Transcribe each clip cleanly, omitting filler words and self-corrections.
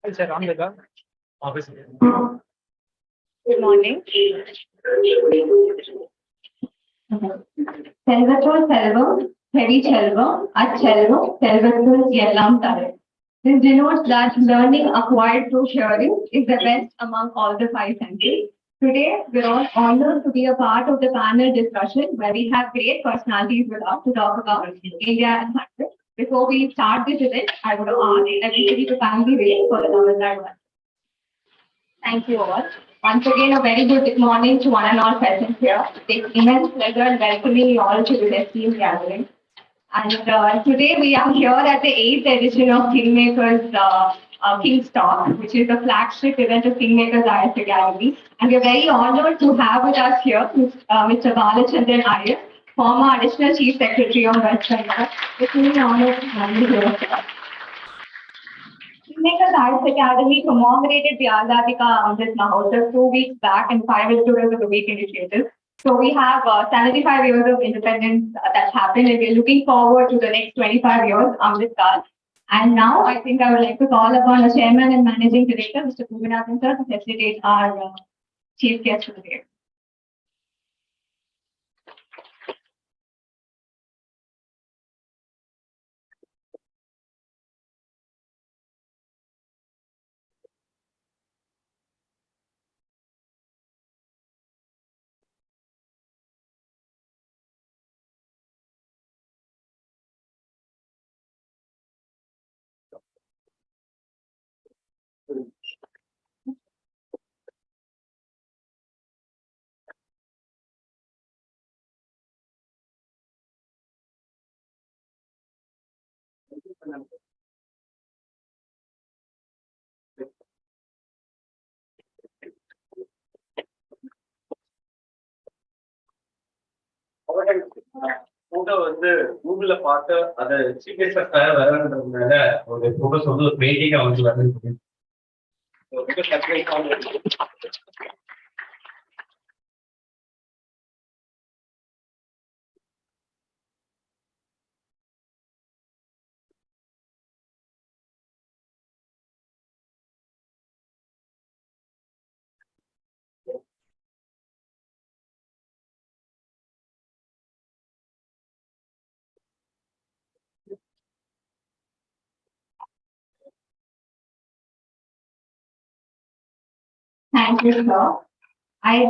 Good morning. Selvatul Selvam, Heavy Chelvam, Achelvam, Selvatul Yellam Tare. This denotes that learning acquired through hearing is the best among all the five senses. Today, we're all honored to be a part of the panel discussion where we have great personalities with us to talk about India and country. Before we start this event, I would ask everybody to kindly wait for the number one. Thank you all. Once again, a very good morning to one and all present here. It's immense pleasure welcoming you all to this esteemed gathering. And today we are here at the 8th edition of KingMakers King's Talk, which is the flagship event of KingMakers IAS Academy. And we're very honored to have with us here Mr.G.Balachandran IAS, former Additional Chief Secretary of West Bengal. It's really an honor to have you here. KingMakers IAS Academy commemorated the Azadi Ka Amrit Mahotsav 2 weeks back and 5 Students of the Week initiative. So we have 75 years of independence that's happened, and we're looking forward to the next 25 years Amrit Kaal. And now I think I would like to call upon the Chairman and Managing Director, Mr. Kumarajan sir, to facilitate our chief guest for the day. Photo வந்து கூகுள்ல பார்த்து அதை சீக்கிரம் வரன்றதுனால ஒரு photos வந்து ஒரு பெயிண்டிங்கா வந்து வருது. Thank you, sir.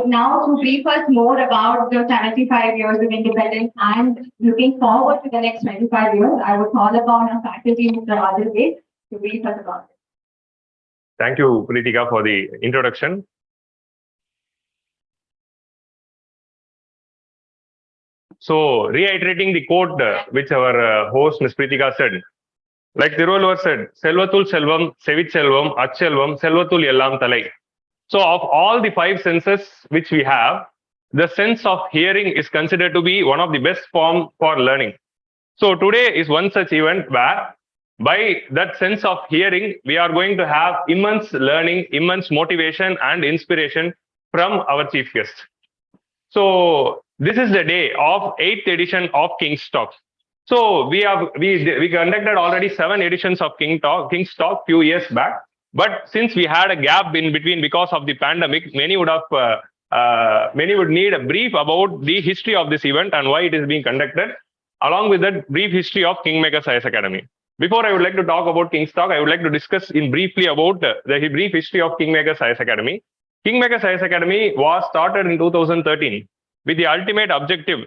Now to brief us more about the 75 years of independence and looking forward to the next 25 years, I would call upon our faculty, Mr. Adil Bey, to brief us about it. Thank you, Pritika, for the introduction. So, reiterating the quote which our host, Ms. Pritika, said, like Tiruvallur said, Selvatul Selvam, Sevich Selvam, Achelvam, Selvatul Yellam Thalai. So, of all the five senses which we have, the sense of hearing is considered to be one of the best form for learning. So, today is one such event where, by that sense of hearing, we are going to have immense learning, immense motivation and inspiration from our chief guest. So, this is the day of 8th edition of King's Talk. So, we conducted already 7 editions of King's Talk few years back. But since we had a gap in between because of the pandemic, many would need a brief about the history of this event and why it is being conducted, along with that brief history of KingMakers IAS Academy. Before I would like to talk about King's Talk, I would like to discuss in briefly about the brief history of KingMakers IAS Academy. KingMakers IAS Academy was started in 2013 with the ultimate objective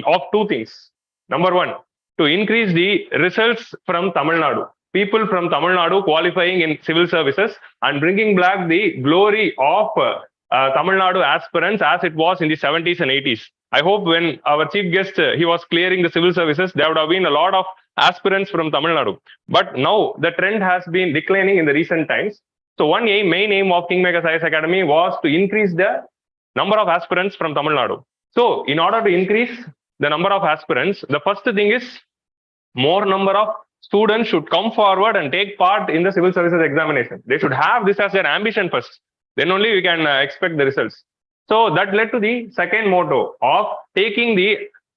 of 2 things. Number 1, to increase the results from Tamil Nadu. People from Tamil Nadu qualifying in civil services and bringing back the glory of Tamil Nadu aspirants as it was in the 70s and 80s. I hope when our chief guest, he was clearing the civil services, there would have been a lot of aspirants from Tamil Nadu. But now the trend has been declining in the recent times. So one main aim of KingMakers IAS Academy was to increase the number of aspirants from Tamil Nadu. So in order to increase the number of aspirants, the first thing is more number of students should come forward and take part in the civil services examination. They should have this as their ambition first. Then only we can expect the results. So that led to the second motto of taking the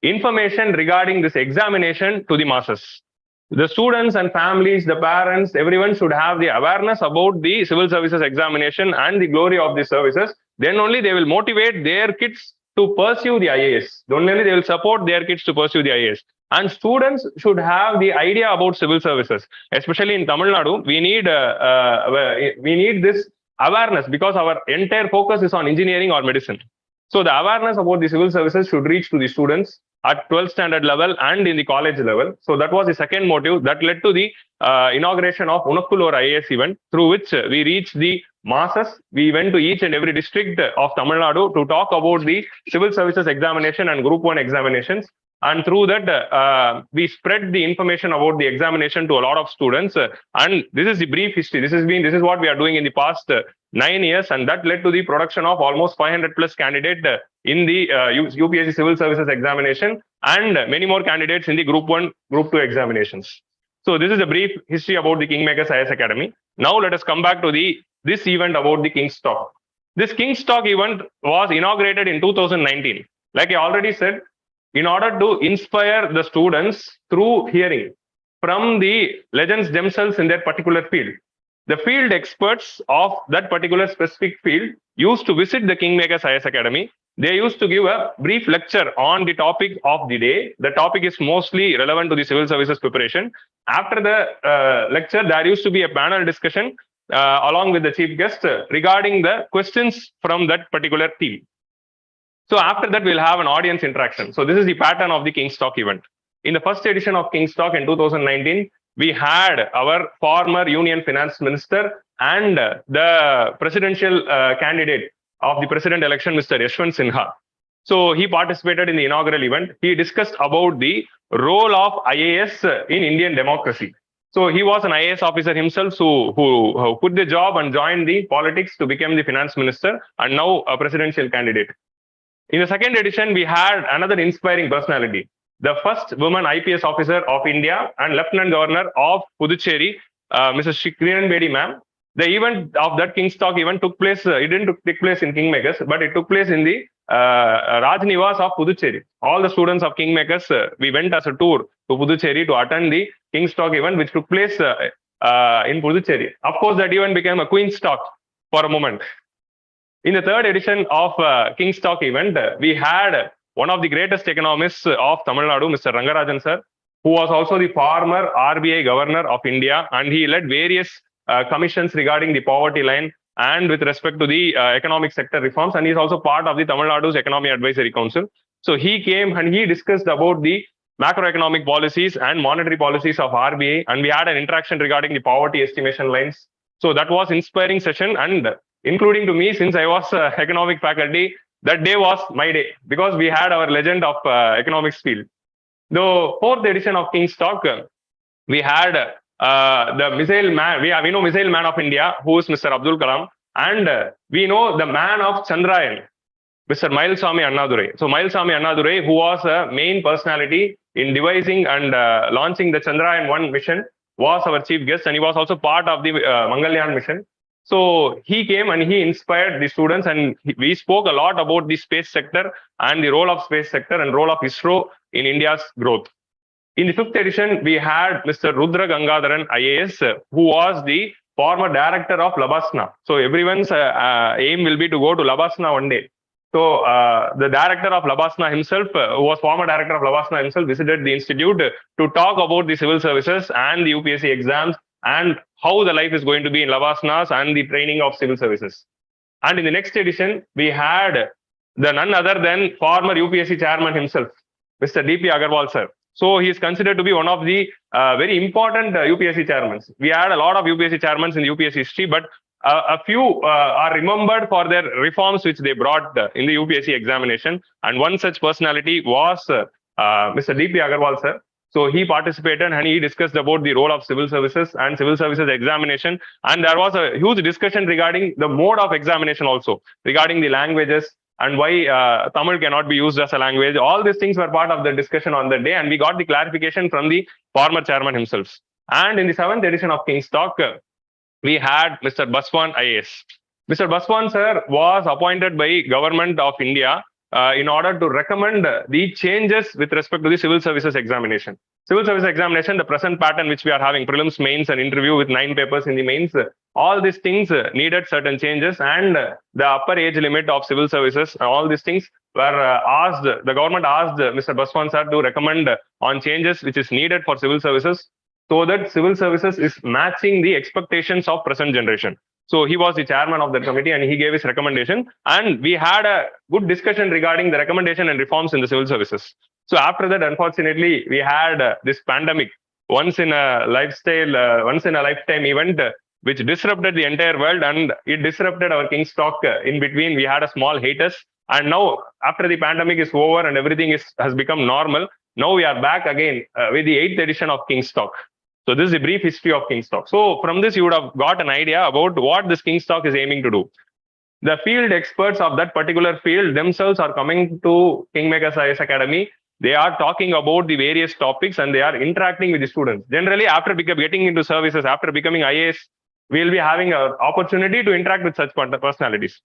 information regarding this examination to the masses. the students and families, the parents, everyone should have the awareness about the civil services examination and the glory of the services. Then only they will motivate their kids to pursue the IAS. Then only they will support their kids to pursue the IAS. And students should have the idea about civil services, especially in Tamil Nadu. We need this awareness because our entire focus is on engineering or medicine. So the awareness about the civil services should reach to the students at 12th standard level and in the college level. So that was the second motive that led to the inauguration of Unakkulor IAS event, through which we reached the masses. We went to each and every district of Tamil Nadu to talk about the civil services examination and group 1 examinations. And through that, we spread the information about the examination to a lot of students. And this is the brief history. This is what we are doing in the past 9 years, and that led to the production of almost 500 plus candidates in the UPSC Civil Services examination, and many more candidates in the Group 1, Group 2 examinations. So this is a brief history about the KingMakers IAS Academy. Now let us come back to this event about the King's Talk. This King's Talk event was inaugurated in 2019. Like I already said, in order to inspire the students through hearing from the legends themselves in their particular field. The field experts of that particular specific field used to visit the KingMakers IAS Academy. They used to give a brief lecture on the topic of the day. The topic is mostly relevant to the civil services preparation. After the lecture, there used to be a panel discussion along with the chief guest regarding the questions from that particular team. So after that, we'll have an audience interaction. So this is the pattern of the King's Talk event. In the first edition of King's Talk in 2019, we had our former Union Finance Minister and the presidential candidate of the president election, Mr. Yashwant Sinha. So he participated in the inaugural event. He discussed about the role of IAS in Indian democracy. So he was an IAS officer himself who quit the job and joined the politics to become the finance minister and now a presidential candidate. In the second edition, we had another inspiring personality, the first woman IPS officer of India and Lieutenant Governor of Puducherry, Mrs. Kiran Bedi ma'am. The event of that King's Talk event took place, it didn't take place in KingMakers, but it took place in the Rajnivas of Puducherry. All the students of KingMakers, we went as a tour to Puducherry to attend the King's Talk event, which took place in Puducherry. Of course, that event became a Queen's Talk for a moment. In the third edition of King's Talk event, we had one of the greatest economists of Tamil Nadu, Mr. Rangarajan sir, who was also the former RBI governor of India, and he led various commissions regarding the poverty line and with respect to the economic sector reforms, and he is also part of the Tamil Nadu's Economy Advisory Council. So he came and he discussed about the macroeconomic policies and monetary policies of RBI, and we had an interaction regarding the poverty estimation lines. So that was inspiring session, and including to me, since I was economic faculty, that day was my day because we had our legend of economics field. The fourth edition of King's Talk, we had the missile man. We know missile man of India, who is Mr. Abdul Kalam, and we know the man of Chandrayaan, Mr. Mailswamy Annadurai. So Mailswamy Annadurai, who was a main personality in devising and launching the Chandrayaan-1 mission, was our chief guest, and he was also part of the Mangalyaan mission. So he came and he inspired the students, and we spoke a lot about the space sector and the role of space sector and role of ISRO in India's growth. In the fifth edition, we had Mr. Rudra Gangadharan IAS, who was the former director of Labasna. So everyone's aim will be to go to Labasna one day. So the director of Labasna himself, who was former director of Labasna himself, visited the institute to talk about the civil services and the UPSC exams and how the life is going to be in Labasnas and the training of civil services. And in the next edition, we had the none other than former UPSC chairman himself, Mr. D.P. Agarwal sir. So he is considered to be one of the very important UPSC chairmen. We had a lot of UPSC chairmen in the UPSC history, but a few are remembered for their reforms which they brought in the UPSC examination. And one such personality was Mr. D.P. Agarwal sir. So he participated and he discussed about the role of civil services and civil services examination. And there was a huge discussion regarding the mode of examination also, regarding the languages and why Tamil cannot be used as a language. All these things were part of the discussion on the day, and we got the clarification from the former chairman himself. And in the 7th edition of King's Talk, we had Mr. Baswan IAS. Mr. Baswan sir was appointed by Government of India in order to recommend the changes with respect to the civil services examination. Civil service examination, the present pattern which we are having, prelims, mains, and interview with 9 papers in the mains, all these things needed certain changes, and the upper age limit of civil services, all these things were asked, the government asked Mr. Baswan sir to recommend on changes which is needed for civil services, so that civil services is matching the expectations of present generation. So he was the chairman of that committee and he gave his recommendation, and we had a good discussion regarding the recommendation and reforms in the civil services. So after that, unfortunately, we had this pandemic, once in a lifetime event, which disrupted the entire world, and it disrupted our King's Talk. In between, we had a small hiatus, and now after the pandemic is over and everything has become normal, now we are back again with the 8th edition of King's Talk. So this is a brief history of King's Talk. So from this, you would have got an idea about what this King's Talk is aiming to do. The field experts of that particular field themselves are coming to KingMakers IAS Academy. They are talking about the various topics and they are interacting with the students. Generally, after getting into services, after becoming IAS, we will be having an opportunity to interact with such personalities.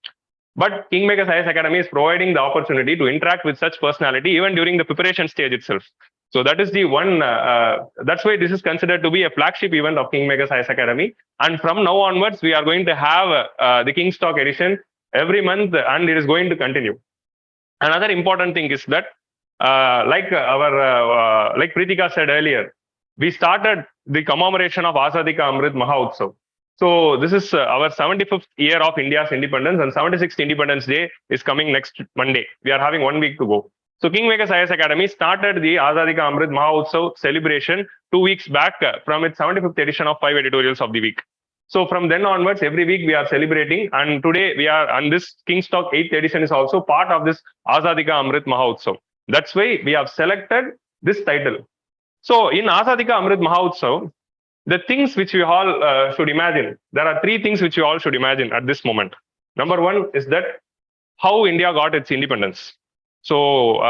But KingMakers IAS Academy is providing the opportunity to interact with such personality even during the preparation stage itself. So that is the one, that's why this is considered to be a flagship event of KingMakers IAS Academy. And from now onwards, we are going to have the King's Talk edition every month, and it is going to continue. Another important thing is that, like Pritika said earlier, we started the commemoration of Azadi Ka Amrit Mahotsav. So this is our 75th year of India's independence, and 76th Independence Day is coming next Monday. We are having 1 week to go. So KingMakers IAS Academy started the Azadi Ka Amrit Mahotsav celebration 2 weeks back from its 75th edition of 5 editorials of the week. So from then onwards, every week we are celebrating, and today we are, and this King's Talk 8th edition is also part of this Azadi Ka Amrit Mahotsav. That's why we have selected this title. So in Azadi Ka Amrit Mahotsav, the things which we all should imagine, there are 3 things which we all should imagine at this moment. Number 1 is that how India got its independence. So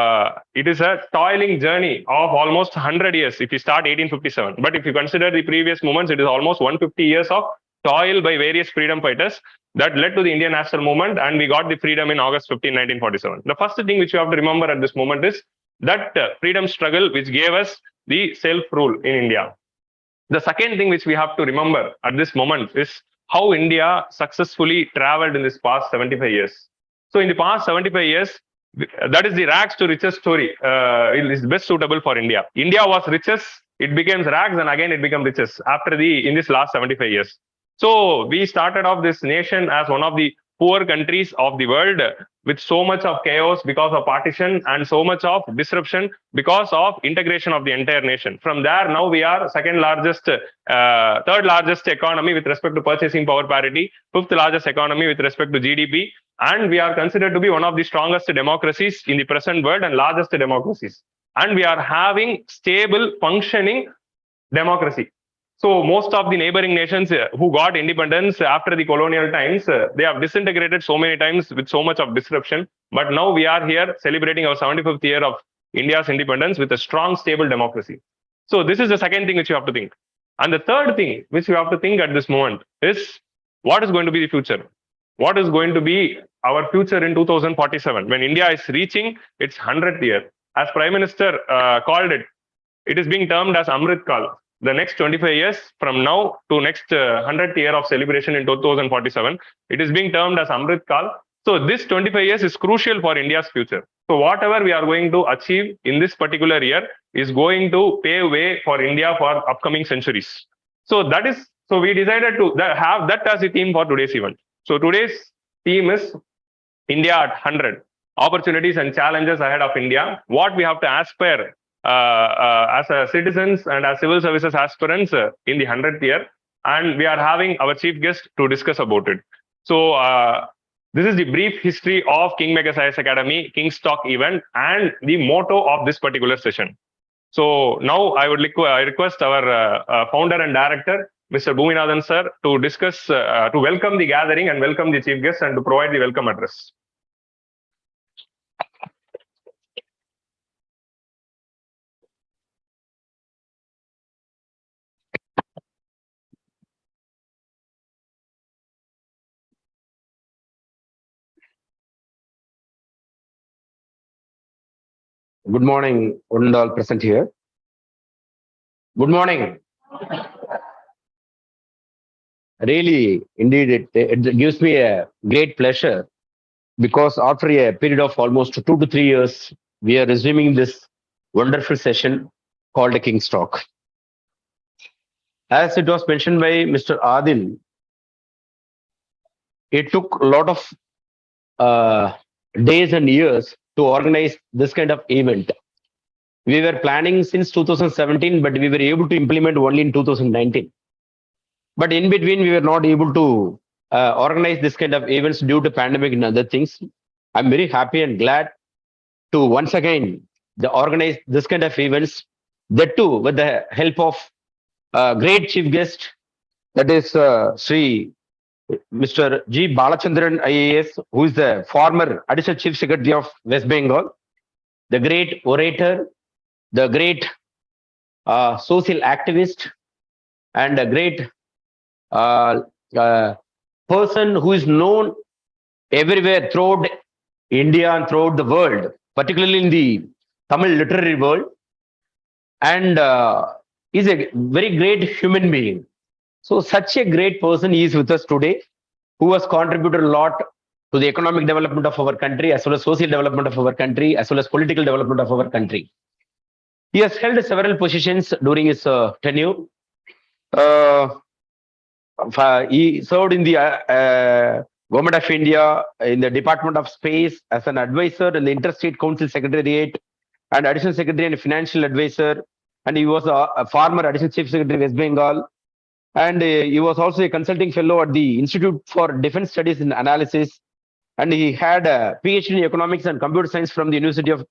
it is a toiling journey of almost 100 years if you start 1857. But if you consider the previous moments, it is almost 150 years of toil by various freedom fighters that led to the Indian national movement, and we got the freedom in August 15, 1947. The first thing which you have to remember at this moment is that freedom struggle which gave us the self-rule in India. The second thing which we have to remember at this moment is how India successfully traveled in this past 75 years. So in the past 75 years, that is the rags to riches story. It is best suitable for India. India was riches, it becomes rags, and again it becomes riches in this last 75 years. So we started off this nation as one of the poor countries of the world with so much of chaos because of partition and so much of disruption because of integration of the entire nation. From there, now we are third largest economy with respect to purchasing power parity, 5th largest economy with respect to GDP, and we are considered to be one of the strongest democracies in the present world and largest democracies. And we are having stable, functioning democracy. So most of the neighboring nations who got independence after the colonial times, they have disintegrated so many times with so much of disruption. But now we are here celebrating our 75th year of India's independence with a strong, stable democracy. So this is the second thing which you have to think. And the third thing which you have to think at this moment is what is going to be the future? What is going to be our future in 2047 when India is reaching its 100th year? As Prime Minister called it, it is being termed as Amrit Kal. The next 25 years from now to next 100th year of celebration in 2047, it is being termed as Amrit Kal. So this 25 years is crucial for India's future. So whatever we are going to achieve in this particular year is going to pave way for India for upcoming centuries. So we decided to have that as a theme for today's event. So today's theme is India at 100, opportunities and challenges ahead of India, what we have to aspire as citizens and as civil services aspirants in the 100th year. And we are having our chief guest to discuss about it. So this is the brief history of KingMakers IAS Academy, King's Talk event, and the motto of this particular session. So now I would request our founder and director, Mr. Bhuminathan sir, to discuss, to welcome the gathering and welcome the chief guest and to provide the welcome address. Good morning, one and all present here. Good morning. Really, indeed, it gives me a great pleasure because after a period of almost 2 to 3 years, we are resuming this wonderful session called a King's Talk. As it was mentioned by Mr. Adil, it took a lot of days and years to organize this kind of event. We were planning since 2017, but we were able to implement only in 2019. But in between, we were not able to organize this kind of events due to pandemic and other things. I'm very happy and glad to once again organize this kind of events. That too with the help of great chief guest, that is Sri Mr.G.Balachandran IAS, who is the former Additional Chief Secretary of West Bengal, the great orator, the great social activist, and a great person who is known everywhere throughout India and throughout the world, particularly in the Tamil literary world, and is a very great human being. So such a great person is with us today, who has contributed a lot to the economic development of our country, as well as social development of our country, as well as political development of our country. He has held several positions during his tenure. He served in the Government of India in the Department of Space as an advisor in the Interstate Council Secretariat and Additional Secretary and Financial Advisor. And he was a former Additional Chief Secretary West Bengal. And he was also a consulting fellow at the Institute for Defense Studies and Analysis. And he had a PhD in economics and computer science from the University of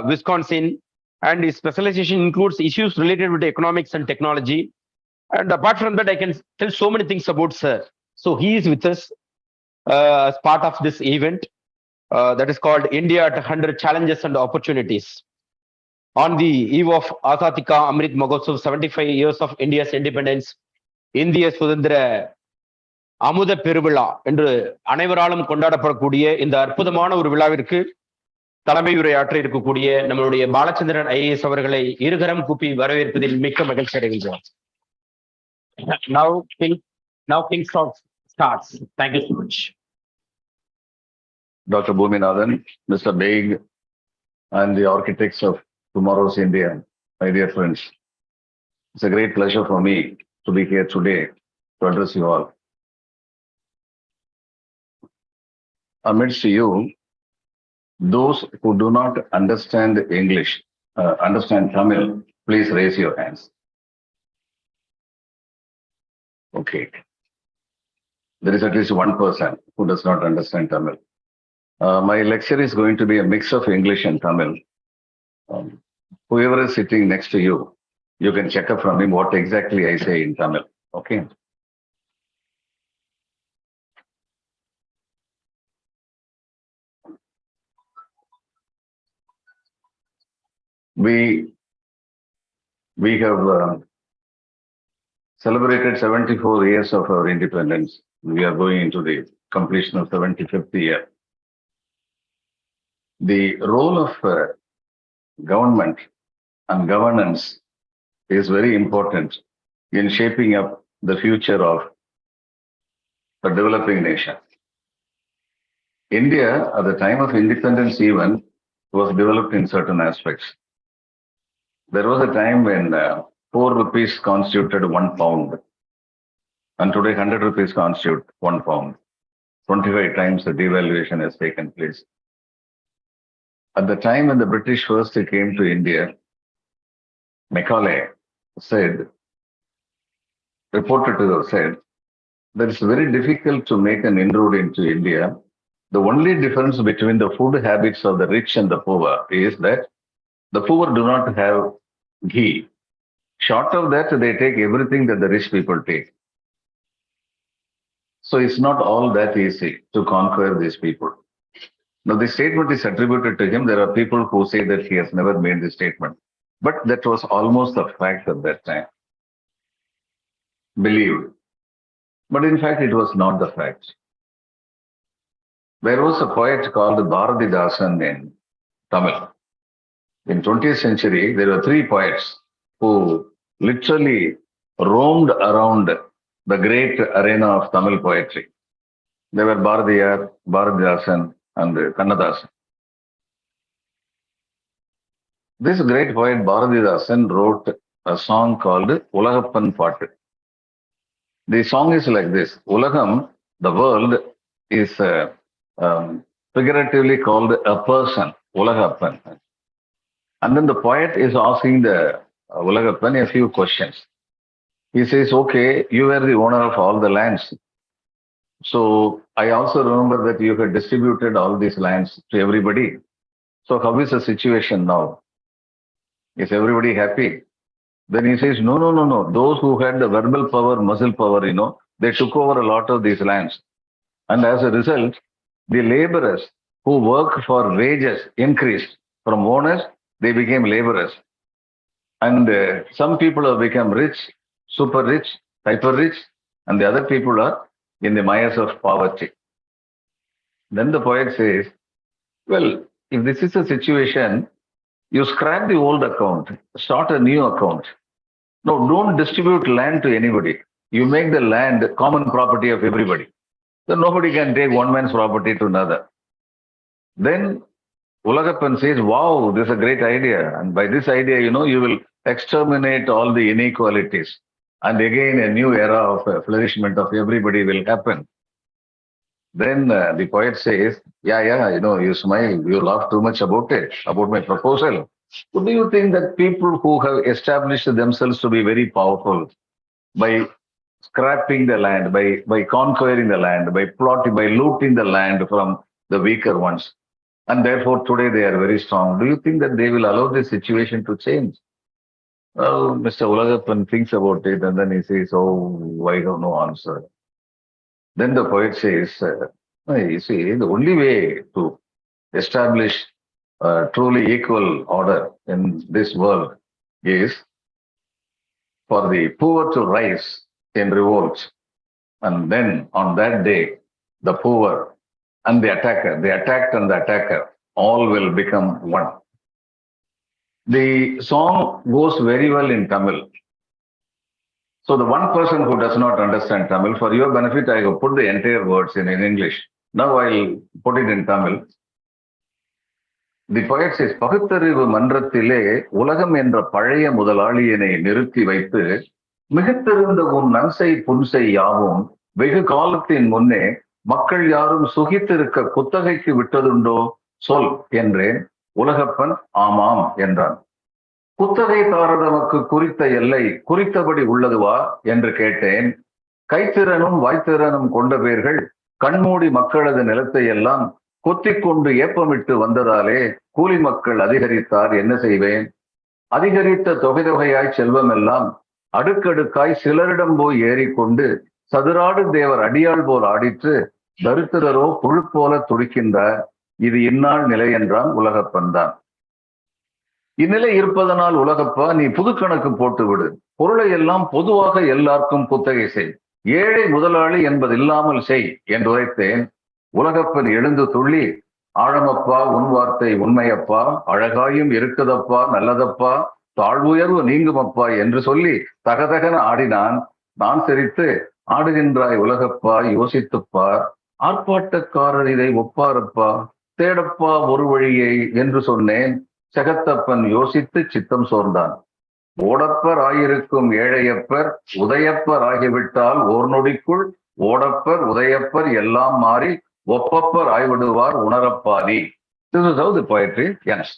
Wisconsin. And his specialization includes issues related with economics and technology. And apart from that, I can tell so many things about sir. So he is with us as part of this event that is called India at 100 Challenges and Opportunities. On the eve of Azadi Ka Amrit Mahotsav, 75 years of India's independence, இந்திய சுதந்திர அமுத பெருவிழா என்று அனைவராலும் கொண்டாடப்படக்கூடிய இந்த அற்புதமான ஒரு விழாவிற்கு தலைமை உரையாற்ற இருக்கக்கூடிய நம்மளுடைய பாலச்சந்திரன் ஐஏஎஸ் அவர்களை இருகரம் கூப்பி வரவேற்பதில் மிக்க மகிழ்ச்சி அடைகின்றோம். Now King's Talk starts. Thank you so much. Dr. Bhuminathan, Mr. Baig, and the architects of tomorrow's India, my dear friends. It's a great pleasure for me to be here today to address you all. Amidst you, those who do not understand English, understand Tamil, please raise your hands. Okay. There is at least one person who does not understand Tamil. My lecture is going to be a mix of English and Tamil. Whoever is sitting next to you, you can check up from him what exactly I say in Tamil. Okay. We have celebrated 74 years of our independence. We are going into the completion of 75th year. The role of government and governance is very important in shaping up the future of a developing nation. India, at the time of independence even, was developed in certain aspects. There was a time when 4 rupees constituted 1 pound, and today 100 rupees constitute 1 pound. 25 times the devaluation has taken place. At the time when the British first came to India, Macaulay reported to have said, that it's very difficult to make an inroad into India. The only difference between the food habits of the rich and the poor is that the poor do not have ghee. Short of that, they take everything that the rich people take. So it's not all that easy to conquer these people. Now, this statement is attributed to him. There are people who say that he has never made this statement. But that was almost a fact at that time. Believed. But in fact, it was not the fact. There was a poet called Bharatidasan in Tamil. In 20th century, there were three poets who literally roamed around the great arena of Tamil poetry. They were Bharadiyar, Bharatidasan, and Kannadasan. This great poet Bharatidasan wrote a song called Ulagappan Paattu. The song is like this. Ulagam, the world, is figuratively called a person, Ulagappan. And then the poet is asking the Ulagappan a few questions. He says, okay, you were the owner of all the lands. So I also remember that you had distributed all these lands to everybody. So how is the situation now? Is everybody happy? Then he says, no. Those who had the verbal power, muscle power, they took over a lot of these lands. And as a result, the laborers who work for wages increased. From owners, they became laborers. And some people have become rich, super rich, hyper rich, and the other people are in the mires of poverty. Then the poet says, well, if this is a situation, you scrap the old account, start a new account. No, don't distribute land to anybody. You make the land common property of everybody. So nobody can take one man's property to another. Then Ulagappan says, wow, this is a great idea. And by this idea, you will exterminate all the inequalities. And again, a new era of flourishment of everybody will happen. Then the poet says, yeah, you smile, you laugh too much about it, about my proposal. So do you think that people who have established themselves to be very powerful by scrapping the land, by conquering the land, by plotting, by looting the land from the weaker ones, and therefore today they are very strong, do you think that they will allow this situation to change? Well, Mr. Ulagappan thinks about it and then he says, oh, I have no answer. Then the poet says, you see, the only way to establish a truly equal order in this world is for the poor to rise in revolt. And then on that day, the poor and the attacker, the attacked and the attacker, all will become one. The song goes very well in Tamil. So the one person who does not understand Tamil, for your benefit, I will put the entire words in English. Now I'll put it in Tamil. The poet says, பகுத்தறிவு மன்றத்திலே உலகம் என்ற பழைய முதலாளியினை நிறுத்தி வைத்து மிகுத்திருந்த உன் நன்சை புன்சை யாவும் வெகு காலத்தின் முன்னே மக்கள் யாரும் சுகித்திருக்க குத்தகைக்கு விட்டதுண்டோ சொல் என்றேன். உலகப்பன் ஆமாம் என்றான். குத்தகைதாரர் நமக்கு குறித்த எல்லை குறித்தபடி உள்ளதுவா என்று கேட்டேன். கைத்திறனும் வாய்த்திறனும் கொண்ட பேர்கள் கண்மூடி மக்களது நிலத்தை எல்லாம் கொத்திக்கொண்டு ஏப்பமிட்டு வந்ததாலே கூலி மக்கள் அதிகரித்தார், என்ன செய்வேன்? அதிகரித்த தொகையாய் செல்வம் எல்லாம் அடுக்கடுக்காய் சிலரிடம் போய் ஏறிக்கொண்டு சதுராடு தேவர் அடியாள் போல் ஆடிற்று, தரித்திரரோ புழு போல துடிக்கின்றார். இது இந்நாள் நிலை என்றான் உலகப்பன் தான். இந்நிலை இருப்பதனால் உலகப்பா, நீ புது கணக்கு போட்டு விடு, பொருளை எல்லாம் பொதுவாக எல்லாருக்கும் குத்தகை செய், ஏழை முதலாளி என்பதில்லாமல் செய் என்று உரைத்தேன். உலகப்பன் எழுந்து துள்ளி, ஆழமப்பா உன் வார்த்தை உண்மையப்பா, அழகாயும் இருக்குதப்பா நல்லதப்பா, தாழ்வுயர்வு நீங்குமப்பா என்று சொல்லி தகதகன ஆடினான். நான் சிரித்து, ஆடுகின்றாய் உலகப்பா, யோசித்துப்பார், ஆர்ப்பாட்டக்காரர் இதை ஒப்பாரப்பா, தேடப்பா ஒரு வழியை என்று சொன்னேன். செகத்தப்பன் யோசித்து சித்தம் சோர்ந்தான். ஓடப்பர் ஆயிருக்கும் ஏழையப்பர் உதயப்பர் ஆகிவிட்டால் ஓர் நொடிக்குள் ஓடப்பர் உதயப்பர் எல்லாம் மாறி ஒப்பப்பர் ஆய்விடுவார் உணரப்பாதி. This is how the poetry ends.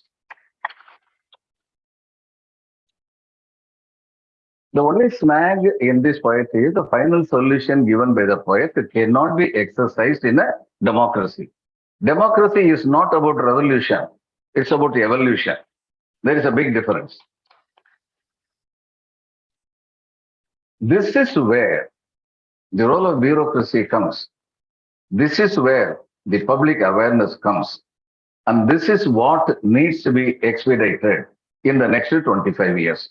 The only snag in this poetry is the final solution given by the poet cannot be exercised in a democracy. Democracy is not about revolution, it's about evolution. There is a big difference. This is where the role of bureaucracy comes. This is where the public awareness comes. And this is what needs to be expedited in the next 25 years.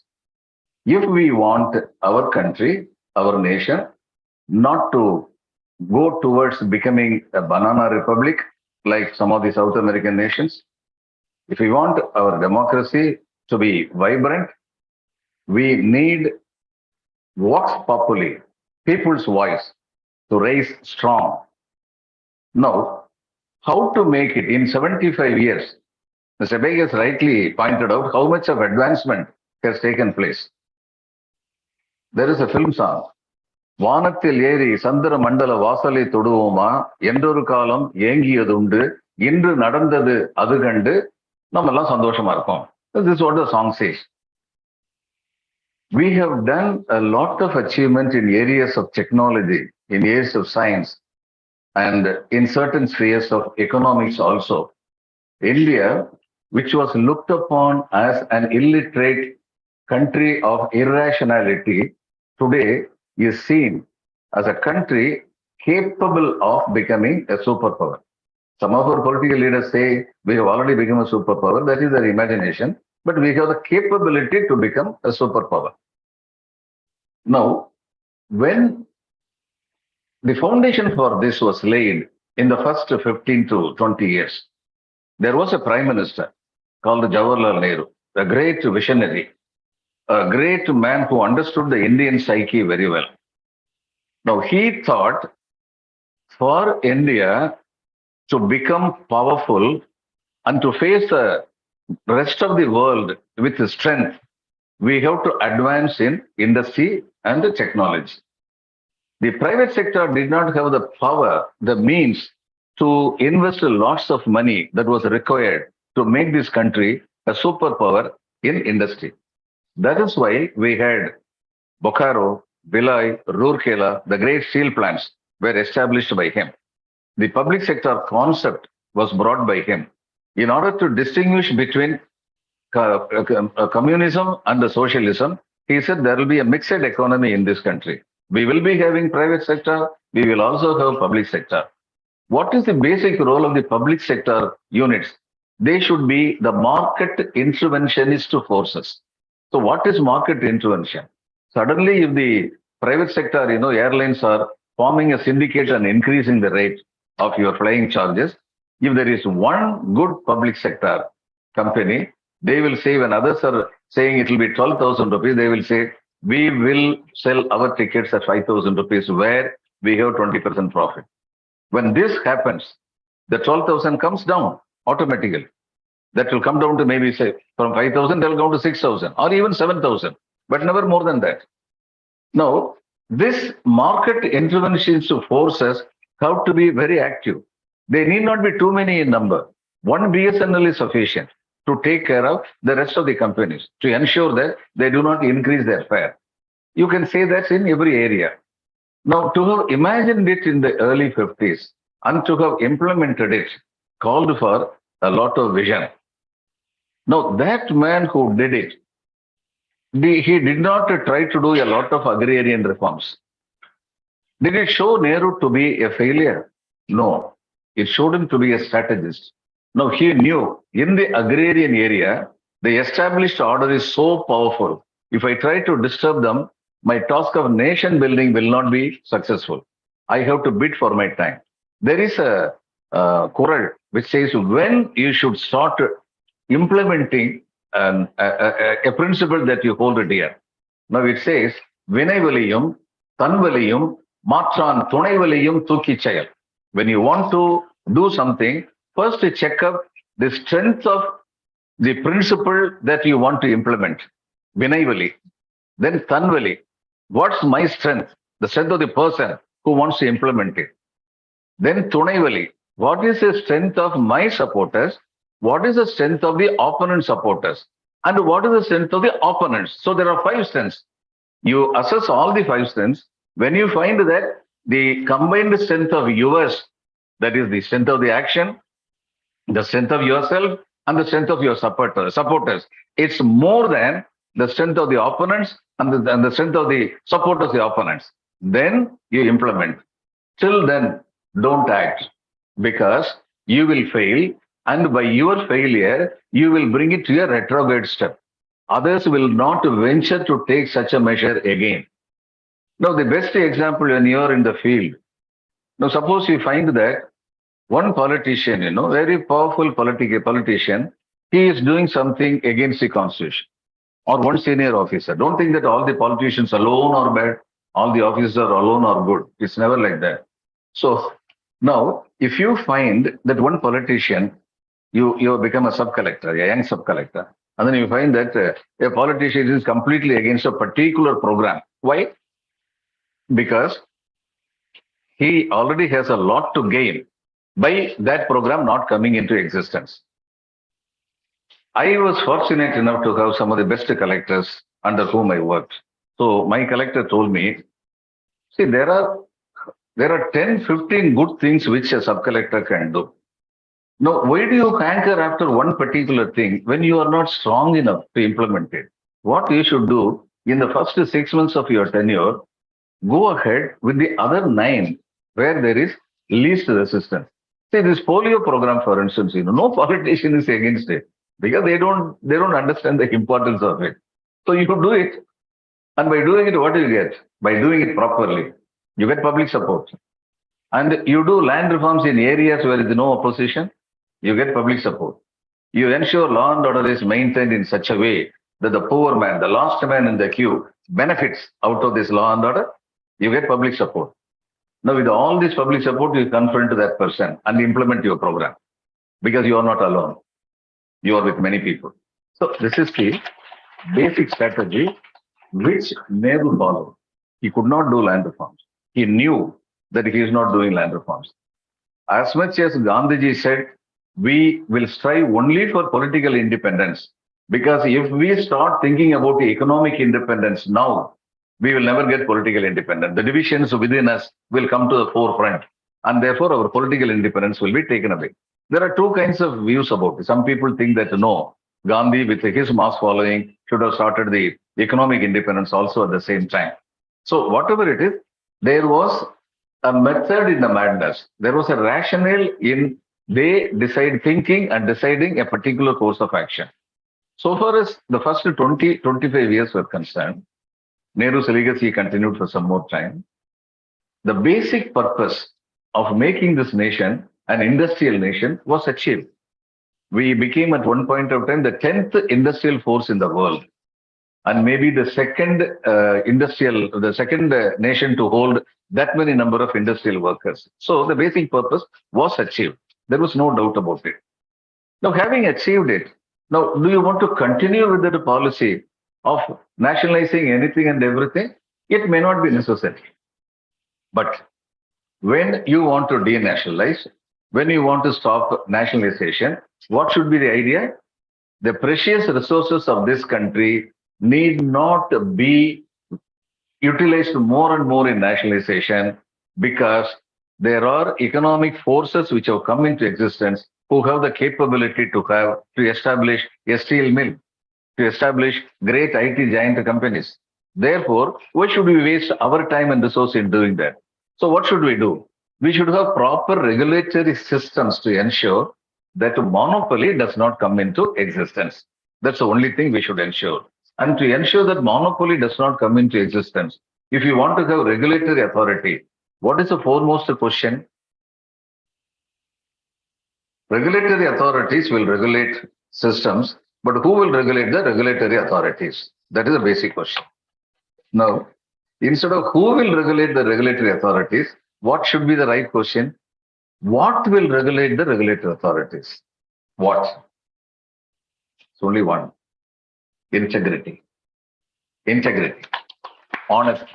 If we want our country, our nation, not to go towards becoming a banana republic like some of the South American nations, If we want our democracy to be vibrant, we need vox populi, people's voice, to raise strong. Now, how to make it in 75 years? Mr. Beg has rightly pointed out how much of advancement has taken place. There is a film song. வானத்தில் ஏறி சந்திர மண்டல வாசலை தொடுவோமா என்றொரு காலம் ஏங்கியதுண்டு இன்று நடந்தது அது கண்டு நம்ம எல்லாம் சந்தோஷமா இருக்கோம். This is what the song says. We have done a lot of achievement in areas of technology, in areas of science, and in certain spheres of economics also. India, which was looked upon as an illiterate country of irrationality, today is seen as a country capable of becoming a superpower. Some of our political leaders say we have already become a superpower. That is their imagination, but we have the capability to become a superpower. Now, when the foundation for this was laid in the first 15 to 20 years, there was a prime minister called Jawaharlal Nehru, a great visionary, a great man who understood the Indian psyche very well. Now, he thought for India to become powerful and to face the rest of the world with strength, we have to advance in industry and technology. The private sector did not have the power, the means to invest lots of money that was required to make this country a superpower in industry. That is why we had Bokaro, Bhilai, Rourkela, the great steel plants were established by him. The public sector concept was brought by him. In order to distinguish between communism and the socialism, he said there will be a mixed economy in this country. We will be having private sector, we will also have public sector. What is the basic role of the public sector units? They should be the market interventionist forces. So what is market intervention? Suddenly, if the private sector, airlines are forming a syndicate and increasing the rate of your flying charges, if there is one good public sector company, they will say, when others are saying it will be 12,000 rupees, they will say, we will sell our tickets at 5,000 rupees where we have 20% profit. When this happens, the 12,000 comes down automatically. That will come down to maybe say from 5,000, they'll go to 6,000 or even 7,000, but never more than that. Now, this market interventions forces have to be very active. They need not be too many in number. One BSNL is sufficient to take care of the rest of the companies, to ensure that they do not increase their fare. You can say that in every area. Now, to have imagined it in the early 50s and to have implemented it called for a lot of vision. Now, that man who did it, he did not try to do a lot of agrarian reforms. Did it show Nehru to be a failure? No, it showed him to be a strategist. Now, he knew in the agrarian area, the established order is so powerful. If I try to disturb them, my task of nation building will not be successful. I have to bid for my time. There is a Quran which says when you should start implementing a principle that you hold dear. Now it says, Vinaivaliyum, Tanvaliyum, Matran Tunaivaliyum Tukichayal. When you want to do something, first you check up the strength of the principle that you want to implement. Vinaivali. Then Tanvali. What's my strength? The strength of the person who wants to implement it. Then Tunaivali. What is the strength of my supporters? What is the strength of the opponent supporters? And what is the strength of the opponents? So there are 5 strengths. You assess all the 5 strengths. When you find that the combined strength of yours, that is the strength of the action, the strength of yourself, and the strength of your supporters, it's more than the strength of the opponents and the strength of the supporters of the opponents. Then you implement. Till then, don't act, because you will fail, and by your failure, you will bring it to a retrograde step. Others will not venture to take such a measure again. Now, the best example when you are in the field. Now, suppose you find that one politician, very powerful politician, he is doing something against the constitution, or one senior officer. Don't think that all the politicians alone are bad, all the officers alone are good. It's never like that. So now, if you find that one politician, you become a sub-collector, a young sub-collector, and then you find that a politician is completely against a particular program. Why? Because he already has a lot to gain by that program not coming into existence. I was fortunate enough to have some of the best collectors under whom I worked. So my collector told me, see, there are 10, 15 good things which a sub-collector can do. Now, why do you hanker after one particular thing when you are not strong enough to implement it? What you should do in the first 6 months of your tenure, go ahead with the other 9 where there is least resistance. See, this polio program, for instance, no politician is against it because they don't understand the importance of it. So you do it, and by doing it, what do you get? By doing it properly, you get public support. And you do land reforms in areas where there is no opposition, you get public support. You ensure law and order is maintained in such a way that the poor man, the last man in the queue, benefits out of this law and order, you get public support. Now, with all this public support, you confront that person and implement your program because you are not alone. You are with many people. So this is the basic strategy which Nehru followed. He could not do land reforms. He knew that he is not doing land reforms. As much as Gandhiji said, we will strive only for political independence, because if we start thinking about the economic independence now, we will never get political independence. The divisions within us will come to the forefront, and therefore our political independence will be taken away. There are two kinds of views about it. Some people think that no, Gandhi with his mass following should have started the economic independence also at the same time. So whatever it is, there was a method in the madness. There was a rationale in they decide thinking and deciding a particular course of action. So far as the first 20, 25 years were concerned, Nehru's legacy continued for some more time. The basic purpose of making this nation an industrial nation was achieved. We became at one point of time the 10th industrial force in the world, and maybe the second nation to hold that many number of industrial workers. So the basic purpose was achieved. There was no doubt about it. Now, having achieved it, now, do you want to continue with the policy of nationalizing anything and everything? It may not be necessary. But when you want to denationalize, when you want to stop nationalization, what should be the idea? The precious resources of this country need not be utilized more and more in nationalization, because there are economic forces which have come into existence who have the capability to establish a steel mill, to establish great IT giant companies. Therefore, why should we waste our time and resource in doing that? So what should we do? We should have proper regulatory systems to ensure that monopoly does not come into existence. That's the only thing we should ensure. And to ensure that monopoly does not come into existence, if you want to have regulatory authority, what is the foremost question? Regulatory authorities will regulate systems, but who will regulate the regulatory authorities? That is a basic question. Now, instead of who will regulate the regulatory authorities, what should be the right question? What will regulate the regulatory authorities? What? It's only one. Integrity. Integrity. Honesty.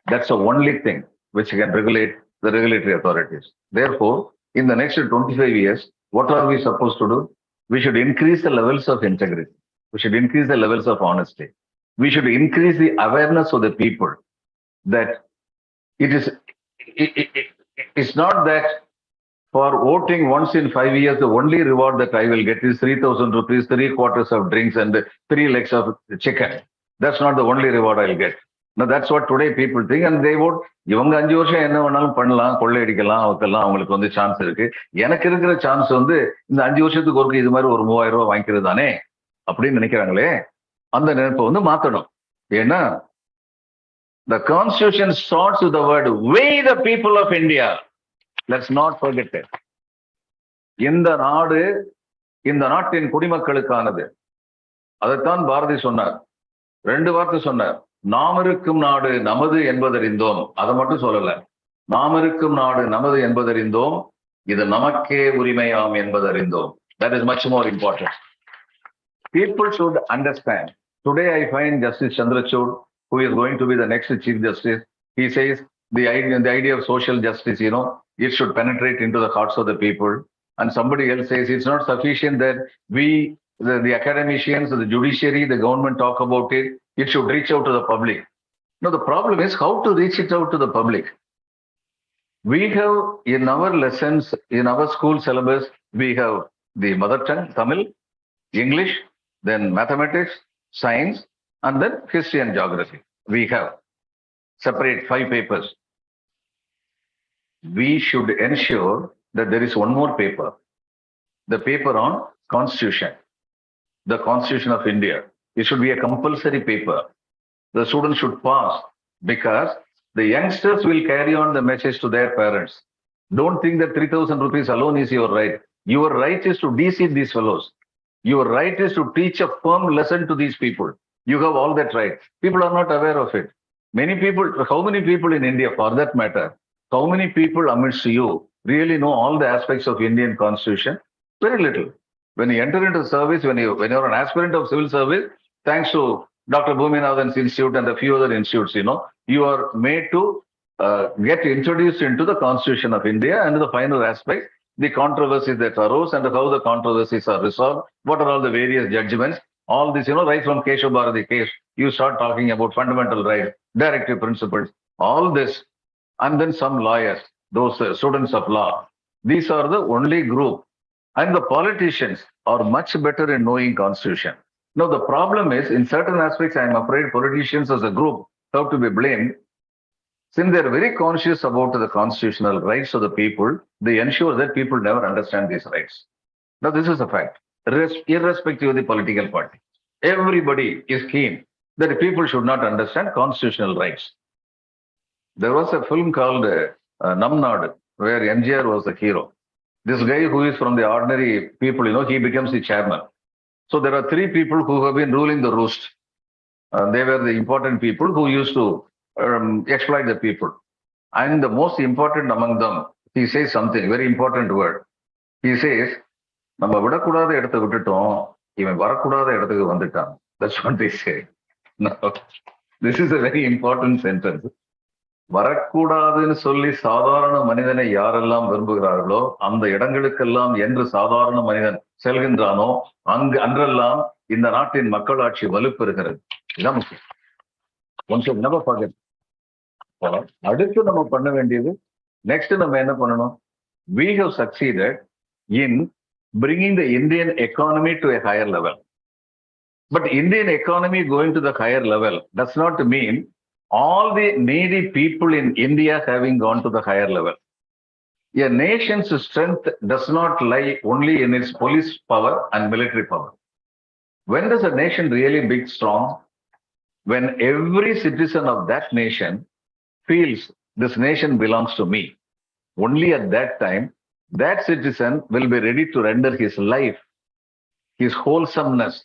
That's the only thing which can regulate the regulatory authorities. Therefore, in the next 25 years, what are we supposed to do? We should increase the levels of integrity. We should increase the levels of honesty. We should increase the awareness of the people that it's not that for voting once in 5 years, the only reward that I will get is 3,000 rupees, 3 quarters of drinks and 3 legs of chicken. That's not the only reward I'll get. Now, that's what today people think, and they vote. இவங்க 5 வருஷம் என்ன வேணாலும் பண்ணலாம், கொள்ளையடிக்கலாம், அவக்கெல்லாம் அவங்களுக்கு வந்து chance இருக்கு. எனக்கு இருக்கிற சான்ஸ் வந்து இந்த 5 வருஷத்துக்கு ஒருக்கு இது மாதிரி ஒரு 3000 ரூபாய் வாங்கிக்கிறது தானே அப்படின்னு நினைக்கிறாங்களே, அந்த நினைப்பை வந்து மாத்தணும். ஏன்னா the constitution starts with the word we the people of India. Let's not forget it. இந்த நாடு இந்த நாட்டின் குடிமக்களுக்கானது. அதைத்தான் பாரதி சொன்னார். 2 வார்த்தை சொன்னார். நாம் இருக்கும் நாடு நமது என்பதறிந்தோம். அதை மட்டும் சொல்லல. நாம் இருக்கும் நாடு நமது என்பதறிந்தோம், இது நமக்கே உரிமையாம் என்பதறிந்தோம். That is much more important. People should understand. Today I find Justice Chandrachud, who is going to be the next Chief Justice, he says the idea of social justice, it should penetrate into the hearts of the people. And somebody else says it's not sufficient that we, the academicians, the judiciary, the government talk about it. It should reach out to the public. Now the problem is how to reach it out to the public. We have in our lessons, in our school syllabus, we have the mother tongue, Tamil, English, then mathematics, science, and then history and geography. We have separate 5 papers. We should ensure that there is one more paper, the paper on Constitution, the Constitution of India. It should be a compulsory paper. The students should pass because the youngsters will carry on the message to their parents. Don't think that 3,000 rupees alone is your right. Your right is to deceive these fellows. Your right is to teach a firm lesson to these people. You have all that right. People are not aware of it. Many people, how many people in India for that matter, how many people amidst you really know all the aspects of Indian Constitution? Very little. When you enter into service, when you're an aspirant of civil service, thanks to Dr. Bhuminathan's institute and a few other institutes, you are made to get introduced into the Constitution of India and the final aspect, the controversies that arose and how the controversies are resolved, what are all the various judgments, all this, right from Keshav Bharati case, you start talking about fundamental rights, directive principles, all this, and then some lawyers, those students of law. These are the only group. And the politicians are much better in knowing Constitution. Now, the problem is, in certain aspects, I am afraid politicians as a group have to be blamed. Since they are very conscious about the constitutional rights of the people, they ensure that people never understand these rights. Now, this is a fact, irrespective of the political party. Everybody is keen that people should not understand constitutional rights. There was a film called Namnad, where MGR was the hero. This guy who is from the ordinary people, he becomes the chairman. So there are 3 people who have been ruling the roost. They were the important people who used to exploit the people. And the most important among them, he says something, very important word. He says, நம்ம விடக்கூடாத இடத்தை விட்டுட்டோம், இவன் வரக்கூடாத இடத்துக்கு வந்துட்டான். That's what they say. No, this is a very important sentence. வரக்கூடாதுன்னு சொல்லி சாதாரண மனிதனை யாரெல்லாம் விரும்புகிறார்களோ அந்த இடங்களுக்கெல்லாம் என்று சாதாரண மனிதன் செல்கின்றானோ அன்றெல்லாம் இந்த நாட்டின் மக்களாட்சி வலுப்பெறுகிறது. இதான் முக்கியம். அடுத்து நம்ம பண்ண வேண்டியது, நெக்ஸ்ட் நம்ம என்ன பண்ணணும்? We have succeeded in bringing the Indian economy to a higher level. But Indian economy going to the higher level does not mean all the needy people in India having gone to the higher level. A nation's strength does not lie only in its police power and military power. When does a nation really be strong? When every citizen of that nation feels this nation belongs to me. Only at that time, that citizen will be ready to render his life, his wholesomeness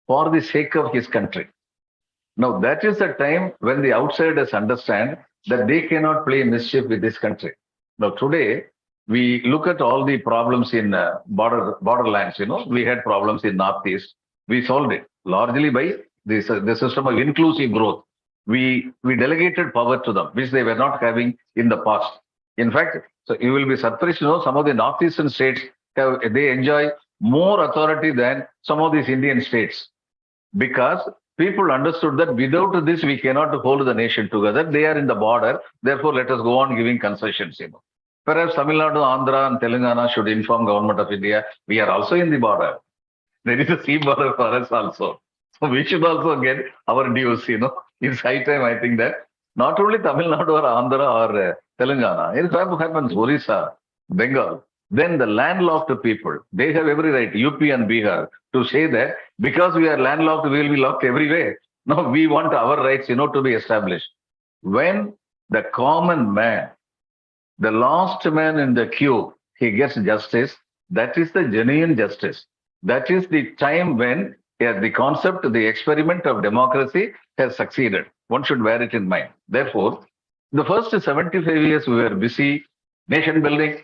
for the sake of his country. Now, that is the time when the outsiders understand that they cannot play mischief with this country. Now, today, we look at all the problems in borderlands, we had problems in Northeast. We solved it largely by the system of inclusive growth. We delegated power to them, which they were not having in the past. In fact, so you will be surprised to know some of the Northeastern states, they enjoy more authority than some of these Indian states. Because people understood that without this, we cannot hold the nation together. They are in the border. Therefore, let us go on giving concessions. Perhaps Tamil Nadu, Andhra and Telangana should inform government of India. We are also in the border. There is a sea border for us also. So we should also get our dues, It's high time, I think, that not only Tamil Nadu or Andhra or Telangana, it happens Orissa, Bengal. Then the landlocked people, they have every right, UP and Bihar, to say that because we are landlocked, we will be locked everywhere. No, we want our rights, to be established. When the common man, the last man in the queue, he gets justice, that is the genuine justice. That is the time when the concept, the experiment of democracy has succeeded. One should bear it in mind. Therefore, the first 75 years we were busy nation building.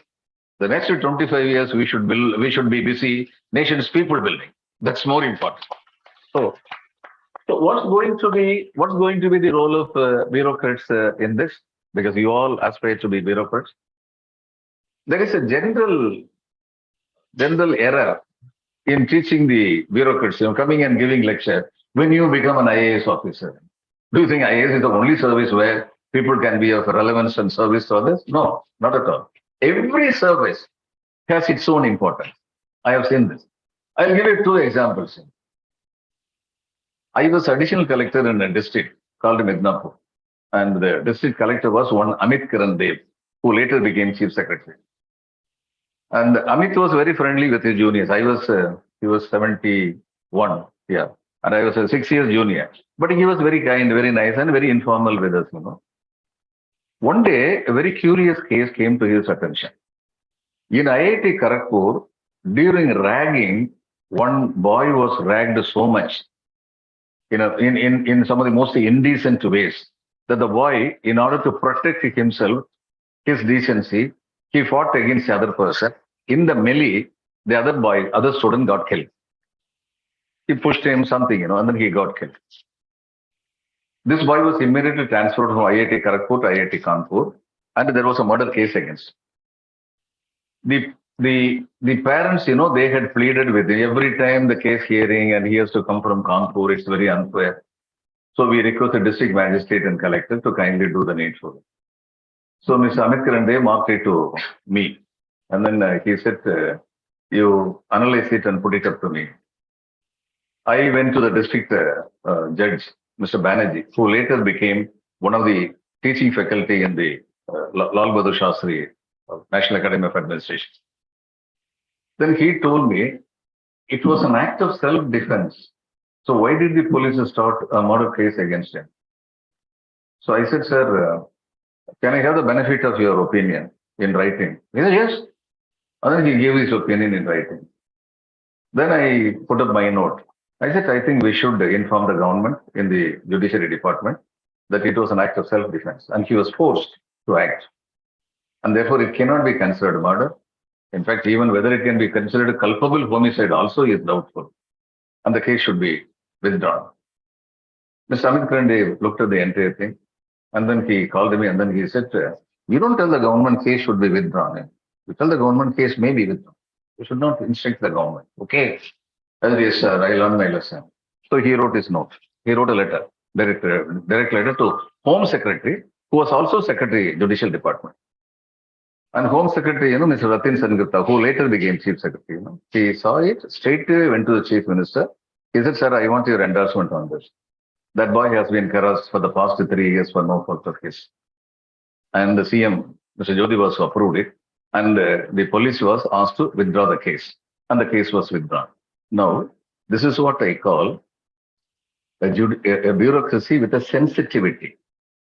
The next 25 years we should be busy nation's people building. That's more important. So what's going to be the role of bureaucrats in this? Because you all aspire to be bureaucrats. There is a general error in teaching the bureaucrats, coming and giving lecture when you become an IAS officer. Do you think IAS is the only service where people can be of relevance and service to others? No, not at all. Every service has its own importance. I have seen this. I'll give you two examples. I was additional collector in a district called Midnapur, and the district collector was one Amit Kiran Dev, who later became chief secretary. And Amit was very friendly with his juniors. He was 71, yeah, and I was a 6 years junior. But he was very kind, very nice, and very informal with us. One day, a very curious case came to his attention. In IIT Kharagpur, during ragging, one boy was ragged so much, in some of the most indecent ways, that the boy, in order to protect himself, his decency, he fought against the other person. In the melee, the other student got killed. He pushed him something, and then he got killed. This boy was immediately transferred from IIT Kharagpur to IIT Kanpur, and there was a murder case against him. The parents, they had pleaded with him every time the case hearing, and he has to come from Kanpur. It's very unfair. So we requested district magistrate and collector to kindly do the needful. So Mr. Amit Kiran Dev marked it to me. And then he said, you analyze it and put it up to me. I went to the district judge, Mr. Banerjee, who later became one of the teaching faculty in the Lal Bahadur Shastri National Academy of Administration. Then he told me it was an act of self-defense. So why did the police start a murder case against him? So I said, sir, can I have the benefit of your opinion in writing? He said, yes. And then he gave his opinion in writing. Then I put up my note. I said, I think we should inform the government in the judiciary department that it was an act of self-defense and he was forced to act. And therefore, it cannot be considered murder. In fact, even whether it can be considered culpable homicide also is doubtful. And the case should be withdrawn. Mr. Amit Kiran Dev looked at the entire thing and then he called me and then he said, you don't tell the government case should be withdrawn. You tell the government case may be withdrawn. You should not instruct the government. Okay. Yes, sir, I learned my lesson. So he wrote his note. He wrote a letter, direct letter to Home Secretary, who was also Secretary, Judicial Department. And Home Secretary, Mr. Ratin Sengupta, who later became Chief Secretary, he saw it, straight went to the Chief Minister. He said, sir, I want your endorsement on this. That boy has been harassed for the past 3 years for no fault of his. And the CM, Mr. Jyoti, was approved it. And the police was asked to withdraw the case. And the case was withdrawn. Now, this is what I call a bureaucracy with a sensitivity.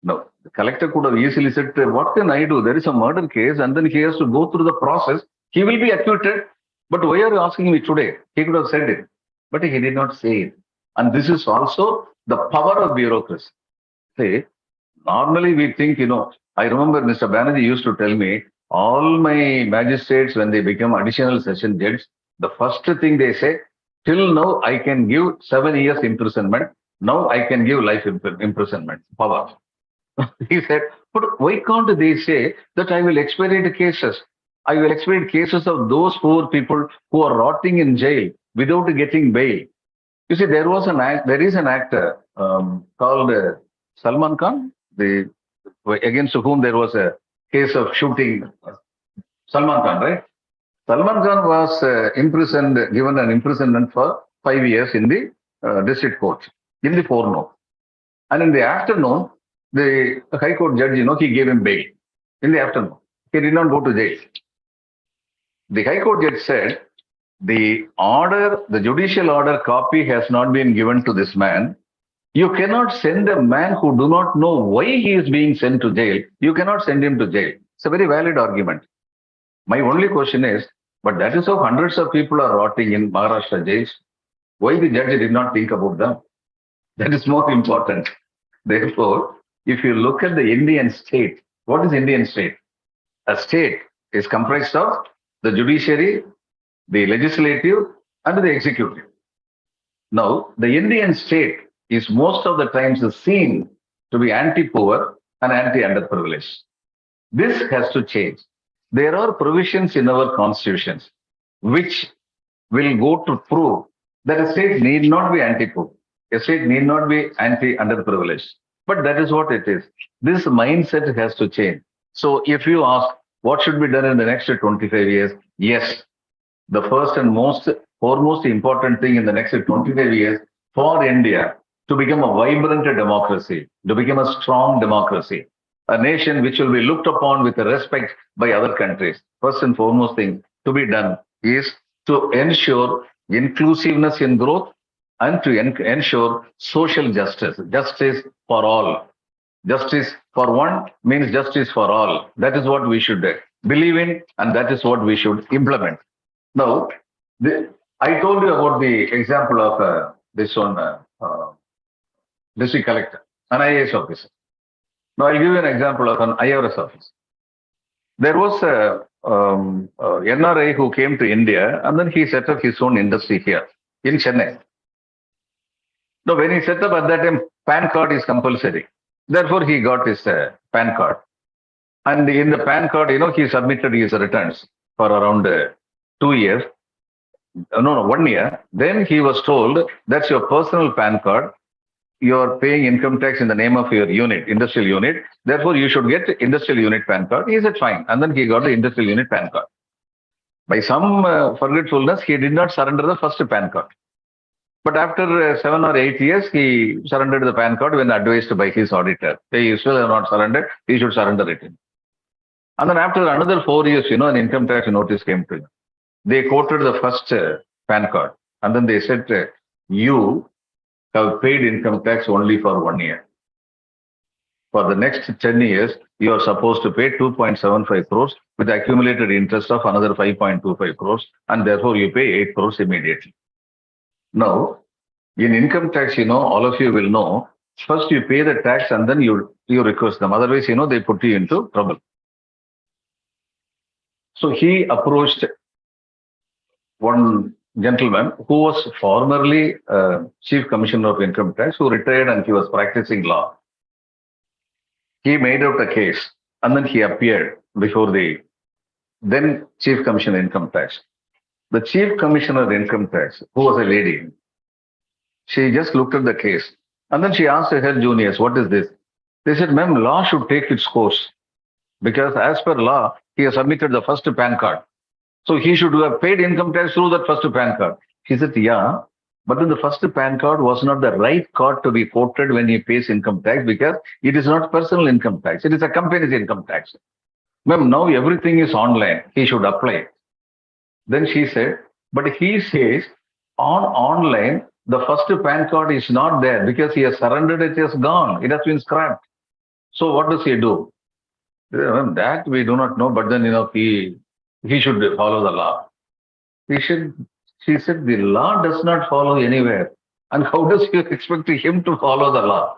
Now, the collector could have easily said, what can I do? There is a murder case and then he has to go through the process. He will be acquitted. But why are you asking me today? He could have said it. But he did not say it. And this is also the power of bureaucracy. See, normally we think, I remember Mr. Banerjee used to tell me, all my magistrates, when they become additional session judge, the first thing they say, till now I can give 7 years imprisonment. Now I can give life imprisonment. Power. He said, but why can't they say that I will expedite cases? I will expedite cases of those poor people who are rotting in jail without getting bail. You see, there is an actor called Salman Khan, against whom there was a case of shooting. Salman Khan, right? Salman Khan was given an imprisonment for 5 years in the district court in the forenoon. And in the afternoon, the High Court judge, he gave him bail in the afternoon. He did not go to jail. The High Court judge said, the judicial order copy has not been given to this man. You cannot send a man who do not know why he is being sent to jail. You cannot send him to jail. It's a very valid argument. My only question is, But that is how hundreds of people are rotting in Maharashtra jails. Why the judge did not think about them? That is more important. Therefore, if you look at the Indian state, what is Indian state? A state is comprised of the judiciary, the legislative, and the executive. Now, the Indian state is most of the times seen to be anti-poor and anti-underprivileged. This has to change. There are provisions in our constitutions which will go to prove that a state need not be anti-poor. A state need not be anti-underprivileged. But that is what it is. This mindset has to change. So if you ask what should be done in the next 25 years, yes, the first and foremost important thing in the next 25 years for India to become a vibrant democracy, to become a strong democracy, a nation which will be looked upon with respect by other countries. First and foremost thing to be done is to ensure inclusiveness in growth and to ensure social justice, justice for all. Justice for one means justice for all. That is what we should believe in, and that is what we should implement. Now, I told you about the example of this one district collector, an IAS officer. Now, I'll give you an example of an IRS officer. There was a NRI who came to India, and then he set up his own industry here in Chennai. Now, when he set up at that time, PAN card is compulsory. Therefore, he got his PAN card. And in the PAN card, he submitted his returns for around 2 years. No, 1 year. Then he was told, that's your personal PAN card. You're paying income tax in the name of your unit, industrial unit. Therefore, you should get industrial unit PAN card. He said, fine. And then he got the industrial unit PAN card. By some forgetfulness, he did not surrender the first PAN card. But after 7 or 8 years, he surrendered the PAN card when advised by his auditor. He still have not surrendered. He should surrender it. And then after another 4 years, an income tax notice came to him. They quoted the first PAN card. And then they said, you have paid income tax only for 1 year. For the next 10 years, you are supposed to pay 2.75 crores with accumulated interest of another 5.25 crores. And therefore, you pay 8 crores immediately. Now, in income tax, all of you will know, first you pay the tax and then you request them. Otherwise, they put you into trouble. So he approached one gentleman who was formerly Chief Commissioner of Income Tax, who retired and he was practicing law. He made out a case and then he appeared before the then Chief Commissioner Income Tax. The Chief Commissioner Income Tax, who was a lady, she just looked at the case and then she asked her juniors, what is this? They said, ma'am, law should take its course because as per law, he has submitted the first PAN card. So he should have paid income tax through that first PAN card. He said, yeah, but then the first PAN card was not the right card to be quoted when he pays income tax because it is not personal income tax. It is a company's income tax. Ma'am, now everything is online. He should apply. Then she said, but he says on online, the first PAN card is not there because he has surrendered it, has gone. It has been scrapped. So what does he do? That we do not know, but then, he should follow the law. She said, the law does not follow anywhere. And how does you expect him to follow the law?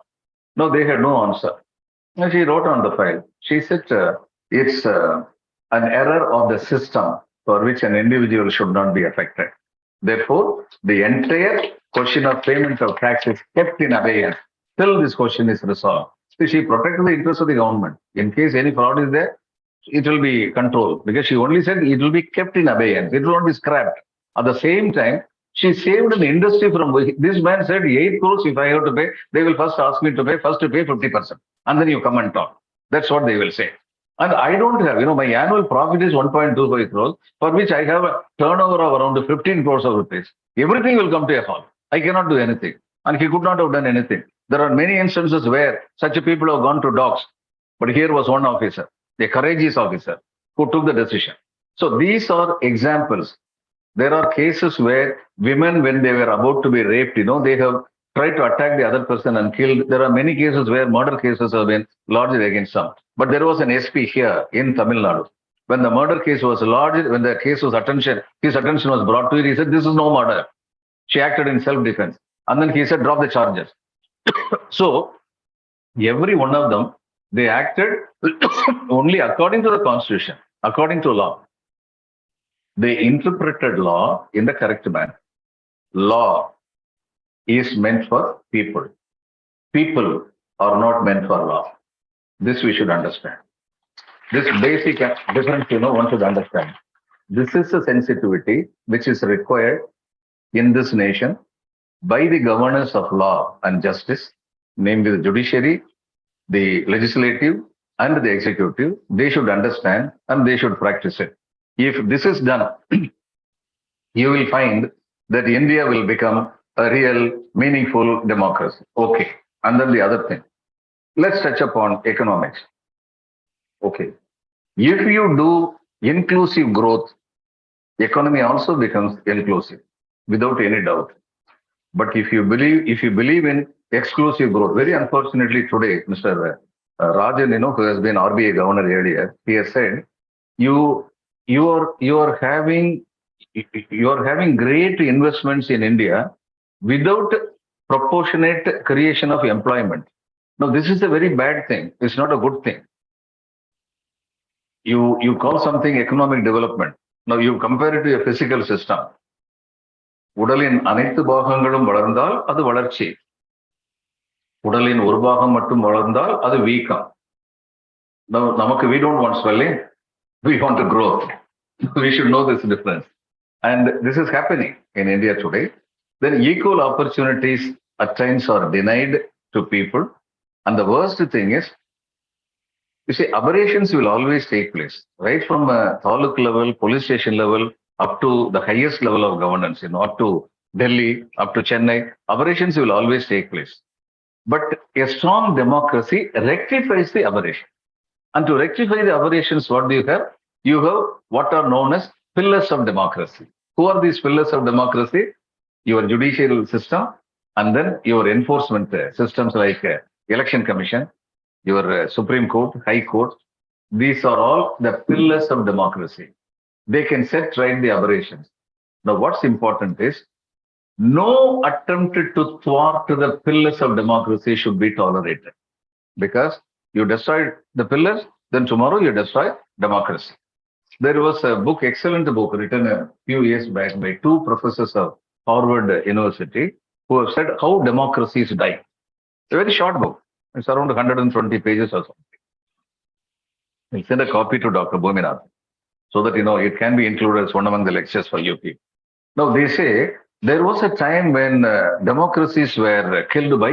No, they had no answer. And she wrote on the file. She said, it's an error of the system for which an individual should not be affected. Therefore, the entire question of payment of tax is kept in abeyance till this question is resolved. So she protected the interest of the government. In case any fraud is there, it will be controlled because she only said it will be kept in abeyance. It will not be scrapped. At the same time, she saved an industry from this man said 8 crores if I have to pay, they will first ask me to pay 50%. And then you come and talk. That's what they will say. And I don't have, my annual profit is 1.25 crores, for which I have a turnover of around 15 crores of rupees. Everything will come to a halt. I cannot do anything. And he could not have done anything. There are many instances where such people have gone to dogs. But here was one officer, a courageous officer, who took the decision. So these are examples. There are cases where women, when they were about to be raped, they have tried to attack the other person and killed. There are many cases where murder cases have been lodged against them. But there was an SP here in Tamil Nadu When the murder case was lodged, when the case was his attention was brought to it, he said, this is no murder. She acted in self-defense. And then he said, drop the charges. So every one of them, they acted only according to the constitution, according to law. They interpreted law in the correct manner. Law is meant for people. People are not meant for law. This we should understand. This basic difference, one should understand. This is a sensitivity which is required in this nation by the governors of law and justice, namely the judiciary, the legislative, and the executive. They should understand and they should practice it. If this is done, you will find that India will become a real meaningful democracy. Okay. And then the other thing, let's touch upon economics. Okay. If you do inclusive growth, economy also becomes inclusive without any doubt. But if you believe in exclusive growth, very unfortunately today, Mr. Rajan, who has been RBI governor earlier, he has said, you are having great investments in India without proportionate creation of employment. Now, this is a very bad thing. It's not a good thing. You call something economic development. Now you compare it to a physical system. உடலின் அனைத்து பாகங்களும் வளர்ந்தால் அது வளர்ச்சி. உடலின் ஒரு பாகம் மட்டும் வளர்ந்தால் அது வீக்கம். நமக்கு we don't want swelling, we want to grow. We should know this difference. And this is happening in India today. Then equal opportunities at times are denied to people. And the worst thing is, you see, aberrations will always take place, right from a taluk level, police station level, up to the highest level of governance, up to Delhi, up to Chennai, aberrations will always take place. But a strong democracy rectifies the aberration. And to rectify the aberrations, what do you have? You have what are known as pillars of democracy. Who are these pillars of democracy? Your judicial system, and then your enforcement systems like election commission, your Supreme Court, High Court. These are all the pillars of democracy. They can set right the aberrations. Now, what's important is no attempt to thwart the pillars of democracy should be tolerated. Because you destroy the pillars, then tomorrow you destroy democracy. There was a book, excellent book, written a few years back by two professors of Harvard University who have said how democracies die. It's a very short book. It's around 120 pages or something. I'll send a copy to Dr. Bhuminath so that, it can be included as one among the lectures for you people. Now, they say there was a time when democracies were killed by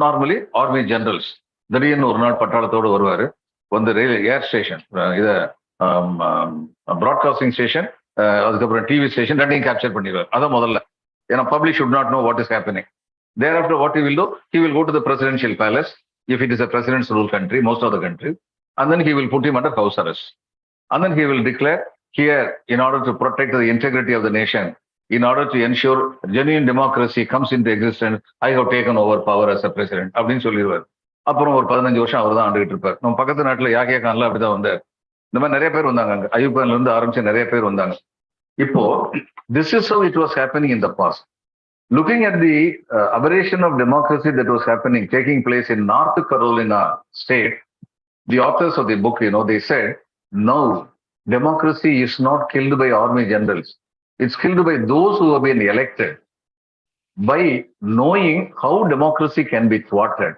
normally army generals. திடீர்னு ஒரு நாள் பட்டாளத்தோடு வருவாரு, வந்து ஏர் station, இதை broadcasting station, அதுக்கப்புறம் TV station ரெண்டையும் capture பண்ணிடுவார். அதான் முதல்ல. ஏன்னா public should not know what is happening. Thereafter, what he will do, he will go to the presidential palace, if it is a president's rule country, most of the country, and then he will put him under house arrest. And then he will declare here, in order to protect the integrity of the nation, in order to ensure genuine democracy comes into existence, I have taken over power as a president. அப்படின்னு சொல்லிடுவார். அப்புறம் ஒரு 15 வருஷம் அவர் தான் ஆண்டுகிட்டு இருப்பார். நம்ம பக்கத்து நாட்டுல யாகியா கான்ல அப்படிதான் வந்தார். இந்த மாதிரி நிறைய பேர் வந்தாங்க. அங்க அயூப்கான்ல இருந்து ஆரம்பிச்சு நிறைய பேர் வந்தாங்க. இப்போ this is how it was happening in the past. Looking at the aberration of democracy that was happening, taking place in North Carolina state, the authors of the book, they said, no, democracy is not killed by army generals. It's killed by those who have been elected. By knowing how democracy can be thwarted,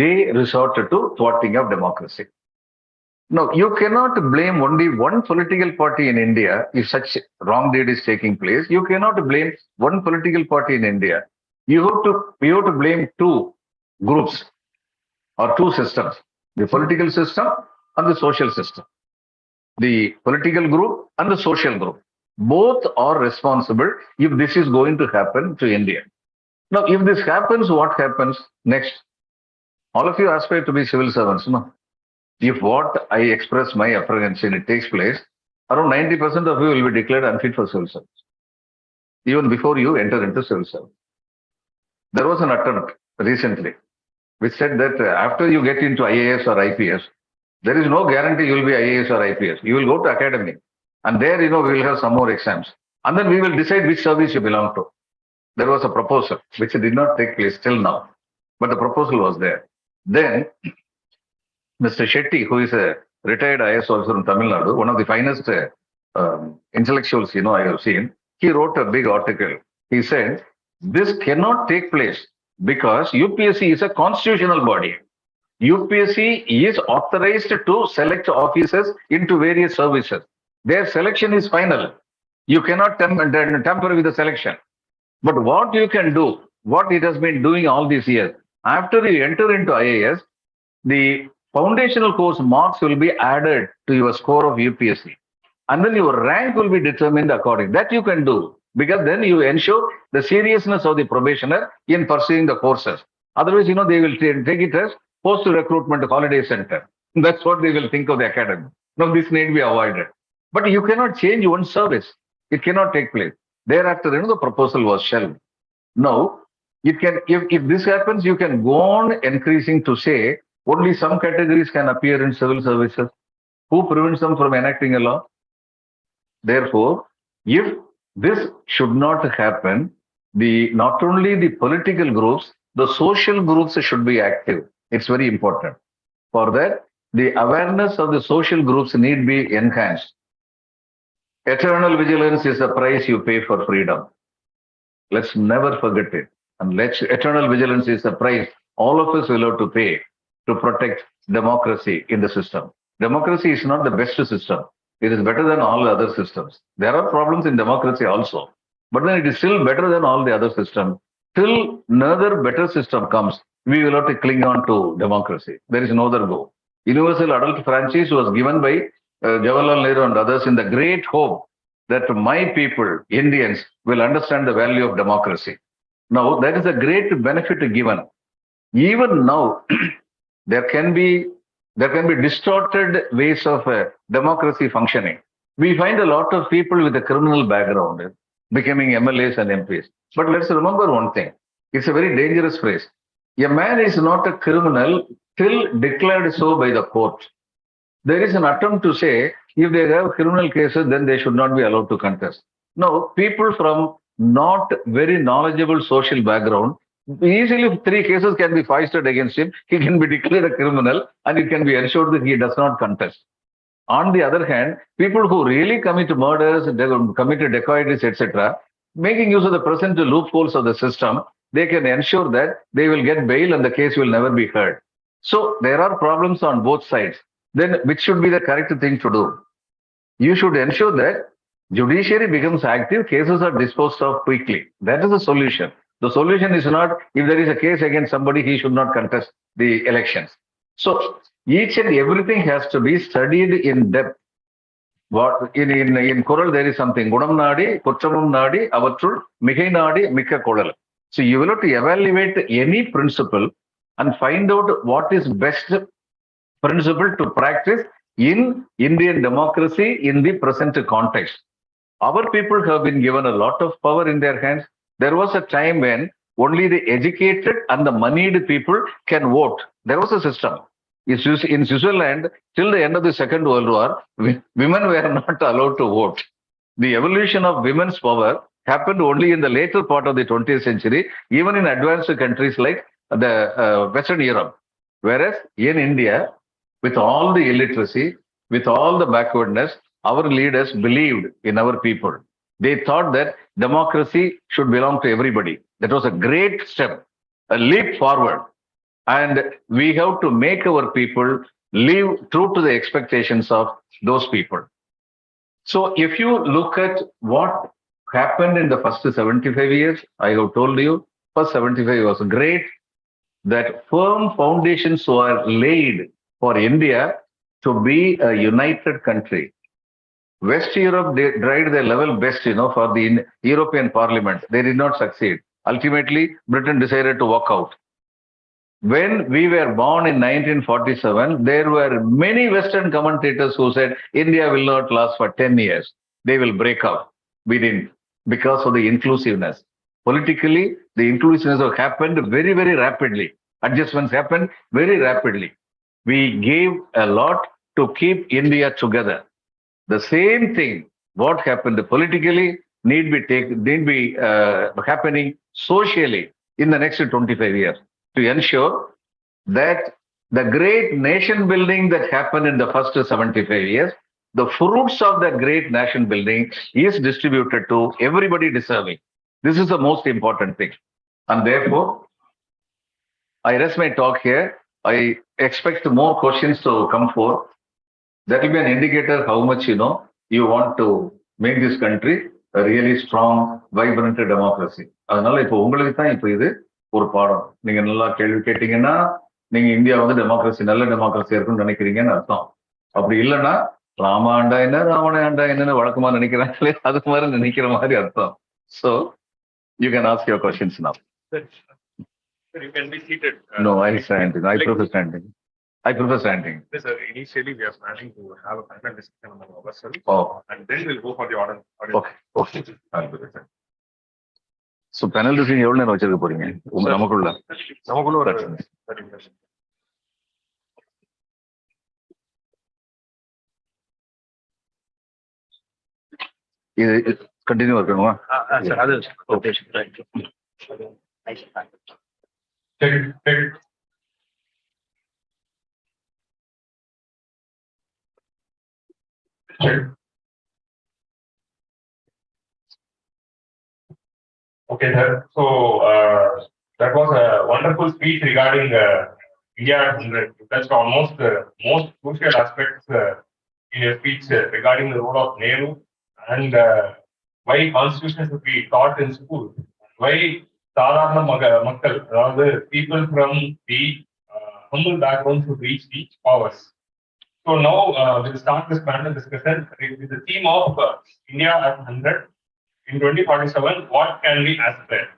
they resorted to thwarting of democracy. Now, you cannot blame only one political party in India if such wrong deed is taking place. You cannot blame one political party in India. You have to blame two groups or two systems, the political system and the social system. The political group and the social group. Both are responsible if this is going to happen to India. Now, if this happens, what happens next? All of you aspire to be civil servants, no? If what I express my apprehension, it takes place, around 90% of you will be declared unfit for civil service, even before you enter into civil service. There was an attempt recently which said that after you get into IAS or IPS, There is no guarantee you will be IAS or IPS. You will go to academy and there, we will have some more exams. And then we will decide which service you belong to. There was a proposal which did not take place till now, but the proposal was there. Then Mr. Shetty, who is a retired IAS officer in Tamil Nadu, one of the finest intellectuals, I have seen, he wrote a big article. He said, this cannot take place because UPSC is a constitutional body. UPSC is authorized to select officers into various services. Their selection is final. You cannot tamper with the selection. But what you can do, what it has been doing all these years, after you enter into IAS, the foundational course marks will be added to your score of UPSC. And then your rank will be determined according. That you can do because then you ensure the seriousness of the probationer in pursuing the courses. Otherwise, they will take it as post-recruitment holiday center. That's what they will think of the academy. No, this need be avoided. But you cannot change one service. It cannot take place. Thereafter, the proposal was shelved. Now, it can, if this happens, you can go on increasing to say only some categories can appear in civil services. Who prevents them from enacting a law? Therefore, if this should not happen, not only the political groups, the social groups should be active. It's very important. For that, the awareness of the social groups need be enhanced. Eternal vigilance is the price you pay for freedom. Let's never forget it. And eternal vigilance is the price all of us will have to pay to protect democracy in the system. Democracy is not the best system. It is better than all other systems. There are problems in democracy also, but then it is still better than all the other systems. Till another better system comes, we will have to cling on to democracy. There is no other go. Universal adult franchise was given by Jawaharlal Nehru and others in the great hope that my people, Indians, will understand the value of democracy. Now, that is a great benefit given. Even now, there can be distorted ways of democracy functioning. We find a lot of people with a criminal background becoming MLAs and MPs. But let's remember one thing. It's a very dangerous phrase. A man is not a criminal till declared so by the court. There is an attempt to say if they have criminal cases, then they should not be allowed to contest. Now, people from not very knowledgeable social background, easily 3 cases can be foisted against him. He can be declared a criminal and it can be ensured that he does not contest. On the other hand, people who really commit murders, commit dacoities, etc., making use of the present loopholes of the system, they can ensure that they will get bail and the case will never be heard. So there are problems on both sides. Then which should be the correct thing to do? You should ensure that judiciary becomes active, cases are disposed of quickly. That is the solution. The solution is not if there is a case against somebody, he should not contest the elections. So each and everything has to be studied in depth. What in Kural there is something Gunam Nadi, Kutramam Nadi, Avatrul, Mikai Nadi, Mika Kodal. So you will have to evaluate any principle and find out what is best principle to practice in Indian democracy in the present context. Our people have been given a lot of power in their hands. There was a time when only the educated and the moneyed people can vote. There was a system. In Switzerland, till the end of the Second World War, women were not allowed to vote. The evolution of women's power happened only in the later part of the 20th century, even in advanced countries like the Western Europe. Whereas in India, with all the illiteracy, with all the backwardness, our leaders believed in our people. They thought that democracy should belong to everybody. That was a great step, a leap forward. And we have to make our people live true to the expectations of those people. So if you look at what happened in the first 75 years, I have told you, first 75 was great, that firm foundations were laid for India to be a united country. West Europe, they tried their level best, for the European Parliament. They did not succeed. Ultimately, Britain decided to walk out. When we were born in 1947, there were many Western commentators who said India will not last for 10 years. They will break up. We didn't, because of the inclusiveness. Politically, the inclusiveness happened very, very rapidly. Adjustments happened very rapidly. we gave a lot to keep India together. The same thing, what happened politically, need be happening socially in the next 25 years to ensure that the great nation building that happened in the first 75 years, the fruits of that great nation building is distributed to everybody deserving. This is the most important thing. And therefore, I rest my talk here. I expect more questions to come forth. That will be an indicator how much you want to make this country a really strong, vibrant democracy. அதனால இப்போ உங்களுக்கு தான் இப்போ இது ஒரு பாடம். நீங்க நல்லா கேள்வி கேட்டீங்கன்னா நீங்க இந்தியா வந்து டெமோக்ரஸி நல்ல டெமோக்ரஸி இருக்குன்னு நினைக்கிறீங்கன்னு அர்த்தம். அப்படி இல்லைன்னா ராம ஆண்டா என்ன ராவண ஆண்டா என்னன்னு வழக்கமா நினைக்கிறாங்களே அது மாதிரி நினைக்கிற மாதிரி அர்த்தம். So you can ask your questions now. Sir, you can be seated. No, I stand. I prefer standing. I prefer standing. Yes, sir. Initially, we are planning to have a panel discussion among ourselves. Oh, And then we'll go for the audience. okay, okay. I'll do that. So panel discussion எவ்வளவு நேரம் வச்சிருக்க போறீங்க நமக்குள்ள? நமக்குள்ள ஒரு 30 minutes. இது continue இருக்கணுமா? Sir அது okay. Okay, sir. So that was a wonderful speech regarding India. You touched almost most crucial aspects in your speech regarding the role of Nehru and why constitution should be taught in school. Why சாதாரண மக்கள், அதாவது people from the humble background should reach the powers. So now we'll start this panel discussion with the theme of India at 100 in 2047. What can we aspire?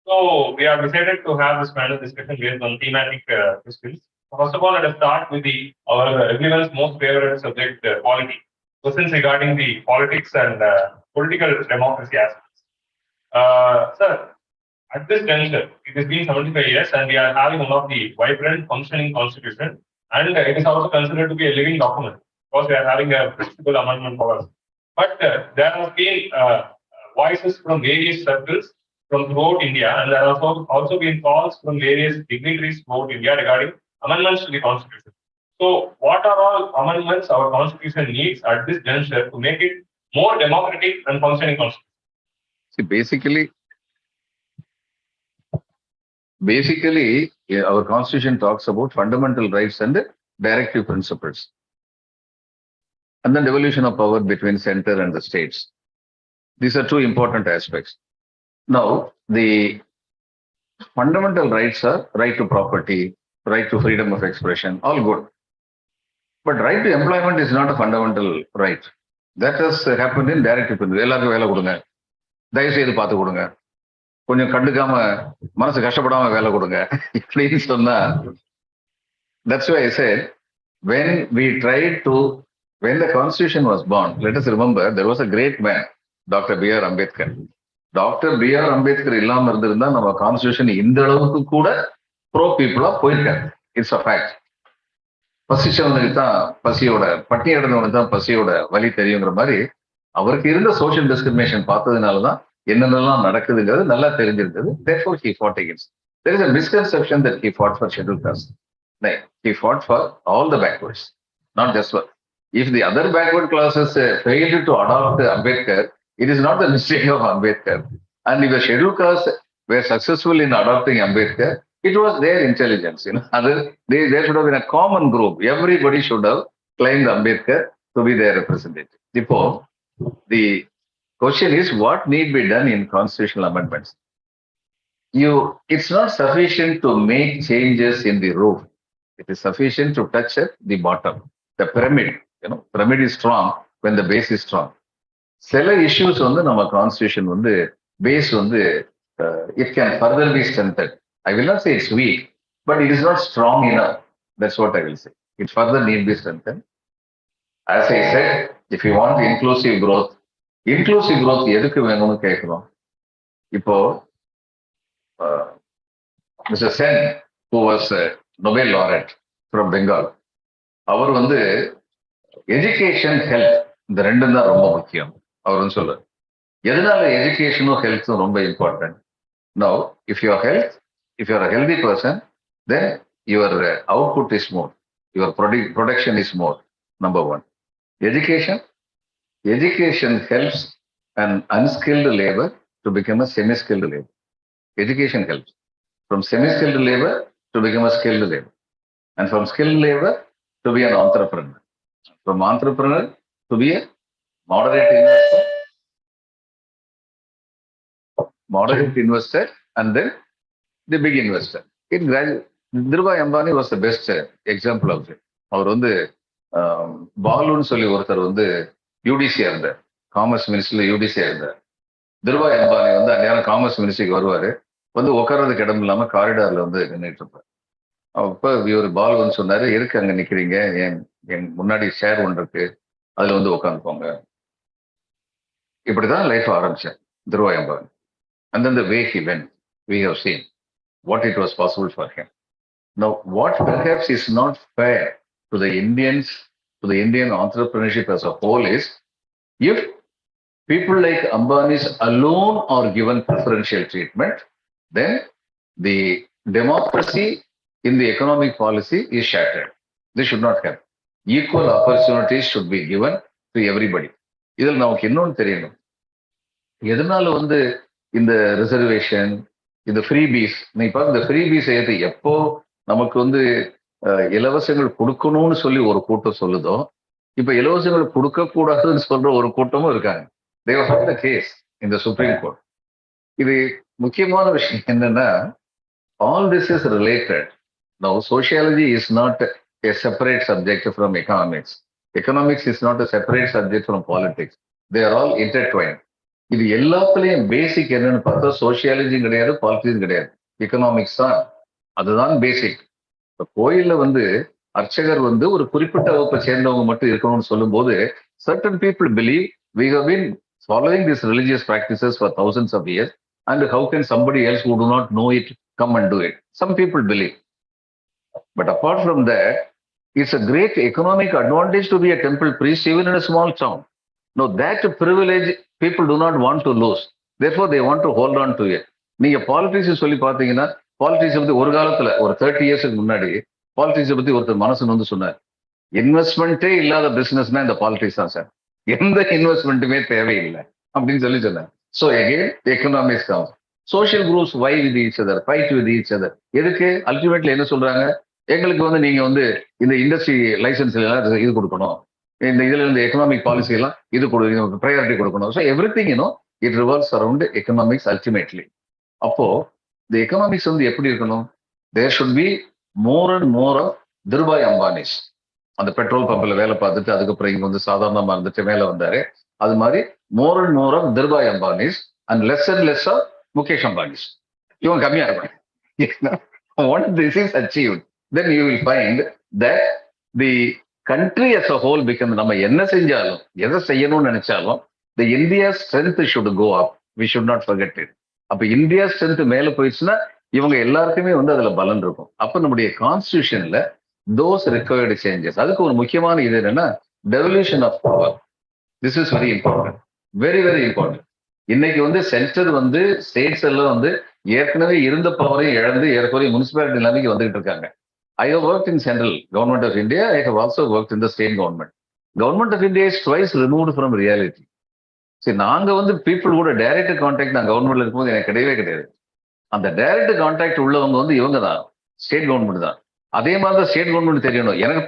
So we have decided to have this panel discussion based on thematic questions. First of all, let us start with our everyone's most favorite subject, polity. Questions regarding the politics and political democracy aspects. Sir, at this juncture, it has been 75 years and we are having one of the vibrant functioning constitution, and it is also considered to be a living document because we are having a principal amendment powers. But there have been voices from various circles from throughout India, and there have also been calls from various dignitaries throughout India regarding amendments to the constitution. So what are all amendments our constitution needs at this juncture to make it more democratic and functioning constitution? See, basically, our constitution talks about fundamental rights and directive principles, and then devolution of power between center and the states. These are two important aspects. Now, the fundamental rights are right to property, right to freedom of expression, all good. But right to employment is not a fundamental right. That has happened in directive principles. எல்லாருக்கும் வேலை கொடுங்க, தயவு செய்து பார்த்து கொடுங்க, கொஞ்சம் கண்டுக்காம மனசு கஷ்டப்படாம வேலை கொடுங்க இப்படின்னு சொன்னா, that's why I said when the constitution was born, let us remember there was a great man, Dr. B.R. Ambedkar. Dr. B.R. Ambedkar இல்லாம இருந்திருந்தா நம்ம கான்ஸ்டியூஷன் இந்த அளவுக்கு கூட ப்ரோ பீப்புளா போயிருக்காங்க. It's a fact. பசிச்சவனுக்கு தான் பசியோட, பட்டி இடந்தவனுக்கு தான் பசியோட வலி தெரியுங்கிற மாதிரி அவருக்கு இருந்த சோஷியல் டிஸ்கிரிமினேஷன் பார்த்ததுனாலதான் என்னென்னலாம் நடக்குதுங்கிறது நல்லா தெரிஞ்சிருந்தது. Therefore he fought against. There is a misconception that he fought for scheduled caste. No, he fought for all the backwards, not just one. If the other backward classes failed to adopt Ambedkar, it is not the mistake of Ambedkar. And if the scheduled castes were successful in adopting Ambedkar, it was their intelligence. There should have been a common group. Everybody should have claimed Ambedkar to be their representative. Therefore, the question is what need be done in constitutional amendments. It's not sufficient to make changes in the roof. It is sufficient to touch at the bottom. The pyramid, pyramid is strong when the base is strong. சில issues நம்ம constitution base it can further be strengthened. I will not say it's weak, but it is not strong enough. That's what I will say. It further need be strengthened. As I said, if you want inclusive growth எதுக்கு வேணும்னு கேட்கிறோம். இப்போ Mr. Sen, who was a Nobel laureate from Bengal, அவர் வந்து education health இந்த ரெண்டும் தான் ரொம்ப முக்கியம் அவர் வந்து சொல்றாரு. எதனால எஜுகேஷனும் ஹெல்த்தும் ரொம்ப important? Now if you are health, if you are a healthy person, then your output is more, your production is more. Number one. Education helps an unskilled labor to become a semi-skilled labor. Education helps from semi-skilled labor to become a skilled labor, and from skilled labor to be an entrepreneur, from entrepreneur to be a moderate investor, and then the big investor. Dhirubhai Ambani was the best example of it. அவர் வந்து பாலுன்னு சொல்லி ஒருத்தர் வந்து யூடிசியா இருந்தார், commerce மினிஸ்டர்ல யூடிசியா இருந்தார். திருபாய் அம்பானி வந்து அந்நேரம் commerce மினிஸ்ட்ரிக்கு வருவாரு, வந்து உட்கார்றதுக்கு இடம் இல்லாம காரிடார்ல வந்து நின்றுட்டு இருப்பார். அப்ப இவர் பாலு வந்து சொன்னாரு, எதுக்கு அங்க நிக்கிறீங்க, என் முன்னாடி ஷேர் ஒன்று இருக்கு, அதுல வந்து உட்காந்துக்கோங்க. இப்படிதான் லைஃப் ஆரம்பிச்சேன் Dhirubhai Ambani. And then the way he went, we have seen what it was possible for him. Now, what perhaps is not fair to the Indians, to the Indian entrepreneurship as a whole is, if people like Ambani's alone are given preferential treatment, then the democracy in the economic policy is shattered. This should not happen. Equal opportunities should be given to everybody. இதில் நமக்கு இன்னொன்று தெரியணும், எதனால வந்து இந்த reservation, இந்த freebies, இப்ப இந்த ஃப்ரீபீஸ் ஏற்று எப்போ நமக்கு வந்து இலவசங்கள் கொடுக்கணும்னு சொல்லி ஒரு கூட்டம் சொல்லுதோ, இப்ப இலவசங்கள் கொடுக்க கூடாதுன்னு சொல்ற ஒரு கூட்டமும் இருக்காங்க. They have heard the case in the Supreme Court. இது முக்கியமான விஷயம் என்னன்னா, all this is related. Now, sociology is not a separate subject from economics. Economics is not a separate subject from politics. They are all intertwined. இது எல்லாத்துலயும் பேசிக் என்னன்னு பார்த்தா சோசியாலஜியும் கிடையாது, பாலிட்டிக்ஸும் கிடையாது, எக்கனாமிக்ஸ் தான். அதுதான் பேசிக். இப்ப கோயில்ல வந்து அர்ச்சகர் வந்து ஒரு குறிப்பிட்ட வகுப்பை சேர்ந்தவங்க மட்டும் இருக்கணும்னு சொல்லும் போது, certain people believe we have been following these religious practices for thousands of years, and how can somebody else who do not know it come and do it? Some people believe. But apart from that, it's a great economic advantage to be a temple priest even in a small town. No, that privilege people do not want to lose. Therefore, they want to hold on to it. நீங்க politics சொல்லி பாத்தீங்கன்னா, politics பத்தி ஒரு காலத்துல ஒரு 30 இயர்ஸ்க்கு முன்னாடி politics பத்தி ஒருத்தர் மனசு வந்து சொன்னார், இன்வெஸ்ட்மெண்ட்டே இல்லாத பிசினஸ்னா இந்த பாலிட்டிக்ஸ் தான் சார், எந்த இன்வெஸ்ட்மெண்ட்டுமே தேவையில்லை அப்படின்னு சொல்லி சொன்னார். So again economics comes. Social groups vie with each other, fight with each other. எதுக்கு? அல்டிமேட்லி என்ன சொல்றாங்க, எங்களுக்கு வந்து நீங்க வந்து இந்த இண்டஸ்ட்ரி லைசன்ஸ் எல்லாம் இது கொடுக்கணும், இந்த இதுல இருந்து எக்கனாமிக் பாலிசி எல்லாம் இது ப்ரையாரிட்டி கொடுக்கணும். So everything it revolves around economics ultimately. அப்போ இந்த எக்கனாமிக்ஸ் வந்து எப்படி இருக்கணும்? There should be more and more of Dhirubhai Ambanis. அந்த பெட்ரோல் பம்பில் வேலை பார்த்துட்டு அதுக்கப்புறம் இங்க வந்து சாதாரணமா இருந்துட்டு மேல வந்தாரு. அது மாதிரி more and more of Dhirubhai Ambanis and less of Mukesh Ambanis. இவன் கம்மியா இருப்பாங்க. Once this is achieved, then you will find that the country as a whole become, நம்ம என்ன செஞ்சாலும் எதை செய்யணும்னு நினைச்சாலும் the India strength should go up. We should not forget it. அப்ப இந்தியா ஸ்ட்ரென்த் மேல போயிடுச்சுன்னா இவங்க எல்லாருக்குமே வந்து அதுல பலன் இருக்கும். அப்ப நம்முடைய கான்ஸ்டிடியூஷன்ல தோஸ் ரிக்வயர்டு சேஞ்சஸ், அதுக்கு ஒரு முக்கியமான இது என்னன்னா devolution of power. This is very important, very very important. இன்னைக்கு வந்து சென்டர் வந்து ஸ்டேட்ஸ் எல்லாம் வந்து ஏற்கனவே இருந்த பவரையும் இழந்து ஏற்கனவே முனிசிபாலிட்டி நிலைமைக்கு வந்துகிட்டு இருக்காங்க. I have worked in central government of India. I have also worked in the state government. Government of India is twice removed from reality. சரி, நாங்க வந்து பீப்புள் கூட டைரக்ட் கான்டாக்ட் நான் கவர்மெண்ட்ல இருக்கும்போது எனக்கு கிடையவே கிடையாது. அந்த டைரக்ட் கான்டாக்ட் உள்ளவங்க வந்து இவங்க தான், ஸ்டேட் கவர்மெண்ட் தான். அதே மாதிரி தான் ஸ்டேட் கவர்மெண்ட் தெரியணும், எனக்கு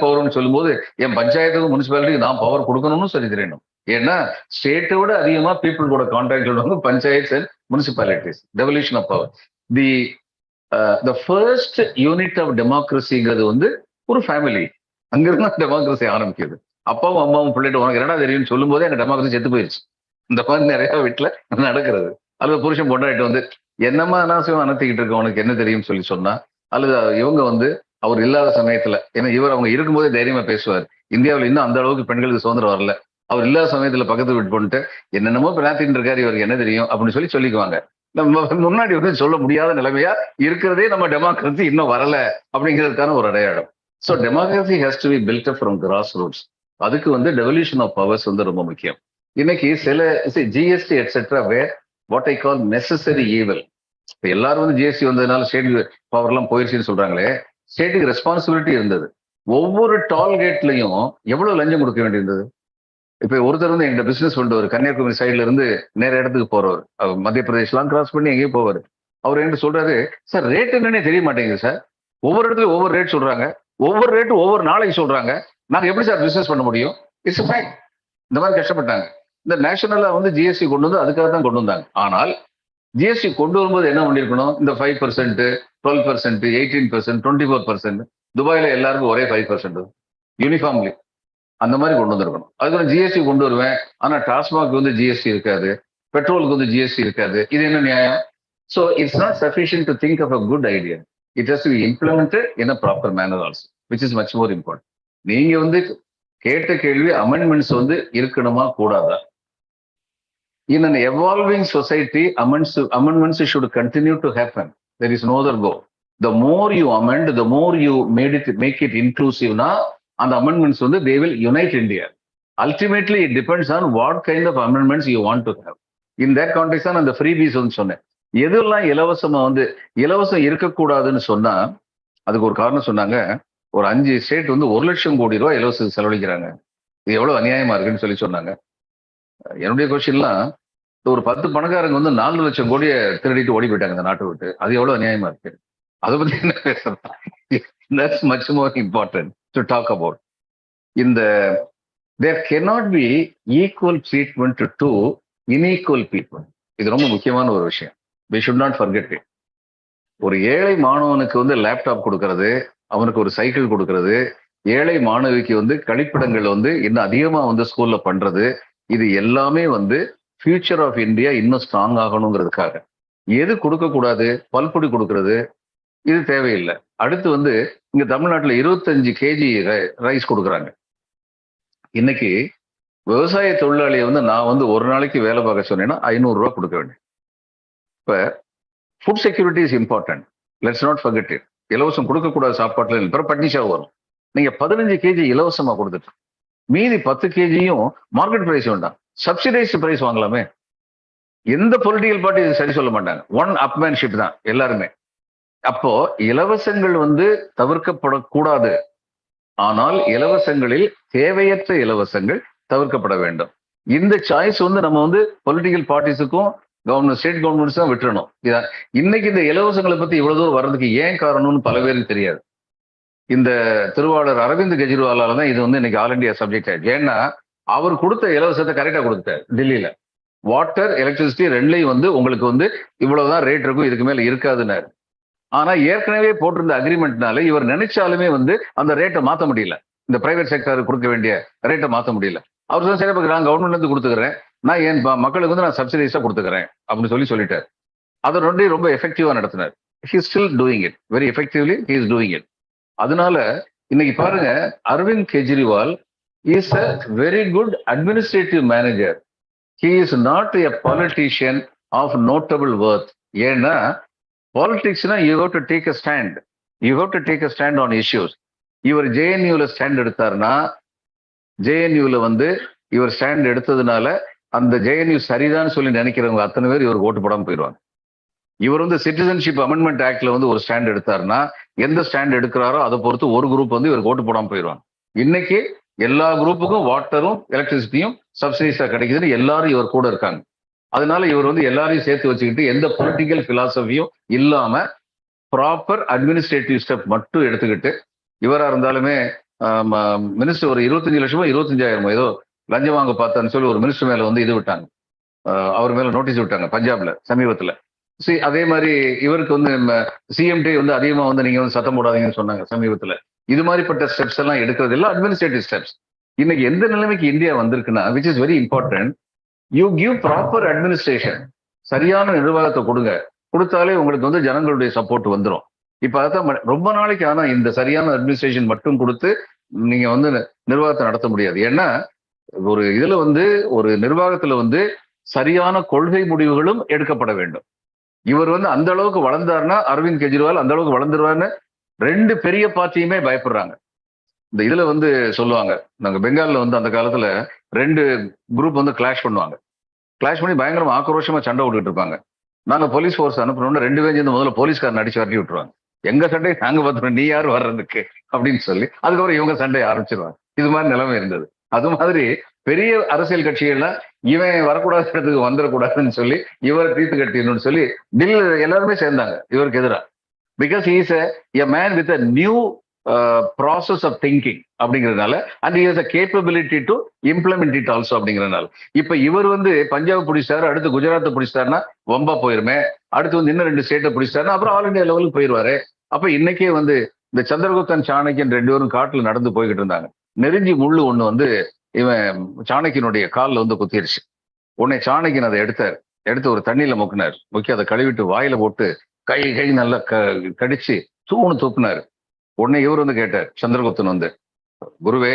பவர்னு சொல்லும்போது என் பஞ்சாயத்துக்கு முனிசிபாலிட்டிக்கு நான் பவர் கொடுக்கணும்னு சொல்லி தெரியணும். ஏன்னா ஸ்டேட்டை விட அதிகமா பீப்புள் கூட கான்டாக்ட் உள்ளவங்க panchayat and municipalities. Devolution of power. The first unit of டெமோக்ரஸிங்கிறது வந்து ஒரு ஃபேமிலி. அங்கிருந்து டெமோக்ரஸி ஆரம்பிக்குது. அப்பாவும் அம்மாவும் பிள்ளைட்டு உனக்கு என்னடா தெரியும்னு சொல்லும் போதே எங்க டெமோக்ரஸி செத்து போயிருச்சு. இந்த மாதிரி நிறைய வீட்டுல நடக்கிறது. அல்லது புருஷன் பொண்டாட்டி வந்து என்னமா அனாவசியம் அனுத்திக்கிட்டு இருக்க, உனக்கு என்ன தெரியும்னு சொல்லி சொன்னா, அல்லது இவங்க வந்து அவர் இல்லாத சமயத்துல, ஏன்னா இவர் அவங்க இருக்கும்போதே தைரியமா பேசுவார். இந்தியாவில் இன்னும் அந்த அளவுக்கு பெண்களுக்கு சுதந்திரம் வரல. அவர் இல்லாத சமயத்துல பக்கத்து வீட்டு போட்டு என்னென்னமோ பிரார்த்திட்டு இருக்காரு, இவருக்கு என்ன தெரியும் அப்படின்னு சொல்லிக்குவாங்க. நம்ம முன்னாடி வந்து சொல்ல முடியாத நிலைமையா இருக்கிறதே நம்ம டெமோக்ரஸி இன்னும் வரல அப்படிங்கிறதுக்கான ஒரு அடையாளம். So democracy has to be built up from grass roots. அதுக்கு வந்து டெவல்யூஷன் ஆஃப் பவர்ஸ் வந்து ரொம்ப முக்கியம். இன்னைக்கு சில GST etcetera where what I call necessary evil. இப்போ எல்லாரும் வந்து ஜிஎஸ்டி வந்ததுனால ஸ்டேட் பவர் எல்லாம் போயிருச்சுன்னு சொல்றாங்களே, ஸ்டேட்டுக்கு ரெஸ்பான்சிபிலிட்டி இருந்தது. ஒவ்வொரு டால்கேட்லையும் எவ்வளவு லஞ்சம் கொடுக்க வேண்டியிருந்தது. இப்ப ஒருத்தர் வந்து எங்க பிசினஸ் பண்ணுவார், கன்னியாகுமரி சைட்ல இருந்து நேர இடத்துக்கு போறவர், மத்திய பிரதேஷ்லாம் கிராஸ் பண்ணி எங்கேயும் போவார். அவர் என்கிட்ட சொல்றாரு, சார் ரேட் என்னன்னே தெரிய மாட்டேங்குது சார், ஒவ்வொரு இடத்துலயும் ஒவ்வொரு ரேட் சொல்றாங்க, ஒவ்வொரு ரேட்டும் ஒவ்வொரு நாளைக்கு சொல்றாங்க, நாங்க எப்படி சார் பிசினஸ் பண்ண முடியும்? It's fact. இந்த மாதிரி கஷ்டப்பட்டாங்க. இந்த நேஷனலா வந்து ஜிஎஸ்டி கொண்டு வந்து அதுக்காக தான் கொண்டு வந்தாங்க. ஆனால் ஜிஎஸ்டி கொண்டு வரும்போது என்ன பண்ணிருக்கணும், இந்த 5%, 12%, 18%, 24%, துபாயில எல்லாருக்கும் ஒரே 5% யூனிஃபார்ம்லி அந்த மாதிரி கொண்டு வந்திருக்கணும். அதுக்கு ஜிஎஸ்டி கொண்டு வருவேன், ஆனா டாஸ்மாக் வந்து ஜிஎஸ்டி இருக்காது, பெட்ரோலுக்கு வந்து ஜிஎஸ்டி இருக்காது. இது என்ன நியாயம்? So it's not sufficient to think of a good idea. It has to be implemented in a proper manner also, which is much more important. நீங்க வந்து கேட்ட கேள்வி அமெண்ட்மெண்ட்ஸ் வந்து இருக்கணுமா கூடாதா? In an evolving society, amendments should continue to happen. There is no other go. The more you amend, the more you make it inclusive. Now, and the amendments, they will unite India. Ultimately, it depends on what kind of amendments you want to have. In that context, and the freebies சொன்னேன். எதெல்லாம் இலவசமா வந்து இலவசம் இருக்கக்கூடாதுன்னு சொன்னா அதுக்கு ஒரு காரணம் சொன்னாங்க. ஒரு 5 ஸ்டேட் வந்து 1 லட்சம் கோடி ரூபாய் இலவசம் செலவழிக்கிறாங்க. இது எவ்வளவு அநியாயமா இருக்குன்னு சொல்லி சொன்னாங்க. என்னுடைய கொஸ்டின்லாம், ஒரு 10 பணக்காரங்க வந்து 4 லட்சம் கோடியை திருடிட்டு ஓடி போயிட்டாங்க இந்த நாட்டை விட்டு. அது எவ்வளவு அநியாயமா இருக்கு. அதை பத்தி என்ன பேசுறதா? That's much more important to talk about. There cannot be equal treatment to two unequal people. இது ரொம்ப முக்கியமான ஒரு விஷயம். We should not forget it. ஒரு ஏழை மாணவனுக்கு வந்து லேப்டாப் கொடுக்கறது, அவனுக்கு ஒரு சைக்கிள் கொடுக்கறது, ஏழை மாணவிக்கு வந்து கழிப்பிடங்கள் வந்து இன்னும் அதிகமா வந்து ஸ்கூல்ல பண்றது, இது எல்லாமே வந்து ஃபியூச்சர் ஆஃப் இந்தியா இன்னும் ஸ்ட்ராங் ஆகணுங்கிறதுக்காக. எது கொடுக்க கூடாது? பல்பொடி கொடுக்கறது, இது தேவையில்லை. அடுத்து வந்து இங்க தமிழ்நாட்டுல 25 கேஜி ரைஸ் கொடுக்குறாங்க. இன்னைக்கு விவசாய தொழிலாளியை வந்து நான் வந்து ஒரு நாளைக்கு வேலை பார்க்க சொன்னேன்னா 500 ரூபாய் கொடுக்க வேண்டும். இப்ப food security is important. Let's not forget it. இலவசம் கொடுக்கக்கூடாது சாப்பாட்டுல, அப்புறம் பட்னிஷாவும் வரும். நீங்க 15 கேஜி இலவசமா கொடுத்துட்டு மீதி 10 கேஜியும் மார்க்கெட் பிரைஸ் வேண்டாம், சப்சிடைஸ்டு பிரைஸ் வாங்கலாமே. எந்த பொலிட்டிக்கல் பார்ட்டி இது சரி சொல்ல மாட்டாங்க. ஒன் அப்மேன்ஷிப் தான் எல்லாருமே. அப்போ இலவசங்கள் வந்து தவிர்க்கப்படக்கூடாது. ஆனால் இலவசங்களில் தேவையற்ற இலவசங்கள் தவிர்க்கப்பட வேண்டும். இந்த சாய்ஸ் வந்து நம்ம வந்து பொலிட்டிக்கல் பார்ட்டிஸுக்கும் கவர்மெண்ட் ஸ்டேட் கவர்மெண்ட்ஸ் தான் விட்டுறணும். இன்னைக்கு இந்த இலவசங்களை பத்தி இவ்வளவு தூரம் வர்றதுக்கு ஏன் காரணம்னு பல பேருக்கு தெரியாது. இந்த திருவாளர் அரவிந்த் கெஜ்ரிவாலால தான் இது வந்து இன்னைக்கு ஆல் இண்டியா சப்ஜெக்ட் ஆயிடுச்சு. ஏன்னா அவர் கொடுத்த இலவசத்தை கரெக்டா கொடுத்தாரு. டெல்லியில வாட்டர் எலக்ட்ரிசிட்டி ரெண்டுலையும் வந்து உங்களுக்கு வந்து இவ்வளவுதான் ரேட் இருக்கும், இதுக்கு மேல இருக்காதுன்னாரு. ஆனா ஏற்கனவே போட்டிருந்த அக்ரிமெண்ட்னால இவர் நினைச்சாலுமே வந்து அந்த ரேட்டை மாத்த முடியல. இந்த பிரைவேட் செக்டருக்கு கொடுக்க வேண்டிய ரேட்டை மாத்த முடியல. அவர் சொன்ன சரி, நான் கவர்மெண்ட்ல இருந்து கொடுத்துக்கிறேன், நான் என் மக்களுக்கு வந்து நான் சப்சிடைஸா கொடுத்துக்கிறேன் அப்படின்னு சொல்லிட்டார். அதை ரொம்ப எஃபெக்டிவா நடத்தினார். He still doing it very effectively. He is doing it. அதனால இன்னைக்கு பாருங்க, Arvind Kejriwal is a very good administrative manager. He is not a politician of notable worth. ஏன்னா பாலிடிக்ஸ்னா you have to take a stand. You have to take a stand on issues. இவர் ஜேஎன்யூல stand எடுத்தாருன்னா, ஜேஎன்யூல வந்து இவர் stand எடுத்ததுனால அந்த ஜேஎன்யூ சரிதான் சொல்லி நினைக்கிறவங்க அத்தனை பேர் இவருக்கு ஓட்டு போடாம போயிடுவாங்க. இவர் வந்து சிட்டிசன்ஷிப் அமெண்ட்மெண்ட் ஆக்ட்ல வந்து ஒரு ஸ்டாண்ட் எடுத்தாருன்னா, எந்த ஸ்டாண்ட் எடுக்கிறாரோ அதை பொறுத்து ஒரு குரூப் வந்து இவருக்கு ஓட்டு போடாம போயிடுவாங்க. இன்னைக்கு எல்லா குரூப்புக்கும் வாட்டரும் எலக்ட்ரிசிட்டியும் சப்சிடிஸா கிடைக்குதுன்னு எல்லாரும் இவர் கூட இருக்காங்க. அதனால இவர் வந்து எல்லாரையும் சேர்த்து வச்சுக்கிட்டு எந்த பொலிட்டிக்கல் பிலாசபியும் இல்லாம ப்ராப்பர் அட்மினிஸ்ட்ரேட்டிவ் ஸ்டெப் மட்டும் எடுத்துக்கிட்டு, இவரா இருந்தாலுமே மினிஸ்டர் ஒரு 25 லட்சமோ 25,000 ஏதோ லஞ்சம் வாங்க பார்த்தான்னு சொல்லி ஒரு மினிஸ்டர் மேல வந்து இது விட்டாங்க, அவர் மேல நோட்டீஸ் விட்டாங்க பஞ்சாப்ல சமீபத்துல. அதே மாதிரி இவருக்கு வந்து சிஎம்டி வந்து அதிகமா வந்து நீங்க வந்து சத்தம் போடாதீங்கன்னு சொன்னாங்க சமீபத்துல. இது மாதிரிப்பட்ட ஸ்டெப்ஸ் எல்லாம் எடுக்கிறது இல்லை, அட்மினிஸ்ட்ரேட்டிவ் ஸ்டெப்ஸ். இன்னைக்கு எந்த நிலைமைக்கு இந்தியா வந்திருக்குன்னா, which is very important, you give proper administration. சரியான நிர்வாகத்தை கொடுத்தாலே உங்களுக்கு வந்து ஜனங்களுடைய சப்போர்ட் வந்துடும். இப்ப அதான் ரொம்ப நாளைக்கு ஆனா இந்த சரியான அட்மினிஸ்ட்ரேஷன் மட்டும் கொடுத்து நீங்க வந்து நிர்வாகத்தை நடத்த முடியாது. ஏன்னா ஒரு இதுல வந்து ஒரு நிர்வாகத்துல வந்து சரியான கொள்கை முடிவுகளும் எடுக்கப்பட வேண்டும். இவர் வந்து அந்த அளவுக்கு வளர்ந்தாருன்னா, அரவிந்த் கெஜ்ரிவால் அந்த அளவுக்கு வளர்ந்துருவாருன்னு 2 பெரிய பார்ட்டியுமே பயப்படுறாங்க. இந்த இதுல வந்து சொல்லுவாங்க, நாங்க பெங்கால்ல வந்து அந்த காலத்துல 2 குரூப் வந்து கிளாஷ் பண்ணுவாங்க. கிளாஷ் பண்ணி பயங்கரமா ஆக்ரோஷமா சண்டை விட்டுட்டு இருப்பாங்க. நாங்க போலீஸ் ஃபோர்ஸ் அனுப்பணும்னு 2 பேரும் சேர்ந்து முதல்ல போலீஸ்காரன் அடிச்சு வரட்டி விட்டுருவாங்க. எங்க சண்டையை நாங்க பார்த்துறோம், நீ யார் வர்றதுக்கு அப்படின்னு சொல்லி அதுக்கப்புறம் இவங்க சண்டையை ஆரம்பிச்சிருவாங்க. இது மாதிரி நிலைமை இருந்தது. அது மாதிரி பெரிய அரசியல் கட்சிகள்லாம் இவன் வரக்கூடாத இடத்துக்கு வந்துடக்கூடாதுன்னு சொல்லி இவரை தீர்த்து கட்டிடணும்னு சொல்லி டில் எல்லாருமே சேர்ந்தாங்க இவருக்கு எதிராக. Because is a man with a new process of thinking அப்படிங்கிறதுனால and is a capability to implement it also அப்படிங்கிறதுனால. இப்ப இவர் வந்து பஞ்சாப் பிடிச்சாரு, அடுத்து குஜராத்தை பிடிச்சாருன்னா வம்பா போயிருமே, அடுத்து வந்து இன்னும் 2 ஸ்டேட்டை பிடிச்சாருன்னா அப்புறம் ஆல் இண்டியா லெவலுக்கு போயிடுவாரு. அப்ப இன்னைக்கே வந்து இந்த சந்திரகுப்தன் சாணக்கியன் 2 பேரும் காட்டுல நடந்து போய்கிட்டு இருந்தாங்க. நெருஞ்சி முள்ளு ஒண்ணு வந்து இவன் சாணக்கியனுடைய காலில் வந்து குத்திருச்சு. உடனே சாணக்கியன் அதை எடுத்து ஒரு தண்ணியில முக்கினார். முக்கி அதை கழுவிட்டு வாயில போட்டு கை நல்லா கடிச்சு துப்புனாரு. உடனே இவர் வந்து கேட்டார், சந்திரகுப்தன் வந்து, குருவே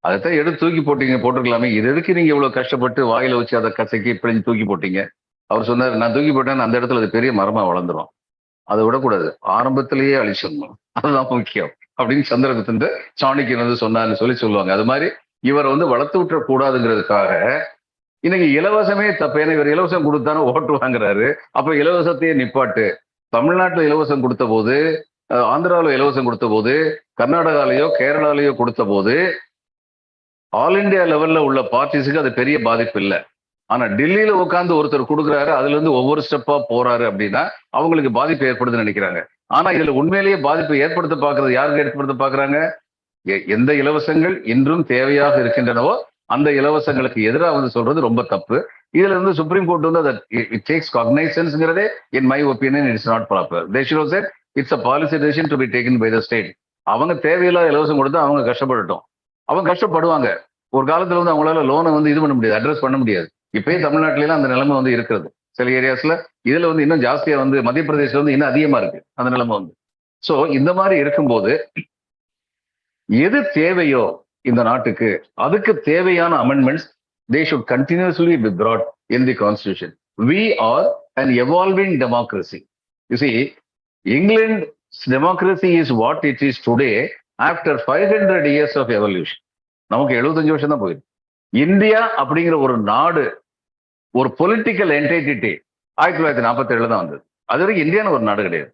அதைத்தான் எடுத்து தூக்கி போட்டிருக்கலாமே, இது எதுக்கு நீங்க இவ்வளவு கஷ்டப்பட்டு வாயில வச்சு அதை கசக்கி இப்படி தூக்கி போட்டீங்க? அவர் சொன்னார், நான் தூக்கி போட்டேன் அந்த இடத்துல அது பெரிய மரமா வளர்ந்துரும், அதை விடக்கூடாது, ஆரம்பத்திலேயே அழிச்சிடணும், அதுதான் முக்கியம் அப்படின்னு சந்திரகுப்தன் சாணக்கியன் வந்து சொன்னார்னு சொல்லுவாங்க. அது மாதிரி இவரை வந்து வளர்த்து விட்டுற கூடாதுங்கிறதுக்காக இன்னைக்கு இலவசமே தப்பு. ஏன்னா இவர் இலவசம் கொடுத்தானே ஓட்டு வாங்குறாரு. அப்ப இலவசத்தையே நிப்பாட்டு. தமிழ்நாட்டுல இலவசம் கொடுத்த போது, ஆந்திராவில் இலவசம் கொடுத்த போது, கர்நாடகாலேயோ கேரளாலேயோ கொடுத்த போது ஆல் இண்டியா லெவல்ல உள்ள பார்ட்டிஸுக்கு அது பெரிய பாதிப்பு இல்லை. ஆனா டெல்லியில உட்காந்து ஒருத்தர் கொடுக்குறாரு, அதுல இருந்து ஒவ்வொரு ஸ்டெப்பா போறாரு அப்படின்னா அவங்களுக்கு பாதிப்பு ஏற்படுதுன்னு நினைக்கிறாங்க. ஆனா இதுல உண்மையிலேயே பாதிப்பு ஏற்படுத்த பாக்குறது யாருக்கு ஏற்படுத்த பாக்குறாங்க? எந்த இலவசங்கள் இன்றும் தேவையாக இருக்கின்றனவோ அந்த இலவசங்களுக்கு எதிராக வந்து சொல்றது ரொம்ப தப்பு. இதுல இருந்து சுப்ரீம் கோர்ட் வந்து இட் டேக்ஸ் காக்னைசன்ஸ்ங்கிறதே in my opinion it's not proper. They should have set it's a policy decision to be taken by the state. அவங்க தேவையில்லாத இலவசம் கொடுத்தா அவங்க கஷ்டப்படட்டும். அவங்க கஷ்டப்படுவாங்க. ஒரு காலத்துல வந்து அவங்களால லோனை வந்து இது பண்ண முடியாது, அட்ரஸ் பண்ண முடியாது. இப்பயே தமிழ்நாட்டிலாம் அந்த நிலைமை வந்து இருக்கிறது. சில ஏரியாஸ்ல இதுல வந்து இன்னும் ஜாஸ்தியா வந்து மத்திய பிரதேசத்துல வந்து இன்னும் அதிகமா இருக்கு அந்த நிலைமை வந்து. சோ இந்த மாதிரி இருக்கும்போது எது தேவையோ இந்த நாட்டுக்கு அதுக்கு தேவையான amendments they should continuously be brought in the constitution. We are an evolving democracy. You see, England's democracy is what it is today after 500 years of evolution. நமக்கு 75 வருஷம் தான் போயிருக்கு. இந்தியா அப்படிங்கிற ஒரு நாடு, ஒரு பொலிட்டிக்கல் என்டைட்டி 1947 தான் வந்தது. அது வரைக்கும் இந்தியான்னு ஒரு நாடு கிடையாது.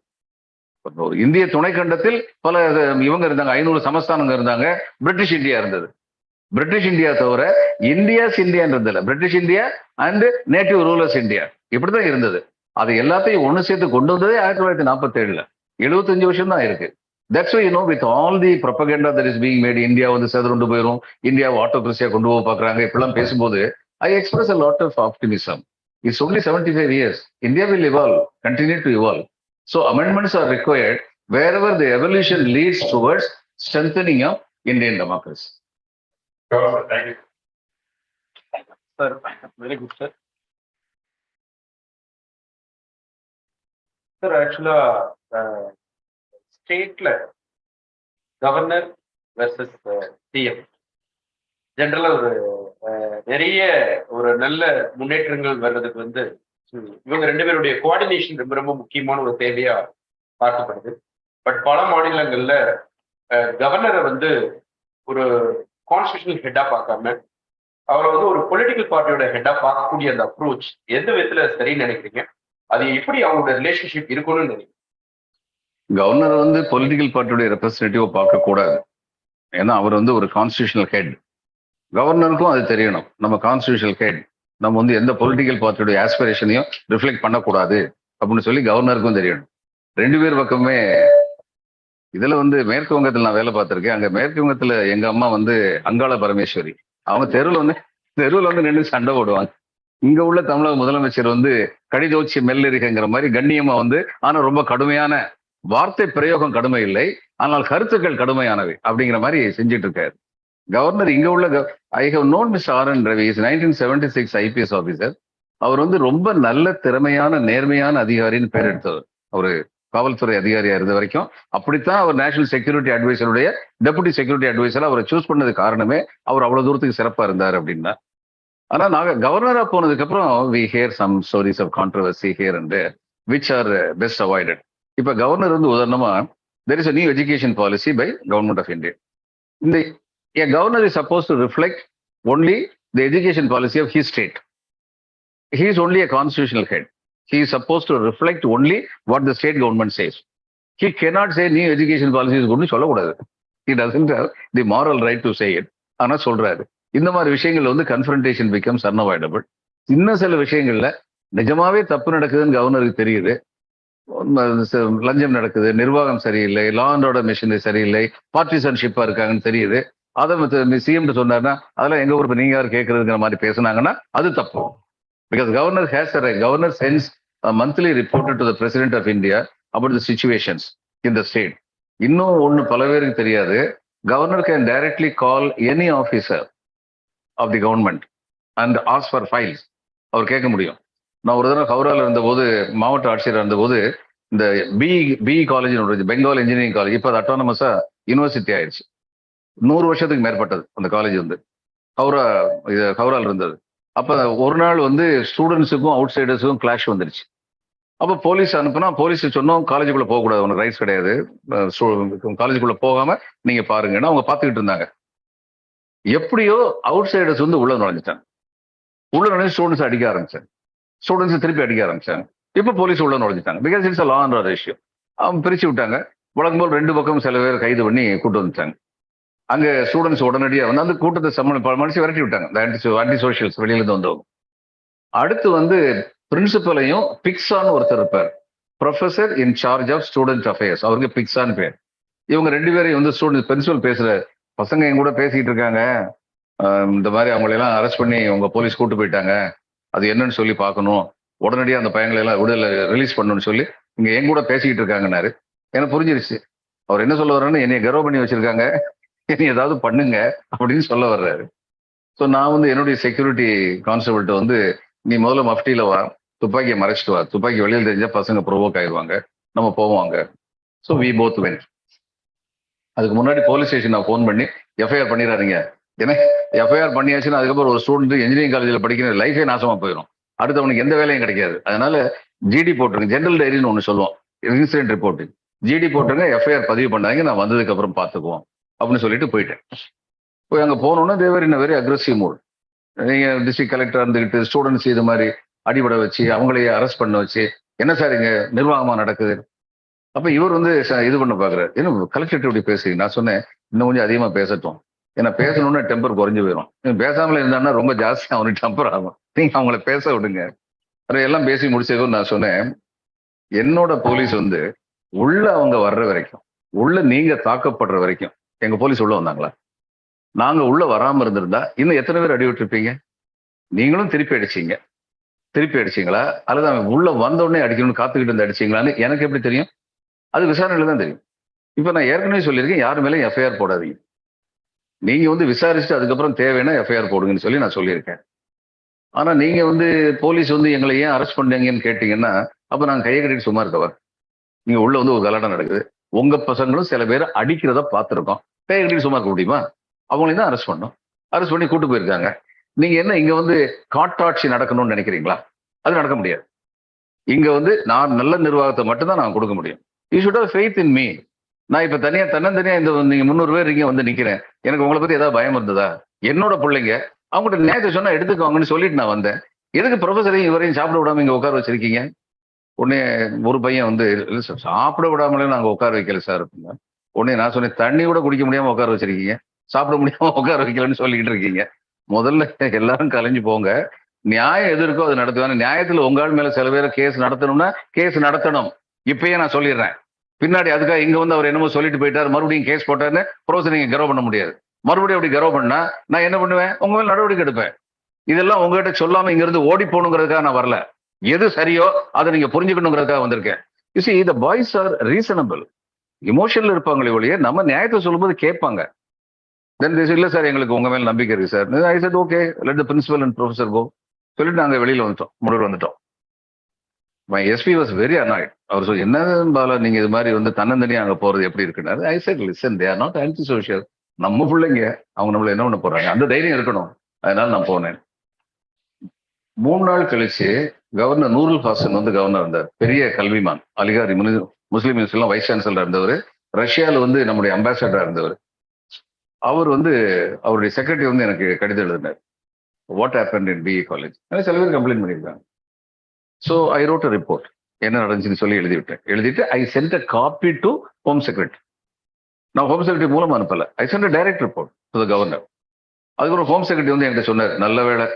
ஒரு இந்திய துணைக்கண்டத்தில் பல இவங்க இருந்தாங்க, 500 சமஸ்தானங்க இருந்தாங்க. பிரிட்டிஷ் இந்தியா இருந்தது. பிரிட்டிஷ் இந்தியா தவிர இந்தியாஸ் இந்தியான்றதுல British India and native rulers India இப்படிதான் இருந்தது. அது எல்லாத்தையும் ஒண்ணு சேர்த்து கொண்டு வந்ததே 1947. 75 வருஷம் தான் இருக்கு. That's why you know with all the propaganda that is being made, India வந்து செதறுண்டு போயிடும், இந்தியாவை ஆட்டோகிரஸியா கொண்டு போக பாக்குறாங்க, இப்பெல்லாம் பேசும்போது ஐ express a lot of optimism. It's only 75 years. India will evolve, continue to evolve. So amendments are required wherever the evolution leads towards strengthening of Indian democracy. Sure, sir. Thank you. Sir, very good, sir. Sir, actually, ஸ்டேட்ல governor versus CM ஜெனரலா நிறைய ஒரு நல்ல முன்னேற்றங்கள் வர்றதுக்கு வந்து இவங்க 2 பேருடைய கோஆர்டினேஷன் ரொம்ப ரொம்ப முக்கியமான ஒரு தேவையா பார்க்கப்படுது. பட் பல மாநிலங்கள்ல கவர்னரை வந்து ஒரு கான்ஸ்டிடியூஷனல் ஹெட்டா பார்க்காம அவரை வந்து ஒரு பொலிட்டிக்கல் பார்ட்டியோட ஹெட்டா பார்க்கக்கூடிய அந்த அப்ரோச் எந்த விதத்துல சரின்னு நினைக்கிறீங்க? அது எப்படி அவங்களோட ரிலேஷன்ஷிப் இருக்கும்னு நினைக்கிறீங்க? கவர்னர் வந்து பொலிட்டிக்கல் பார்ட்டியோட ரெப்ரஸன்டேட்டிவ் பார்க்க கூடாது. ஏன்னா அவர் வந்து ஒரு கான்ஸ்டிடியூஷனல் ஹெட். கவர்னருக்கும் அது தெரியணும், நம்ம கான்ஸ்டிடியூஷனல் ஹெட், நம்ம வந்து எந்த பொலிட்டிக்கல் பார்ட்டியோட ஆஸ்பிரேஷனையும் ரிஃப்ளெக்ட் பண்ணக்கூடாது அப்படின்னு சொல்லி கவர்னருக்கும் தெரியணும். 2 பேர் பக்கமே. இதுல வந்து மேற்கு வங்கத்துல நான் வேலை பார்த்திருக்கேன். அங்க மேற்கு வங்கத்துல எங்க அம்மா வந்து அங்காள பரமேஸ்வரி. அவங்க தெருவில் வந்து நின்று சண்டை போடுவாங்க. இங்க உள்ள தமிழக முதலமைச்சர் வந்து கடிதோச்சி மெல்லறிகிற மாதிரி கண்ணியமா வந்து, ஆனா ரொம்ப கடுமையான வார்த்தை பிரயோகம் கடுமை இல்லை, ஆனால் கருத்துக்கள் கடுமையானவை அப்படிங்கிற மாதிரி செஞ்சுட்டு இருக்காரு கவர்னர். இங்க உள்ள I have known mister R N Ravi, 1976 IPS officer. அவர் வந்து ரொம்ப நல்ல திறமையான நேர்மையான அதிகாரின்னு பேர் எடுத்தவர். அவரு காவல்துறை அதிகாரியா இருந்த வரைக்கும் அப்படித்தான் அவர் நேஷனல் செக்யூரிட்டி அட்வைசருடைய டெபுட்டி செக்யூரிட்டி அட்வைசரா அவரை சூஸ் பண்ணது காரணமே அவர் அவ்வளவு தூரத்துக்கு சிறப்பா இருந்தார் அப்படின்னா. ஆனா நாங்க கவர்னரா போனதுக்கு அப்புறம் we hear some stories of controversy here and there which are best avoided. இப்ப கவர்னர் வந்து உதாரணமா there is a new education policy by government of India. A governor is supposed to reflect only the education policy of his state. He is only a constitutional head. He is supposed to reflect only what the state government says. He cannot say new education policy is good சொல்லக்கூடாது. He doesn't have the moral right to say it. ஆனா சொல்றாரு. இந்த மாதிரி விஷயங்கள் வந்து confrontation becomes unavoidable. இன்னும் சில விஷயங்கள்ல நிஜமாவே தப்பு நடக்குதுன்னு கவர்னருக்கு தெரியுது. லஞ்சம் நடக்குது, நிர்வாகம் சரியில்லை, லா அண்ட் ஆர்டர் மிஷினரி சரியில்லை, பார்ட்டிசன்ஷிப்பா இருக்காங்கன்னு தெரியுது. அதை சிஎம் சொன்னாருன்னா அதெல்லாம் எங்க ஊருக்கு நீங்க யாரும் கேட்கறதுங்கிற மாதிரி பேசினாங்கன்னா அது தப்பு. Because governor has a right. Governor sends a monthly report to the president of India about the situations in the state. இன்னும் ஒண்ணு பல பேருக்கு தெரியாது. Governor can directly call any officer of the government and ask for files. அவர் கேட்க முடியும். நான் ஒரு தடவை ஹவுரால இருந்தபோது, மாவட்ட ஆட்சியர் இருந்தபோது, இந்த B college Bengal engineering college இப்போ அது அட்டானமஸா யூனிவர்சிட்டி ஆயிடுச்சு. 100 வருஷத்துக்கு மேற்பட்டது அந்த காலேஜ் வந்து ஹவுரால இருந்தது. அப்ப ஒரு நாள் வந்து ஸ்டூடெண்ட்ஸுக்கும் அவுட் சைடர்ஸுக்கும் கிளாஷ் வந்துருச்சு. அப்போ போலீஸ் அனுப்புனா, போலீஸ் சொன்னோம் காலேஜுக்குள்ள போகக்கூடாது, உனக்கு ரைட்ஸ் கிடையாது, காலேஜுக்குள்ள போகாம நீங்க பாருங்கன்னா அவங்க பார்த்துக்கிட்டு இருந்தாங்க. எப்படியோ அவுட் சைடர்ஸ் வந்து உள்ள நுழைஞ்சிட்டாங்க. உள்ள நுழைஞ்சு ஸ்டூடெண்ட்ஸ் அடிக்க ஆரம்பிச்சாங்க. ஸ்டூடெண்ட்ஸ் திருப்பி அடிக்க ஆரம்பிச்சாங்க. இப்போ போலீஸ் உள்ள நுழைஞ்சிட்டாங்க. Because it's law and order issue. அவங்க பிரிச்சு விட்டாங்க. வழக்கம் போல் 2 பக்கம் சில பேர் கைது பண்ணி கூட்டு வந்துட்டாங்க. அங்க ஸ்டூடெண்ட்ஸ் உடனடியாக வந்து அந்த கூட்டத்தை மனுஷன் விரட்டி விட்டாங்க. ஆன்டி சோஷியல்ஸ் வெளியில இருந்து வந்தவங்க. அடுத்து வந்து பிரின்சிபலையும் பிக்ஸான்னு ஒருத்தர் இருப்பார், professor in charge of student affairs, அவருக்கு பிக்ஸான்னு பேர். இவங்க 2 பேரையும் வந்து ஸ்டூடெண்ட் பிரின்சிபல் பேசுற பசங்க என் கூட பேசிட்டு இருக்காங்க, இந்த மாதிரி அவங்களெல்லாம் அரெஸ்ட் பண்ணி உங்க போலீஸ் கூட்டு போயிட்டாங்க, அது என்னன்னு சொல்லி பார்க்கணும், உடனடியாக அந்த பையன்களை எல்லாம் விடுதலை ரிலீஸ் பண்ணணும்னு சொல்லி இங்க என் கூட பேசிக்கிட்டு இருக்காங்கன்னாரு. எனக்கு புரிஞ்சிருச்சு அவர் என்ன சொல்ல வர்றாருன்னு, என்னைய கர்வ் பண்ணி வச்சிருக்காங்க, என்னை ஏதாவது பண்ணுங்க அப்படின்னு சொல்ல வர்றாரு. ஸோ நான் வந்து என்னுடைய செக்யூரிட்டி கான்ஸ்டபிள்கிட்ட வந்து, நீ முதல்ல மஃப்டியில வா, துப்பாக்கியை மறைச்சிட்டு வா, துப்பாக்கி வெளியில் தெரிஞ்சா பசங்க ப்ரொவோக் ஆயிடுவாங்க, நம்ம போவாங்க. So we both went. அதுக்கு முன்னாடி போலீஸ் ஸ்டேஷன் நான் ஃபோன் பண்ணி எஃப்ஐஆர் பண்ணிடாதீங்க, ஏன்னா எஃப்ஐஆர் பண்ணியாச்சுன்னா அதுக்கப்புறம் ஒரு ஸ்டூடெண்ட் இன்ஜினியரிங் காலேஜில் படிக்கிற லைஃபே நாசமா போயிடும், அடுத்து அவனுக்கு எந்த வேலையும் கிடைக்காது. அதனால ஜிடி போட்டுருங்க, ஜெனரல் டைரின்னு ஒன்று சொல்லுவோம், இன்சிடென்ட் ரிப்போர்ட், ஜிடி போட்டுருங்க, எஃப்ஐஆர் பதிவு பண்ணாங்க, நான் வந்ததுக்கு அப்புறம் பார்த்துக்குவோம் அப்படின்னு சொல்லிட்டு போயிட்டேன். போய் அங்கே போனோன்னா தேவர் இன் வெரி அக்ரெசிவ் மூட். நீங்க டிஸ்ட்ரிக்ட் கலெக்டர் இருந்துகிட்டு ஸ்டூடெண்ட்ஸ் இது மாதிரி அடிபட வச்சு அவங்களையே அரெஸ்ட் பண்ண வச்சு, என்ன சார் இங்க நிர்வாகமா நடக்குது. அப்ப இவர் வந்து இது பண்ண பாக்குறாரு, என்ன கலெக்டர் இப்படி பேசுறீங்க. நான் சொன்னேன் இன்னும் கொஞ்சம் அதிகமா பேசட்டும், ஏன்னா பேசணும்னா டெம்பர் குறைஞ்சு போயிடும், பேசாமல இருந்தான்னா ரொம்ப ஜாஸ்தி அவனுக்கு டெம்பர் ஆகும், நீங்க அவங்கள பேச விடுங்க. எல்லாம் பேசி முடிச்சதும் நான் சொன்னேன், என்னோட போலீஸ் வந்து உள்ள அவங்க வர்ற வரைக்கும், உள்ள நீங்க தாக்கப்படுற வரைக்கும் எங்க போலீஸ் உள்ள வந்தாங்களா? நாங்க உள்ள வராம இருந்திருந்தா இன்னும் எத்தனை பேர் அடி விட்டுருப்பீங்க? நீங்களும் திருப்பி அடிச்சீங்களா அல்லது அவன் உள்ள வந்த உடனே அடிக்கணும்னு காத்துக்கிட்டு இருந்து அடிச்சீங்களான்னு எனக்கு எப்படி தெரியும்? அது விசாரணையில தான் தெரியும். இப்ப நான் ஏற்கனவே சொல்லியிருக்கேன், யார் மேலே எஃப்ஐஆர் போடாதீங்க, நீங்க வந்து விசாரிச்சுட்டு அதுக்கப்புறம் தேவைன்னா எஃப்ஐஆர் போடுங்கன்னு சொல்லி நான் சொல்லியிருக்கேன். ஆனா நீங்க வந்து போலீஸ் வந்து எங்களை ஏன் அரெஸ்ட் பண்ணீங்கன்னு கேட்டீங்கன்னா, அப்ப நாங்க கையை கட்டிட்டு சும்மா இருக்கவா? நீங்க உள்ள வந்து ஒரு கலாட்டம் நடக்குது, உங்க பசங்களும் சில பேர் அடிக்கிறத பார்த்துருக்கோம், கையை கட்டிட்டு சும்மா இருக்க முடியுமா? அவங்களையும் தான் அரெஸ்ட் பண்ணோம், அரெஸ்ட் பண்ணி கூட்டு போயிருக்காங்க. நீங்க என்ன இங்க வந்து காட்டாட்சி நடக்கணும்னு நினைக்கிறீங்களா? அது நடக்க முடியாது. இங்க வந்து நான் நல்ல நிர்வாகத்தை மட்டும்தான் நான் கொடுக்க முடியும். You should have faith in me. நான் இப்ப தன்னந்தனியா இந்த நீங்க 300 பேர் இங்க வந்து நிக்கிறேன், எனக்கு உங்களை பத்தி ஏதாவது பயம் இருந்ததா? என்னோட பிள்ளைங்க அவங்ககிட்ட நேரத்தை சொன்னா எடுத்துக்கோங்கன்னு சொல்லிட்டு நான் வந்தேன். எதுக்கு ப்ரொஃபஸரையும் இவரையும் சாப்பிட விடாம இங்க உட்கார வச்சிருக்கீங்க? உடனே ஒரு பையன் வந்து சாப்பிட விடாமலே நாங்க உட்கார வைக்கல சார். உடனே நான் சொன்னேன், தண்ணி கூட குடிக்க முடியாம உட்கார வச்சிருக்கீங்க, சாப்பிட முடியாம உட்கார வைக்கலன்னு சொல்லிக்கிட்டு இருக்கீங்க. முதல்ல எல்லாரும் கலைஞ்சு போங்க, நியாயம் எது இருக்கோ அது நடத்துவாங்க. நியாயத்துல உங்க ஆள் மேல சில பேரை கேஸ் நடத்தணும்னா கேஸ் நடத்தணும். இப்பயே நான் சொல்லிடுறேன். பின்னாடி அதுக்காக இங்க வந்து அவர் என்னமோ சொல்லிட்டு போயிட்டாரு, மறுபடியும் கேஸ் போட்டாருன்னு ப்ரோசர் நீங்க கர்வ் பண்ண முடியாது. மறுபடியும் அப்படி கர்வ் பண்ணா நான் என்ன பண்ணுவேன்? உங்க மேல நடவடிக்கை எடுப்பேன். இதெல்லாம் உங்ககிட்ட சொல்லாம இங்க இருந்து ஓடி போகணுங்கிறதுக்காக நான் வரல. எது சரியோ அதை நீங்க புரிஞ்சுக்கணுங்கிறதுக்காக வந்திருக்கேன். You see, the boys are reasonable. இமோஷன்ல இருப்பாங்களே ஒழிய நம்ம நியாயத்தை சொல்லும்போது கேட்பாங்க. தென் they say, இல்ல சார் எங்களுக்கு உங்க மேல நம்பிக்கை இருக்கு sir. I said okay, let the principal and professor go. சொல்லிட்டு நாங்க வெளியில வந்துட்டோம். My SP was very annoyed. அவர் சொல்லி, என்ன பாலா நீங்க இது மாதிரி வந்து தன்னந்தனியா அங்க போறது எப்படி இருக்குன்னு. I said listen, they are not anti-social. நம்ம பிள்ளைங்க, அவங்க நம்மள என்ன பண்ண போறாங்க, அந்த தைரியம் இருக்கணும். அதனால நான் போனேன். 3 நாள் கழிச்சு கவர்னர் நூருல் ஹாசன் வந்து கவர்னர் இருந்தார், பெரிய கல்விமான், அலிகார் முஸ்லீம் யூனிவர்சிட்டி வைஸ் சான்சலர் இருந்தவர், ரஷ்யாவில் வந்து நம்முடைய அம்பாசடரா இருந்தவர். அவர் வந்து அவருடைய செக்ரட்டரி வந்து எனக்கு கடிதம் எழுதினார். What happen in BE college சில பேர் கம்ப்ளைண்ட் பண்ணியிருக்காங்க. So I wrote a report, என்ன நடந்துச்சுன்னு சொல்லி எழுதிவிட்டேன். எழுதிட்டு I sent a copy to home secretary. நான் ஹோம் செக்ரட்டரி மூலம் அனுப்பல, I sent a direct report to the governor. அதுக்கப்புறம் ஹோம் செக்ரட்டரி வந்து என்கிட்ட சொன்னார், நல்ல வேலை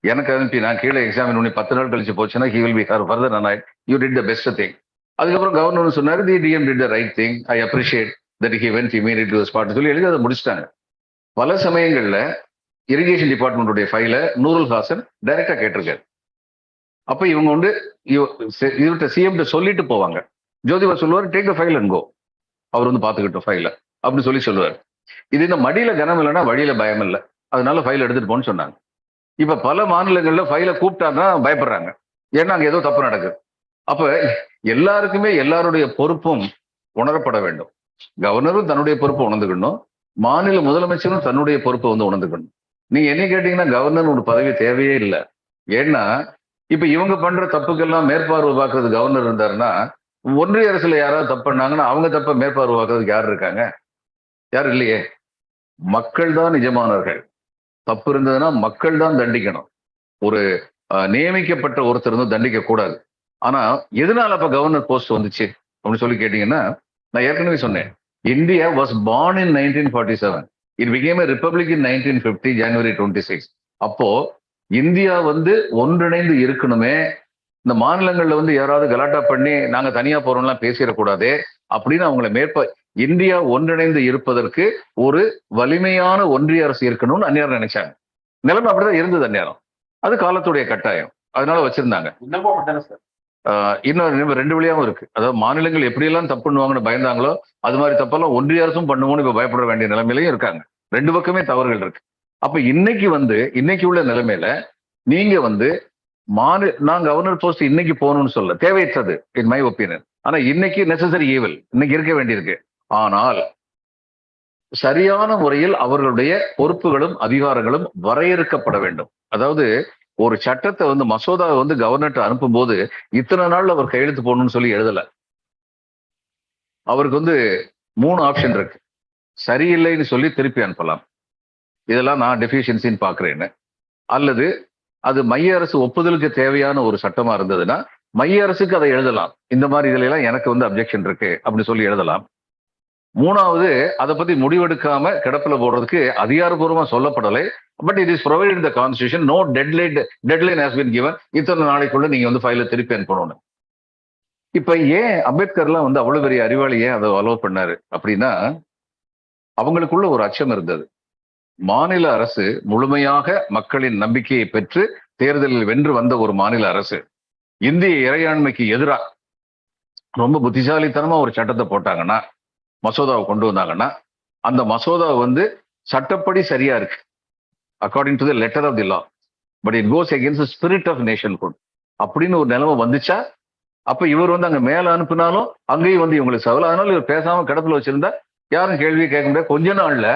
எனக்கு அனுப்பி நான் கீழே எக்ஸாமின் பண்ணி 10 நாள் கழிச்சு போச்சுன்னா he will be further annoyed. You did the best thing. அதுக்கப்புறம் கவர்னர் சொன்னாரு, தி DM did the right thing. I appreciate that he went immediately to the spot சொல்லி எழுதி அதை முடிச்சிட்டாங்க. பல சமயங்கள்ல இரிகேஷன் டிபார்ட்மெண்ட்டுடைய ஃபைல நூருல் ஹாசன் டைரக்டா கேட்டிருக்காரு. அப்ப இவங்க வந்து இவர்கிட்ட சிஎம் சொல்லிட்டு போவாங்க. ஜோதிபர் சொல்லுவார், டேக் த ஃபைல் அண்ட் கோ, அவர் வந்து பாத்துக்கிட்டோம் ஃபைல அப்படின்னு சொல்லி சொல்லுவார். இது இந்த மடியில கனம் இல்லைன்னா வழியில பயம் இல்லை, அதனால ஃபைல் எடுத்துட்டு போன்னு சொன்னாங்க. இப்ப பல மாநிலங்கள்ல ஃபைல கூப்பிட்டாங்கன்னா பயப்படுறாங்க, ஏன்னா அங்க ஏதோ தப்பு நடக்குது. அப்ப எல்லாருக்குமே எல்லாருடைய பொறுப்பும் உணரப்பட வேண்டும். கவர்னரும் தன்னுடைய பொறுப்பை உணர்ந்துக்கணும், மாநில முதலமைச்சரும் தன்னுடைய பொறுப்பை வந்து உணர்ந்துக்கணும். நீங்க என்ன கேட்டீங்கன்னா கவர்னர் ஒரு பதவி தேவையே இல்லை. ஏன்னா இப்ப இவங்க பண்ற தப்புக்கெல்லாம் மேற்பார்வை பார்க்கறது கவர்னர் இருந்தாருன்னா, ஒன்றிய அரசுல யாராவது தப்பு பண்ணாங்கன்னா அவங்க தப்ப மேற்பார்வை பார்க்கறதுக்கு யார் இருக்காங்க? யாரும் இல்லையே. மக்கள் தான் நிஜமானவர்கள். தப்பு இருந்ததுன்னா மக்கள் தான் தண்டிக்கணும். ஒரு நியமிக்கப்பட்ட ஒருத்தர் வந்து தண்டிக்க கூடாது. ஆனா எதனால அப்ப கவர்னர் போஸ்ட் வந்துச்சு அப்படின்னு சொல்லி கேட்டீங்கன்னா, நான் ஏற்கனவே சொன்னேன், India was born in 1947. It became a republic in 1950 January 26. அப்போ இந்தியா வந்து ஒன்றிணைந்து இருக்கணுமே, இந்த மாநிலங்கள்ல வந்து யாராவது கலாட்டா பண்ணி நாங்க தனியா போறோம்லாம் பேசிடக்கூடாது அப்படின்னு அவங்களை இந்தியா ஒன்றிணைந்து இருப்பதற்கு ஒரு வலிமையான ஒன்றிய அரசு இருக்கணும்னு அந்நேரம் நினைச்சாங்க. நிலைமை அப்படிதான் இருந்தது அந்நேரம். அது காலத்துடைய கட்டாயம், அதனால வச்சிருந்தாங்க. இன்னும் 2 வழியாவும் இருக்கு. அதாவது மாநிலங்கள் எப்படியெல்லாம் தப்பு பண்ணுவாங்கன்னு பயந்தாங்களோ அது மாதிரி தப்பெல்லாம் ஒன்றிய அரசும் பண்ணுவோம்னு இப்ப பயப்பட வேண்டிய நிலைமையிலையும் இருக்காங்க. 2 பக்கமே தவறுகள் இருக்கு. அப்ப இன்னைக்கு உள்ள நிலைமையில நீங்க வந்து நான் கவர்னர் போஸ்ட் இன்னைக்கு போகணும்னு சொல்ல, தேவையற்றது இன் மை ஒப்பீனியன். ஆனா இன்னைக்கு நெசசரி ஈவல், இன்னைக்கு இருக்க வேண்டியிருக்கு. ஆனால் சரியான முறையில் அவர்களுடைய பொறுப்புகளும் அதிகாரங்களும் வரையறுக்கப்பட வேண்டும். அதாவது ஒரு சட்டத்தை வந்து மசோதாவை வந்து கவர்னர்ட்ட அனுப்பும் போது இத்தனை நாள் அவர் கையெழுத்து போடணும்னு சொல்லி எழுதல. அவருக்கு வந்து 3 ஆப்ஷன் இருக்கு. சரியில்லைன்னு சொல்லி திருப்பி அனுப்பலாம், இதெல்லாம் நான் டெஃபிஷியன்சின்னு பாக்குறேன்னு. அல்லது அது மைய அரசு ஒப்புதலுக்கு தேவையான ஒரு சட்டமா இருந்ததுன்னா மைய அரசுக்கு அதை எழுதலாம், இந்த மாதிரி இதுல எல்லாம் எனக்கு வந்து அப்ஜெக்ஷன் இருக்கு அப்படின்னு சொல்லி எழுதலாம். 3வது, அதை பத்தி முடிவெடுக்காம கிடப்பில போடுறதுக்கு அதிகாரப்பூர்வமா சொல்லப்படலை, but it is provided the constitution, no deadline has been given, இத்தனை நாளைக்குள்ள நீங்க வந்து ஃபைல திருப்பி அனுப்பணும்னு. இப்ப ஏன் அம்பேத்கர்லாம் வந்து அவ்வளவு பெரிய அறிவாளி ஏன் அதை அலோவ் பண்ணாரு அப்படின்னா, அவங்களுக்குள்ள ஒரு அச்சம் இருந்தது. மாநில அரசு முழுமையாக மக்களின் நம்பிக்கையை பெற்று தேர்தலில் வென்று வந்த ஒரு மாநில அரசு இந்திய இறையாண்மைக்கு எதிராக ரொம்ப புத்திசாலித்தனமா ஒரு சட்டத்தை போட்டாங்கன்னா, மசோதாவை கொண்டு வந்தாங்கன்னா, அந்த மசோதா வந்து சட்டப்படி சரியா இருக்கு according to the letter of the law, but it goes against the spirit of nationhood அப்படின்னு ஒரு நிலைமை வந்துச்சா, அப்ப இவர் வந்து அங்க மேல அனுப்பினாலும் அங்கேயும் வந்து இவங்களுக்கு சவால். அதனால இவர் பேசாம கிடப்பில் வச்சிருந்தா யாரும் கேள்வியை கேட்க முடியாது. கொஞ்ச நாள்ல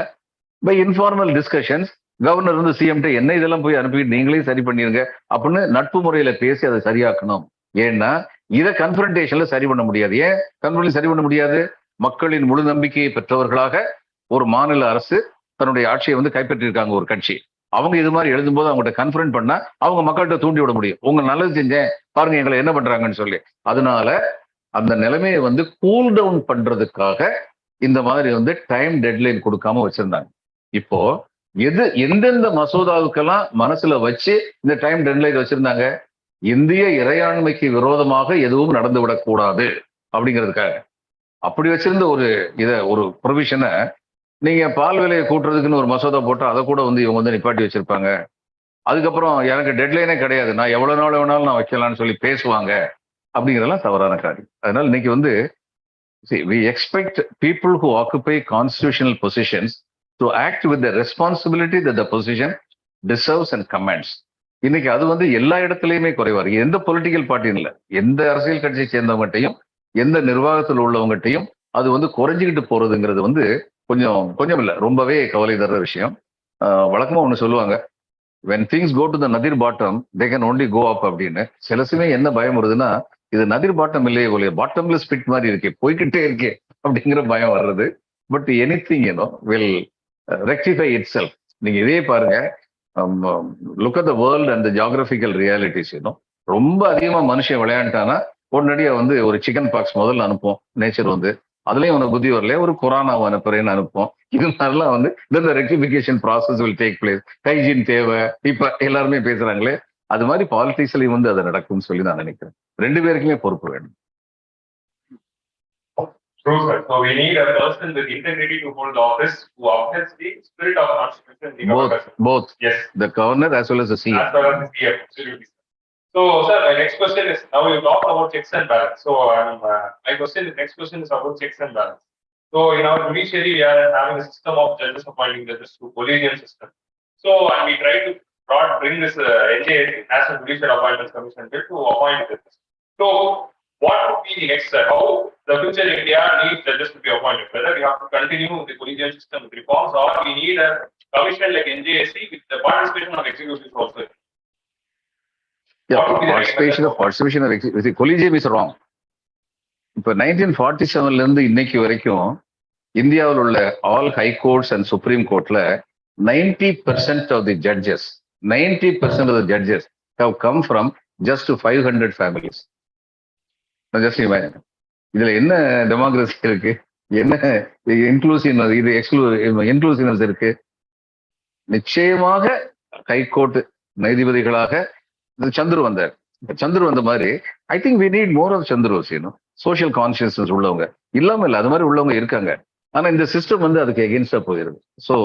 பை இன்ஃபார்மல் டிஸ்கஷன்ஸ் கவர்னர் வந்து சிஎம்கிட்ட என்ன இதெல்லாம் போய் அனுப்பிட்டு நீங்களே சரி பண்ணிருங்க அப்படின்னு நட்பு முறையில பேசி அதை சரியாக்கணும். ஏன்னா இதை கன்ஃபரன்டேஷன்ல சரி பண்ண முடியாது. ஏன் கன்ஃபரன்ஸ் சரி பண்ண முடியாது? மக்களின் முழு நம்பிக்கையை பெற்றவர்களாக ஒரு மாநில அரசு தன்னுடைய ஆட்சியை வந்து கைப்பற்றிருக்காங்க ஒரு கட்சி. அவங்க இது மாதிரி எழுதும்போது அவங்கள்ட்ட கன்ஃபரன்ட் பண்ணா அவங்க மக்கள்கிட்ட தூண்டி விட முடியும், உங்க நல்லது செஞ்சேன் பாருங்க எங்களை என்ன பண்றாங்கன்னு சொல்லி. அதனால அந்த நிலைமையை வந்து கூல் டவுன் பண்றதுக்காக இந்த மாதிரி வந்து டைம் டெட்லைன் கொடுக்காம வச்சிருந்தாங்க. இப்போ எந்தெந்த மசோதாவுக்கெல்லாம் மனசுல வச்சு இந்த டைம் டெட்லைன் வச்சிருந்தாங்க? இந்திய இறையாண்மைக்கு விரோதமாக எதுவும் நடந்து விடக்கூடாது அப்படிங்கிறதுக்காக அப்படி வச்சிருந்த ஒரு ப்ரொவிஷனை நீங்க பால் விலையை கூட்டுறதுக்குன்னு ஒரு மசோதா போட்டு அதை கூட வந்து இவங்க வந்து நிப்பாட்டி வச்சிருப்பாங்க. அதுக்கப்புறம் எனக்கு டெட்லைனே கிடையாது, நான் எவ்வளவு நாள் வேணாலும் நான் வைக்கலாம்னு சொல்லி பேசுவாங்க. அப்படிங்கிறதெல்லாம் தவறான காரியம். அதனால இன்னைக்கு வந்து we expect people who occupy constitutional positions to act with the responsibility that the position deserves and commands. இன்னைக்கு அது வந்து எல்லா இடத்துலயுமே குறைவா இருக்கு. எந்த பொலிட்டிக்கல் பார்ட்டியும் இல்லை, எந்த அரசியல் கட்சியை சேர்ந்தவங்ககிட்டையும் எந்த நிர்வாகத்தில் உள்ளவங்ககிட்டையும் அது வந்து குறைஞ்சிக்கிட்டு போறதுங்கிறது வந்து கொஞ்சம் இல்லை, ரொம்பவே கவலை தர்ற விஷயம். வழக்கமா ஒண்ணு சொல்லுவாங்க, when things go to the nadir bottom they can only go up அப்படின்னு. சில சமயம் என்ன பயம் வருதுன்னா, இது நதிர் பாட்டம் இல்லையே போல பாட்டம்லெஸ் பிட் மாதிரி இருக்கே, போய்கிட்டே இருக்கே அப்படிங்கிற பயம் வர்றது. But anything will rectify itself. நீங்க இதே பாருங்க, look at the world and the geographical realities. ரொம்ப அதிகமா மனுஷன் விளையாண்டானா உடனடியா வந்து ஒரு சிக்கன் பாக்ஸ் முதல்ல அனுப்பும் நேச்சர் வந்து, அதுலயும் உனக்கு புத்தி வரல ஒரு கொரோனாவை அனுப்புறேன்னு அனுப்பும். இது மாதிரிலாம் வந்து இந்த rectification process will take place. Hygiene தேவை இப்ப எல்லாருமே பேசுறாங்களே, அது மாதிரி பாலிடிக்ஸ்லயும் வந்து அது நடக்கும்னு சொல்லி நான் நினைக்கிறேன். ரெண்டு பேருக்குமே பொறுப்பு வேணும். True, sir. So we need a person with integrity to hold the office who upholds the spirit of constitution. In the government. Both. Yes. The governor as well as the CM. As well as the CM. Absolutely. So, sir, my next question is, now you talked about checks and balance. So, my next question is about checks and balance. So, in our judiciary, we are having a system of judges appointing judges through collegium system. So, and we try to bring this NJAC, National Judicial Appointments Commission bill to appoint judges. So, what would be the next step? How the future India needs judges to be appointed? Whether we have to continue the collegium system with reforms, or we need a commission like NJAC with the participation of executives also. Yeah, participation of executive. Collegium is wrong. இப்போ 1947ல இருந்து இன்னைக்கு வரைக்கும் இந்தியாவில் உள்ள all high courts and supreme கோர்ட்ல 90% of the judges 90% of the judges have come from just 500 families. Just imagine. இதுல என்ன democracy இருக்கு, என்ன இன்க்ளூசிவ், இது இன்க்ளூசிவ்னஸ் இருக்கு? நிச்சயமாக ஹைகோர்ட் நீதிபதிகளாக சந்துரு வந்தார். சந்துரு வந்த மாதிரி I think we need more of Chandrus. Social consciousness உள்ளவங்க இல்லாம இல்லை, அது மாதிரி உள்ளவங்க இருக்காங்க. ஆனா இந்த சிஸ்டம் வந்து அதுக்கு எகென்ஸ்டா போயிருது. So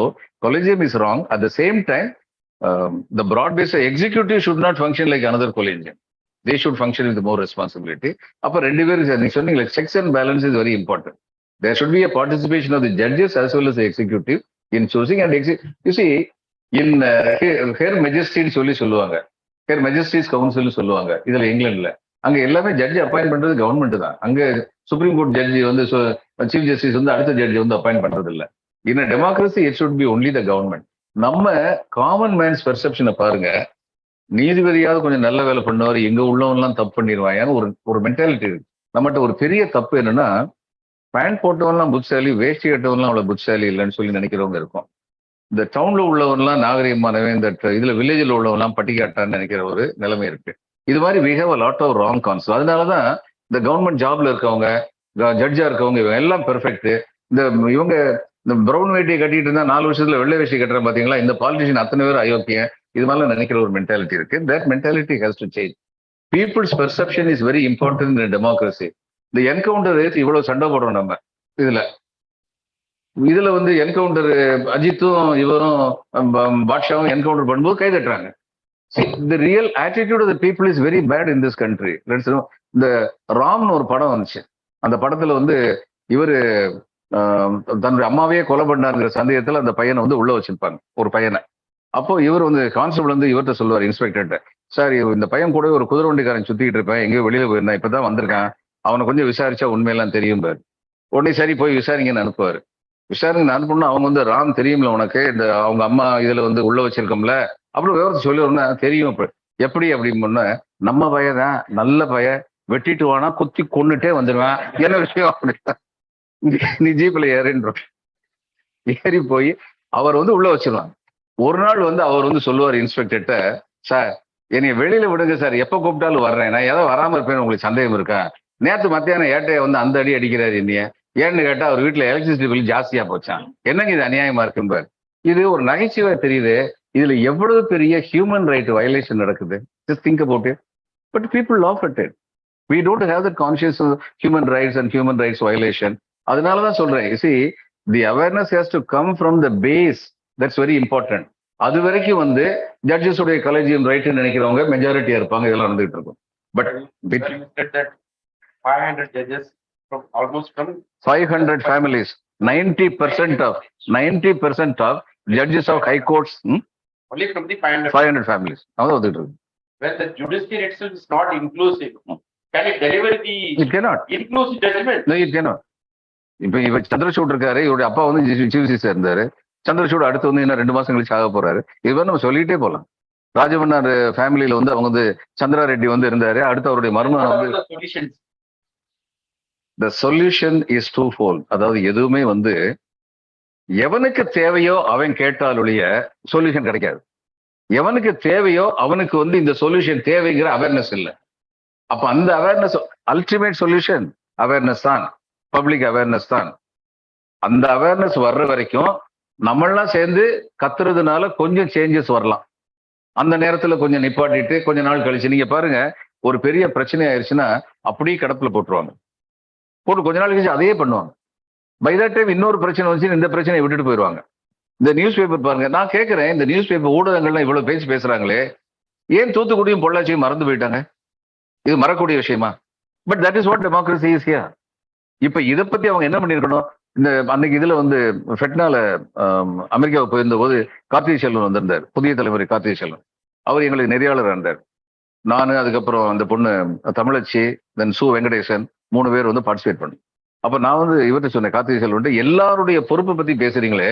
collegium is wrong. At the same time the broad base executive should not function like another collegium. They should function with more responsibility. அப்ப ரெண்டு பேரும் நீங்க சொன்னீங்க, checks and balance is very important. There should be a participation of the judges as well as the executive in choosing and you see in Her Majesty's சொல்லி சொல்லுவாங்க, Her Majesty's Council சொல்லுவாங்க. இதுல இங்கிலாந்துல அங்க எல்லாமே ஜட்ஜ் அப்பாயிண்ட் பண்றது government தான். அங்க சுப்ரீம் கோர்ட் ஜட்ஜி வந்து சீஃப் ஜஸ்டிஸ் வந்து அடுத்த ஜட்ஜி வந்து அப்பாயிண்ட் பண்றது இல்ல. இன் democracy it should be only the government. நம்ம காமன் மேன்ஸ் பெர்செப்ஷனை பாருங்க, நீதிபதியாவது கொஞ்சம் நல்ல வேலை பண்ணுவார், எங்க உள்ளவன்லாம் தப்பு பண்ணிடுவாங்க ஒரு மென்டாலிட்டி இருக்கு நம்மகிட்ட. ஒரு பெரிய தப்பு என்னன்னா, பேண்ட் போட்டவன்லாம் புட்சாலி, வேஷ்டி கட்டவன்லாம் அவ்வளவு புட்சாலி இல்லைன்னு சொல்லி நினைக்கிறவங்க இருக்கும். இந்த டவுன்ல உள்ளவன்லாம் நாகரிகமானவன், இந்த இதுல வில்லேஜில் உள்ளவன்லாம் பட்டிக்காட்டான்னு நினைக்கிற ஒரு நிலைமை இருக்கு. இது மாதிரி we have a lot of wrong concepts. அதனாலதான் இந்த கவர்மெண்ட் ஜாப்ல இருக்கவங்க, ஜட்ஜா இருக்கவங்க இவங்க எல்லாம் பெர்ஃபெக்ட். இவங்க இந்த ப்ரௌன் வேட்டியை கட்டிட்டு இருந்தா 4 வருஷத்துல வெள்ளை வேஷ்டி கட்டுறேன் பாத்தீங்களா, இந்த பாலிட்டிஷியன் அத்தனை பேர் அயோக்கியன், இது மாதிரிலாம் நினைக்கிற ஒரு மென்டாலிட்டி இருக்கு. That mentality has to change. People's perception is very important in democracy. இந்த என்கவுண்டர் இவ்வளவு சண்டை போடுறோம் நம்ம. இதுல வந்து என்கவுண்டர் அஜித்தும் இவரும் பாட்ஷாவும் என்கவுண்டர் பண்ணும்போது கை தட்டுறாங்க. The real attitude of the people is very bad in this country. இந்த ராம்னு ஒரு படம் வந்துச்சு. அந்த படத்துல வந்து இவரு தன்னுடைய அம்மாவையே கொலை பண்ணாருங்கிற சந்தேகத்துல அந்த பையனை வந்து உள்ள வச்சிருப்பாங்க, ஒரு பையனை. அப்போ இவர் வந்து கான்ஸ்டபிள் வந்து இவர்கிட்ட சொல்லுவார், இன்ஸ்பெக்டர்கிட்ட, சார் இந்த பையன் கூட ஒரு குதிரை வண்டிக்காரன் சுத்திட்டு இருப்பேன், எங்கேயோ வெளியில போயிருந்தான், இப்பதான் வந்திருக்கான், அவனை கொஞ்சம் விசாரிச்சா உண்மையெல்லாம் தெரியும் பாரு. உடனே சரி போய் விசாரிங்கன்னு அனுப்புவாரு. விசாரிங்க அனுப்பணும்னா அவங்க வந்து ராம் தெரியும்ல உனக்கு, இந்த அவங்க அம்மா இதுல வந்து உள்ள வச்சிருக்கோம்ல, அப்புறம் விவரத்தை சொல்லி வரணும்னா தெரியும். எப்படி அப்படின்னு நம்ம பையன் நல்ல பையன், வெட்டிட்டு வானா குத்தி கொண்டுட்டே வந்துடுவேன், என்ன விஷயம் அப்படின்னா நீ ஜீப்ல ஏறின்ற ஏறி போய் அவர் வந்து உள்ள வச்சிருவாங்க. ஒரு நாள் வந்து அவர் வந்து சொல்லுவார் இன்ஸ்பெக்டர்கிட்ட, சார் என்னைய வெளியில விடுங்க சார், எப்ப கூப்பிட்டாலும் வர்றேன், நான் ஏதோ வராம இருப்பேன், உங்களுக்கு சந்தேகம் இருக்கா? நேற்று மத்தியானம் ஏட்டைய வந்து அந்த அடி அடிக்கிறாரு என்னைய, ஏன்னு கேட்டா அவர் வீட்டுல எலக்ட்ரிசிட்டி பில் ஜாஸ்தியா போச்சான், என்னங்க இது அநியாயமா இருக்கும்பார். இது ஒரு நகைச்சுவை தெரியுது, இதுல எவ்வளவு பெரிய ஹியூமன் ரைட் வயலேஷன் நடக்குது. Just think about it. But people laugh at it. We don't have that conscious of human rights and human rights violation. அதனாலதான் சொல்றேன், see the awareness has to come from the base. That's very important. அது வரைக்கும் வந்து judges உடைய கலேஜியம் ரைட்னு நினைக்கிறவங்க மெஜாரிட்டியா இருப்பாங்க, இதெல்லாம் நடந்துகிட்டு இருக்கும். But 500 judges from almost from 500 families, 90% of judges of high courts only from the 500 families. அதான் வந்துட்டு இருக்கு. When the judiciary itself is not inclusive, can it deliver the It cannot. inclusive judgment? No, it cannot. இப்ப சந்திரசூட் இருக்காரு, இவருடைய அப்பா வந்து chief justice இருந்தாரு. சந்திரசூட் அடுத்து வந்து இன்னும் 2 மாசம் கழிச்சு ஆக போறாரு. இது நம்ம சொல்லிட்டே போலாம். ராஜமன்னார் ஃபேமிலியில வந்து அவங்க வந்து சந்திரா ரெட்டி வந்து இருந்தாரு, அடுத்து அவருடைய மருமகன் வந்து. The solution is twofold. அதாவது எதுவுமே வந்து எவனுக்கு தேவையோ அவன் கேட்டால் ஒழிய சொல்யூஷன் கிடைக்காது. எவனுக்கு தேவையோ அவனுக்கு வந்து இந்த சொல்யூஷன் தேவைங்கிற அவேர்னஸ் இல்லை. அப்ப அந்த அவேர்னஸ் அல்டிமேட் சொல்யூஷன் அவேர்னஸ் தான், பப்ளிக் அவேர்னஸ் தான். அந்த அவேர்னஸ் வர்ற வரைக்கும் நம்மளாம் சேர்ந்து கத்துறதுனால கொஞ்சம் சேஞ்சஸ் வரலாம். அந்த நேரத்துல கொஞ்சம் நிப்பாட்டிட்டு கொஞ்ச நாள் கழிச்சு நீங்க பாருங்க, ஒரு பெரிய பிரச்சனை ஆயிடுச்சுன்னா அப்படியே கடப்புல போட்டுருவாங்க. போட்டு கொஞ்ச நாள் கழிச்சு அதையே பண்ணுவாங்க. பை தட் டைம் இன்னொரு பிரச்சனை வந்து இந்த பிரச்சனையை விட்டுட்டு போயிடுவாங்க. இந்த நியூஸ் பேப்பர் பாருங்க, நான் கேட்கிறேன், இந்த நியூஸ் பேப்பர் ஊடகங்கள்லாம் இவ்வளவு பேசுறாங்களே, ஏன் தூத்துக்குடியும் பொள்ளாச்சியும் மறந்து போயிட்டாங்க? இது மறக்கூடிய விஷயமா? But that is what democracy is here. இப்ப இதை பத்தி அவங்க என்ன பண்ணிருக்கணும்? இந்த அன்னைக்கு இதுல வந்து ஃபெட்னால அமெரிக்காவுக்கு போயிருந்த போது கார்த்திகை செல்வன் வந்திருந்தார், புதிய தலைமுறை கார்த்திகை செல்வன். அவர் எங்களுக்கு நெறியாளர் இருந்தார். நானு, அதுக்கப்புறம் அந்த பொண்ணு தமிழச்சி, தென் சு வெங்கடேசன், 3 பேர் வந்து பார்ட்டிசிபேட் பண்ணோம். அப்ப நான் வந்து இவர்கிட்ட சொன்னேன், கார்த்திகை செல்வன், எல்லாருடைய பொறுப்பை பத்தி பேசுறீங்களே,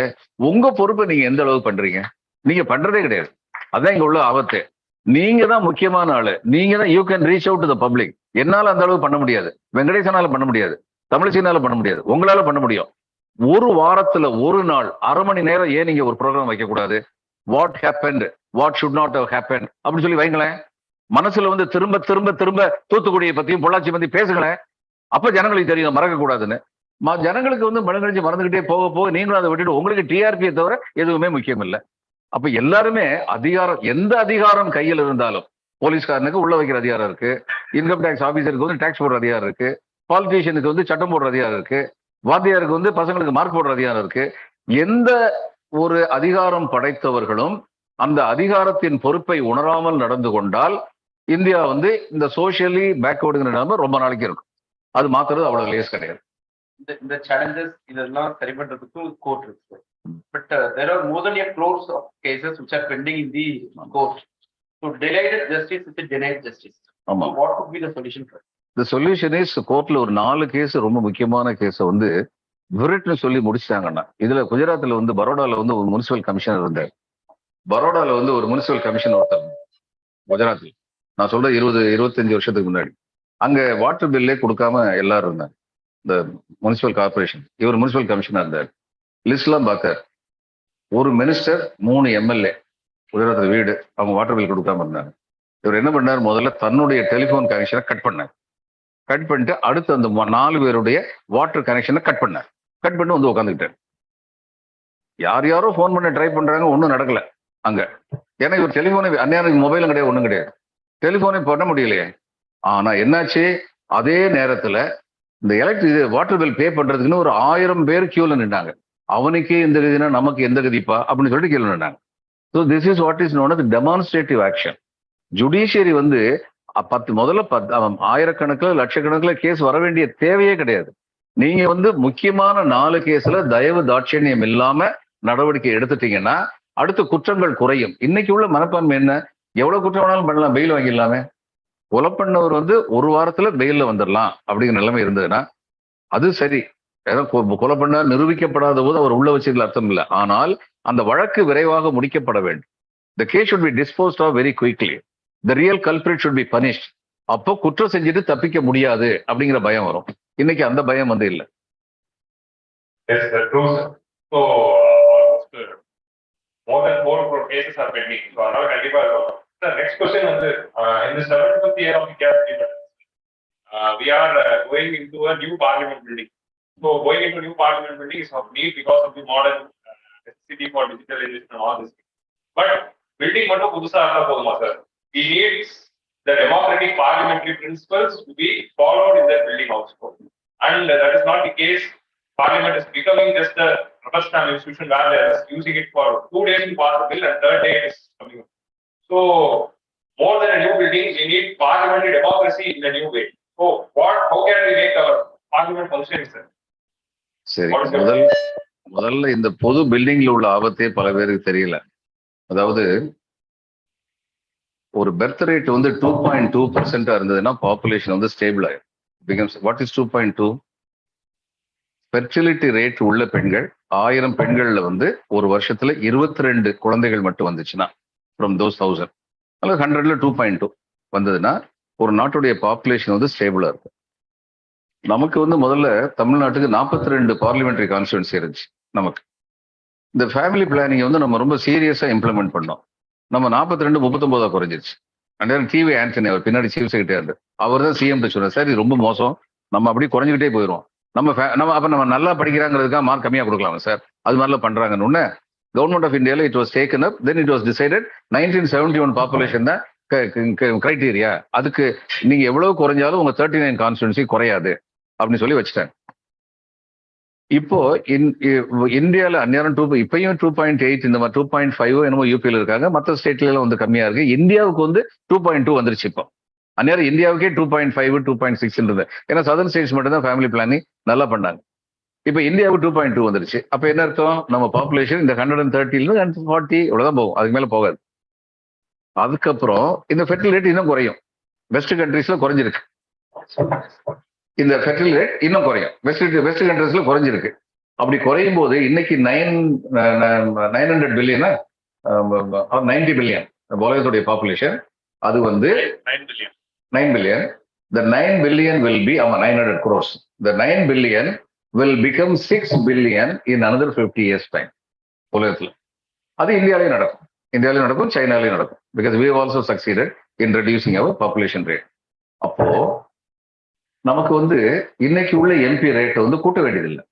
உங்க பொறுப்பை நீங்க எந்த அளவுக்கு பண்றீங்க? நீங்க பண்றதே கிடையாது. அதான் இங்க உள்ள ஆபத்து. நீங்க தான் முக்கியமான ஆளு. நீங்க தான் you can reach out to the public. என்னால அந்த அளவுக்கு பண்ண முடியாது, வெங்கடேசனால பண்ண முடியாது, தமிழச்சினால பண்ண முடியாது, உங்களால பண்ண முடியும். ஒரு வாரத்துல ஒரு நாள் 1/2 மணி நேரம் ஏன் நீங்க ஒரு ப்ரோக்ராம் வைக்க கூடாது? What happened, what should not have happen அப்படின்னு சொல்லி வைங்களேன். மனசுல வந்து திரும்ப திரும்ப திரும்ப தூத்துக்குடியை பத்தியும் பொள்ளாச்சி பத்தி பேசுங்களேன். அப்ப ஜனங்களுக்கு தெரியும் மறக்க கூடாதுன்னு. ஜனங்களுக்கு வந்து மனங்கழிச்சு மறந்துகிட்டே போக போக நீங்களும் அதை விட்டுட்டு உங்களுக்கு டிஆர்பியை தவிர எதுவுமே முக்கியம் இல்லை. அப்ப எல்லாருமே அதிகாரம், எந்த அதிகாரம் கையில் இருந்தாலும், போலீஸ்காரனுக்கு உள்ள வைக்கிற அதிகாரம் இருக்கு, இன்கம் டேக்ஸ் ஆபீசருக்கு வந்து டாக்ஸ் போடுற அதிகாரம் இருக்கு, பாலிட்டிஷியனுக்கு வந்து சட்டம் போடுற அதிகாரம் இருக்கு, வாத்தியாருக்கு வந்து பசங்களுக்கு மார்க் போடுற அதிகாரம் இருக்கு. எந்த ஒரு அதிகாரம் படைத்தவர்களும் அந்த அதிகாரத்தின் பொறுப்பை உணராமல் நடந்து கொண்டால் இந்தியா வந்து இந்த சோசியலி பேக்வர்டுங்கிற நிலைமை ரொம்ப நாளைக்கு இருக்கும். அது மாத்துறது அவ்வளவு லேஸ் கிடையாது. இந்த சேலஞ்சஸ் இதெல்லாம் சரி பண்றதுக்கு கோர்ட் இருக்கு. But there are more than a crores of cases which are pending in the court. So delayed justice is a denied justice. ஆமா. So what would be the solution for it? The solution is கோர்ட்ல ஒரு 4 case ரொம்ப முக்கியமான கேஸை வந்து விரிட்னு சொல்லி முடிச்சிட்டாங்கன்னா, இதுல குஜராத்ல வந்து பரோடால வந்து ஒரு முனிசிபல் கமிஷனர் இருந்தார். பரோடால வந்து ஒரு முனிசிபல் கமிஷனர் ஒருத்தர் குஜராத்ல, நான் சொல்ற 20-25 வருஷத்துக்கு முன்னாடி, அங்க வாட்டர் பில்லே கொடுக்காம எல்லாரும் இருந்தாங்க. இந்த முனிசிபல் கார்பரேஷன், இவர் முனிசிபல் கமிஷனர் இருந்தார். லிஸ்ட் எல்லாம் பார்த்தார். ஒரு மினிஸ்டர், 3 எம்எல்ஏ குஜராத்ல வீடு, அவங்க வாட்டர் பில் கொடுக்காம இருந்தாங்க. இவர் என்ன பண்ணார்? முதல்ல தன்னுடைய டெலிபோன் கனெக்ஷனை கட் பண்ணார். கட் பண்ணிட்டு அடுத்து அந்த 4 பேருடைய வாட்டர் கனெக்ஷனை கட் பண்ணார். கட் பண்ணி வந்து உட்காந்துக்கிட்டார். யாரோ ஃபோன் பண்ண ட்ரை பண்றாங்க, ஒன்றும் நடக்கல அங்க. ஏன்னா இவர் டெலிபோனை, அந்நேரம் மொபைலும் கிடையாது, ஒன்றும் கிடையாது, டெலிபோனை பண்ண முடியலையே. ஆனா என்னாச்சு? அதே நேரத்துல இந்த வாட்டர் பில் பே பண்றதுக்குன்னு ஒரு 1000 பேர் கியூல நின்றாங்க. அவனுக்கே இந்த கதினா நமக்கு எந்த கதிப்பா அப்படின்னு சொல்லிட்டு கியூல நின்றாங்க. So this is what is known as demonstrative action. Judiciary வந்து முதல்ல ஆயிரக்கணக்கில் லட்சக்கணக்கில் கேஸ் வர வேண்டிய தேவையே கிடையாது. நீங்க வந்து முக்கியமான 4 கேஸ்ல தயவு தாட்சண்யம் இல்லாம நடவடிக்கை எடுத்துட்டீங்கன்னா அடுத்த குற்றங்கள் குறையும். இன்னைக்கு உள்ள மனப்பான்மை என்ன? எவ்வளவு குற்றம் வேணாலும் பண்ணலாம், பெயில் வாங்கிடலாமே. கொலை பண்ணவர் வந்து 1 வாரத்துல பெயில்ல வந்துடலாம் அப்படிங்கிற நிலைமை இருந்ததுன்னா அது சரி. ஏதோ கொலை பண்ண நிரூபிக்கப்படாத போது அவர் உள்ள வச்சதுல அர்த்தம் இல்லை. ஆனால் அந்த வழக்கு விரைவாக முடிக்கப்பட வேண்டும். The case should be disposed of very quickly. The real culprit should be punished. அப்போ குற்றம் செஞ்சுட்டு தப்பிக்க முடியாது அப்படிங்கிற பயம் வரும். இன்னைக்கு அந்த பயம் வந்து இல்லை. Yes, sir. True, sir. So, almost more than 4 crore cases are pending. So, அதனால கண்டிப்பா இருக்கும். Sir, next question வந்து in the 75th year of India's independence, we are going into a new parliament building. So, going into new parliament building is of need because of the modern necessity for digitalization and all this. But building மட்டும் புதுசா இருந்தா போதுமா sir? We need the democratic parliamentary principles to be followed in that building also. And that is not the case. Parliament is becoming just a rubber stamp institution where they are just using it for 2 days to pass the bill and 3rd day it is coming up. So, more than a new building, we need parliamentary democracy in a new way. So, how can we make our parliament functioning, sir? சரி, முதல்ல இந்த பொது பில்டிங்ல உள்ள ஆபத்தே பல பேருக்கு தெரியல. அதாவது ஒரு பெர்த் ரேட் வந்து 2.2% இருந்ததுன்னா பாப்புலேஷன் வந்து ஸ்டேபிள் ஆயிடும். Becomes what is 2.2? Fertility rate உள்ள பெண்கள் 1000 பெண்கள்ல வந்து ஒரு வருஷத்துல 22 குழந்தைகள் மட்டும் வந்துச்சுன்னா ஃப்ரம் தோஸ் 1000 அல்லது 100ல 2.2 வந்ததுன்னா ஒரு நாட்டுடைய பாப்புலேஷன் வந்து ஸ்டேபிளா இருக்கும். நமக்கு வந்து முதல்ல தமிழ்நாட்டுக்கு 42 பார்லிமெண்டரி கான்ஸ்டிடுவன்சி இருந்துச்சு நமக்கு. இந்த ஃபேமிலி பிளானிங் வந்து நம்ம ரொம்ப சீரியஸா இம்ப்ளிமெண்ட் பண்ணோம். நம்ம 42 39 குறைஞ்சிருச்சு. அந்நேரம் டிவி ஆண்டனி அவர் பின்னாடி சீஃப் செக்ரட்டரி அவர் தான் சிஎம் சொன்னார், சார் இது ரொம்ப மோசம், நம்ம அப்படியே குறைஞ்சிக்கிட்டே போயிடும். நம்ம நல்லா படிக்கிறாங்கிறதுக்காக மார்க் கம்மியா கொடுக்கலாமா சார், அது மாதிரிலாம் பண்றாங்கன்னு ஒண்ணு கவர்மெண்ட் ஆஃப் இந்தியாவில் it was taken up. Then it was decided 1971 population தான் கிரைட்டீரியா. அதுக்கு நீங்க எவ்வளவு குறைஞ்சாலும் உங்க 39 கான்ஸ்டிடுவன்சி குறையாது அப்படின்னு சொல்லி வச்சுட்டாங்க. இப்போ இந்தியால அந்நேரம் இப்பயும் 2.8 இந்த மாதிரி 2.5 என்னமோ யூபியில் இருக்காங்க, மற்ற ஸ்டேட்ல எல்லாம் வந்து கம்மியா இருக்கு. இந்தியாவுக்கு வந்து 2.2 வந்துருச்சு. இப்போ அந்நேரம் இந்தியாவுக்கே 2.5 2.6 இருந்தது. ஏன்னா சதர்ன் ஸ்டேட்ஸ் மட்டும் தான் ஃபேமிலி பிளானிங் நல்லா பண்ணாங்க. இப்போ இந்தியாவுக்கு 2.2 வந்துருச்சு. அப்ப என்ன அர்த்தம், நம்ம பாப்புலேஷன் இந்த 130 140 இவ்வளவுதான் போகும், அதுக்கு மேல போகாது. அதுக்கப்புறம் இந்த ஃபெர்டில் ரேட் இன்னும் குறையும். வெஸ்ட் கண்ட்ரீஸ்ல குறைஞ்சிருக்கு. இந்த ஃபெர்டில் ரேட் இன்னும் குறையும். வெஸ்ட் கண்ட்ரீஸ்ல குறைஞ்சிருக்கு. அப்படி குறையும் போது இன்னைக்கு 900 பில்லியனா 90 பில்லியன் உலகத்துடைய பாப்புலேஷன், அது வந்து 9 billion. The 9 billion will be 900 crores. The 9 billion will become 6 billion in another 50 years time. உலகத்துல அது இந்தியாவிலேயும் நடக்கும், சைனாலையும் நடக்கும். Because we have also succeeded in reducing our population rate. அப்போ நமக்கு வந்து இன்னைக்கு உள்ள எம்பி ரேட்டை வந்து கூட்ட வேண்டியதில்லை,